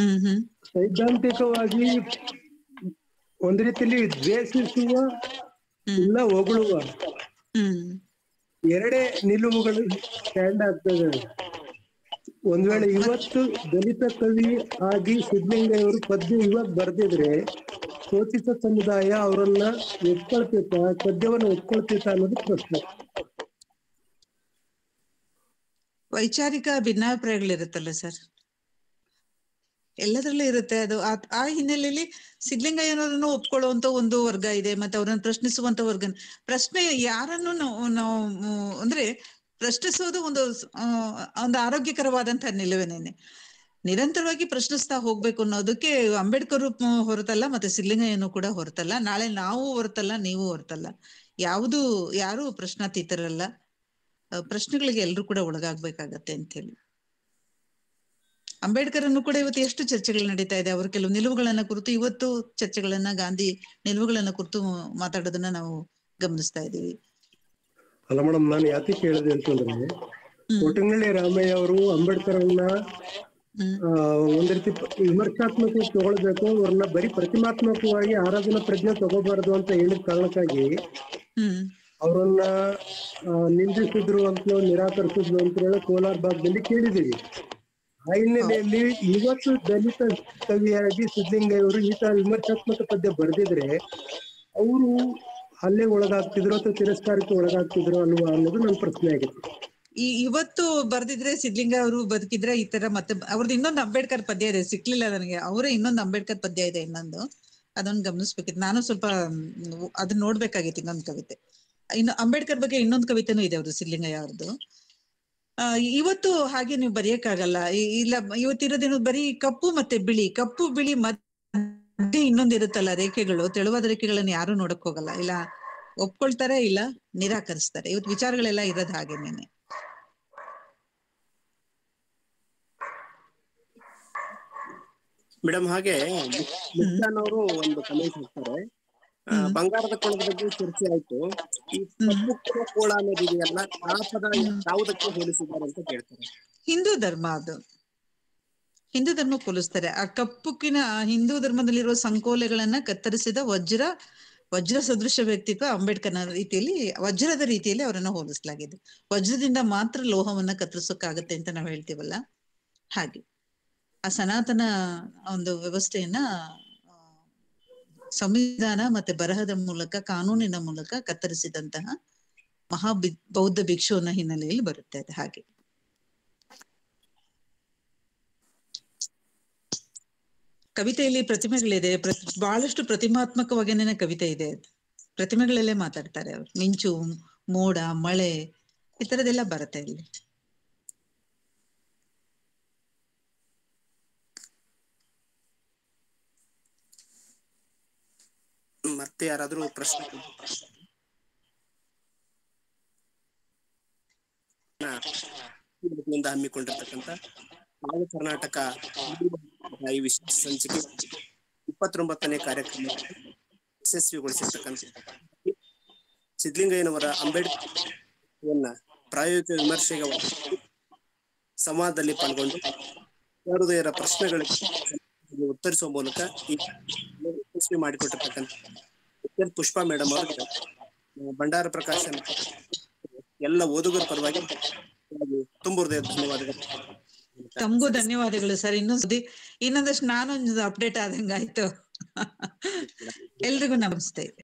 ಸೈದ್ಧಾಂತಿಕವಾಗಿ ಒಂದ್ ರೀತಿಯಲ್ಲಿ ದ್ವೇಷಿಸುವ ಇಲ್ಲ ಹೊಗಳುವ ಎರಡೇ ನಿಲುವುಗಳು ಸ್ಟ್ಯಾಂಡ್ ಆಗ್ತದೆ. ಒಂದ್ ವೇಳೆ ಇವತ್ತು ದಲಿತ ಕವಿ ಆಗಿ ಸಿದ್ಧಲಿಂಗಯ್ಯ ಅವರು ಪದ್ಯ ಇವಾಗ ಬರ್ದಿದ್ರೆ ಶೋಷಿತ ಸಮುದಾಯ ಅವರನ್ನ ಒಪ್ಕೊಳ್ತಿತ್ತ, ಪದ್ಯವನ್ನು ಒಪ್ಕೊಳ್ತಿತ್ತ ಅನ್ನೋದು ಪ್ರಶ್ನೆ. ವೈಚಾರಿಕ ಭಿನ್ನಾಭಿಪ್ರಾಯಗಳಿರುತ್ತಲ್ಲ ಸರ್, ಎಲ್ಲದರಲ್ಲೂ ಇರುತ್ತೆ ಅದು. ಆ ಹಿನ್ನೆಲೆಯಲ್ಲಿ ಸಿದ್ಧಲಿಂಗಯ್ಯನವರನ್ನು ಒಪ್ಕೊಳ್ಳುವಂತ ಒಂದು ವರ್ಗ ಇದೆ, ಮತ್ತೆ ಅವ್ರನ್ನ ಪ್ರಶ್ನಿಸುವಂತ ವರ್ಗ. ಪ್ರಶ್ನೆ ಯಾರನ್ನು ನಾವು ಅಂದ್ರೆ ಪ್ರಶ್ನಿಸೋದು ಒಂದು ಆರೋಗ್ಯಕರವಾದಂತಹ ನಿಲುವೇನೇನೆ. ನಿರಂತರವಾಗಿ ಪ್ರಶ್ನಿಸ್ತಾ ಹೋಗ್ಬೇಕು ಅನ್ನೋದಕ್ಕೆ ಅಂಬೇಡ್ಕರ್ ಹೊರತಲ್ಲ, ಮತ್ತೆ ಸಿದ್ಧಲಿಂಗಯ್ಯನೂ ಕೂಡ ಹೊರತಲ್ಲ, ನಾಳೆ ನಾವು ಹೊರತಲ್ಲ, ನೀವು ಹೊರತಲ್ಲ, ಯಾರು ಪ್ರಶ್ನಾತೀತರಲ್ಲ. ಪ್ರಶ್ನೆಗಳಿಗೆ ಎಲ್ರು ಕೂಡ ಒಳಗಾಗ್ಬೇಕಾಗತ್ತೆ ಅಂತ ಹೇಳಿ. ಅಂಬೇಡ್ಕರ್ ಅನ್ನು ಕೂಡ ಇವತ್ತು ಎಷ್ಟು ಚರ್ಚೆಗಳು ನಡೀತಾ ಇದೆ. ಅವರು ಕೆಲವು ನಿಲುವುಗಳನ್ನ ಕುರಿತು ಇವತ್ತು ಚರ್ಚೆಗಳನ್ನ, ಗಾಂಧಿ ನಿಲುವುಗಳನ್ನ ಕುರಿತು ಮಾತಾಡೋದನ್ನ ನಾವು ಗಮನಿಸ್ತಾ ಇದ್ದೀವಿ. ಅಲ್ಲ ಮೇಡಮ್, ನಾನು ಯಾಕೆ ಕೇಳಿದೆ ಅಂತಂದ್ರೆ, ಕೋಟಂಗಳ್ಳಿ ರಾಮಯ್ಯ ಅವರು ಅಂಬೇಡ್ಕರ್ ಅನ್ನ ಒಂದ್ ರೀತಿ ವಿಮರ್ಶಾತ್ಮಕ ತಗೊಳ್ಬೇಕು, ಅವ್ರನ್ನ ಬರೀ ಪ್ರತಿಮಾತ್ಮಕವಾಗಿ ಆರಾಧನಾ ಪ್ರಜ್ಞೆ ತಗೋಬಾರ್ದು ಅಂತ ಹೇಳಿದ ಕಾರಣಕ್ಕಾಗಿ ಅವರನ್ನ ನಿಂದಿಸಿದ್ರು ಅಂತ ನಿರಾಕರಿಸಿದ್ರು ಅಂತ ಹೇಳಿ ಕೋಲಾರ ಭಾಗದಲ್ಲಿ ಕೇಳಿದೀವಿ. ಆ ಹಿನ್ನೆಲೆಯಲ್ಲಿ ಇವತ್ತು ದಲಿತ ಕವಿಯಾಗಿ ಸಿದ್ಧಲಿಂಗಯ್ಯ ಅವರು ಈ ತರ ವಿಮರ್ಶಾತ್ಮಕ ಪದ್ಯ ಬರೆದಿದ್ರೆ ಅವರು ಅಲ್ಲೇ ಒಳಗಾಗ್ತಿದ್ರು ಅಥವಾ ತಿರಸ್ಕಾರಕ್ಕೆ ಒಳಗಾಗ್ತಿದ್ರು ಅಲ್ವಾ ಅನ್ನೋದು ನನ್ನ ಪ್ರಶ್ನೆ ಆಗಿತ್ತು. ಇವತ್ತು ಬರ್ದಿದ್ರೆ ಸಿದ್ಧಲಿಂಗಯ್ಯ ಅವರು ಬದುಕಿದ್ರೆ ಈ ತರ ಮತ್ತೆ ಅವ್ರದ್ದು ಇನ್ನೊಂದು ಅಂಬೇಡ್ಕರ್ ಪದ್ಯ ಇದೆ, ಸಿಕ್ಲಿಲ್ಲ ನನಗೆ. ಅವರೇ ಇನ್ನೊಂದು ಅಂಬೇಡ್ಕರ್ ಪದ್ಯ ಇದೆ ಇನ್ನೊಂದು, ಅದನ್ನ ಗಮನಿಸ್ಬೇಕಿತ್ತು. ನಾನು ಸ್ವಲ್ಪ ಅದನ್ನ ನೋಡ್ಬೇಕಾಗಿತ್ತು, ಇನ್ನೊಂದು ಕವಿತೆ. ಇನ್ನು ಅಂಬೇಡ್ಕರ್ ಬಗ್ಗೆ ಇನ್ನೊಂದು ಕವಿತೆನೂ ಇದೆ ಅವ್ರದ್ದು, ಸಿದ್ಲಿಂಗಯ್ಯ ಅವ್ರದ್ದು. ಇವತ್ತು ಹಾಗೆ ನೀವು ಬರೆಯಕ್ಕಾಗಲ್ಲ. ಇಲ್ಲ, ಇವತ್ತಿರೋದೇನು ಬರೀ ಕಪ್ಪು ಮತ್ತೆ ಬಿಳಿ, ಕಪ್ಪು ಬಿಳಿ ಮಧ್ಯೆ ಇನ್ನೊಂದು ಇರುತ್ತಲ್ಲ ರೇಖೆಗಳು, ತೆಳುವಾದ ರೇಖೆಗಳನ್ನ ಯಾರು ನೋಡಕ್ ಹೋಗಲ್ಲ. ಇಲ್ಲ ಒಪ್ಕೊಳ್ತಾರೆ, ಇಲ್ಲ ನಿರಾಕರಿಸ್ತಾರೆ. ಇವತ್ತು ವಿಚಾರಗಳೆಲ್ಲ ಇರೋದು ಹಾಗೇನೇನೆ. ಮೇಡಮ್, ಹಾಗೆ ಅವರು ಒಂದು ಕಮೆಂಟ್ ಹಾಕ್ತಾರೆ, ಬಂಗಾರದ ಕೋಳದ ಬಗ್ಗೆ ಚರ್ಚೆ ಆಯ್ತು, ಈ ಕಪ್ಪು ಕೋಳ ಅನ್ನೋದಿದೆಯಲ್ಲ, ಆ ಪದ ಯಾವುದಕ್ಕೆ ಹೋಲಿಸಿದ್ದಾರೆ ಅಂತ ಕೇಳ್ತಾರೆ. ಹಿಂದೂ ಧರ್ಮ, ಅದು ಹಿಂದೂ ಧರ್ಮ ಹೋಲಿಸ್ತಾರೆ. ಆ ಕಪ್ಪುಕಿನ ಹಿಂದೂ ಧರ್ಮದಲ್ಲಿರುವ ಸಂಕೋಲೆಗಳನ್ನ ಕತ್ತರಿಸಿದ ವಜ್ರ ಸದೃಶ ವ್ಯಕ್ತಿತ್ವ ಅಂಬೇಡ್ಕರ್ನ ರೀತಿಯಲ್ಲಿ, ವಜ್ರದ ರೀತಿಯಲ್ಲಿ ಅವರನ್ನ ಹೋಲಿಸಲಾಗಿದೆ. ವಜ್ರದಿಂದ ಮಾತ್ರ ಲೋಹವನ್ನ ಕತ್ತರಿಸೋಕ್ಕಾಗತ್ತೆ ಅಂತ ನಾವು ಹೇಳ್ತೀವಲ್ಲ, ಹಾಗೆ ಆ ಸನಾತನ ಒಂದು ವ್ಯವಸ್ಥೆಯನ್ನ ಸಂವಿಧಾನ ಮತ್ತೆ ಬರಹದ ಮೂಲಕ, ಕಾನೂನಿನ ಮೂಲಕ ಕತ್ತರಿಸಿದಂತಹ ಬೌದ್ಧ ಭಿಕ್ಷುವಿನ ಹಿನ್ನೆಲೆಯಲ್ಲಿ ಬರುತ್ತೆ ಅದು. ಹಾಗೆ ಕವಿತೆಯಲ್ಲಿ ಪ್ರತಿಮೆಗಳಿದೆ, ಬಹಳಷ್ಟು ಪ್ರತಿಮಾತ್ಮಕವಾಗೇನೆ ಕವಿತೆ ಇದೆ. ಪ್ರತಿಮೆಗಳಲ್ಲೇ ಮಾತಾಡ್ತಾರೆ ಅವ್ರು. ಮಿಂಚು, ಮೋಡ, ಮಳೆ, ಈ ತರದೆಲ್ಲ ಬರುತ್ತೆ ಇಲ್ಲಿ. ಮತ್ತೆ ಯಾರಾದ್ರೂ ಪ್ರಶ್ನೆ ಹಮ್ಮಿಕೊಂಡಿರ್ತಕ್ಕಂಥ ನಾವು ಕರ್ನಾಟಕ ಈ ವಿಶೇಷ ಸಂಚಿಕೆ 29ನೇ ಕಾರ್ಯಕ್ರಮ ಯಶಸ್ವಿಗೊಳಿಸಿರ್ತಕ್ಕಂಥ ಸಿದ್ಲಿಂಗಯ್ಯನವರ ಅಂಬೇಡ್ಕರ್ ಪ್ರಾಯೋಗಿಕ ವಿಮರ್ಶೆಗೆ ಸಂವಾದದಲ್ಲಿ ಪಾಲ್ಗೊಂಡು ಹೃದಯರ ಪ್ರಶ್ನೆಗಳಿಗೆ ಉತ್ತರಿಸುವ ಮೂಲಕ ಯಶಸ್ವಿ ಮಾಡಿಕೊಟ್ಟಿರ್ತಕ್ಕಂಥ ಪುಷ್ಪಾ ಮೇಡಮ್ ಅವರಿಗೆ ಭಂಡಾರ ಪ್ರಕಾಶನ ಎಲ್ಲ ಓದುಗರ ಪರವಾಗಿ ತುಂಬ ಹೃದಯ ಧನ್ಯವಾದಗಳು. ತಮಗೂ ಧನ್ಯವಾದಗಳು ಸರ್. ಇನ್ನೊಂದಷ್ಟು ನಾನೊಂದು ಅಪ್ಡೇಟ್ ಆದಂಗಾಯ್ತು. ಎಲ್ರಿಗೂ ನಮಸ್ತೆ.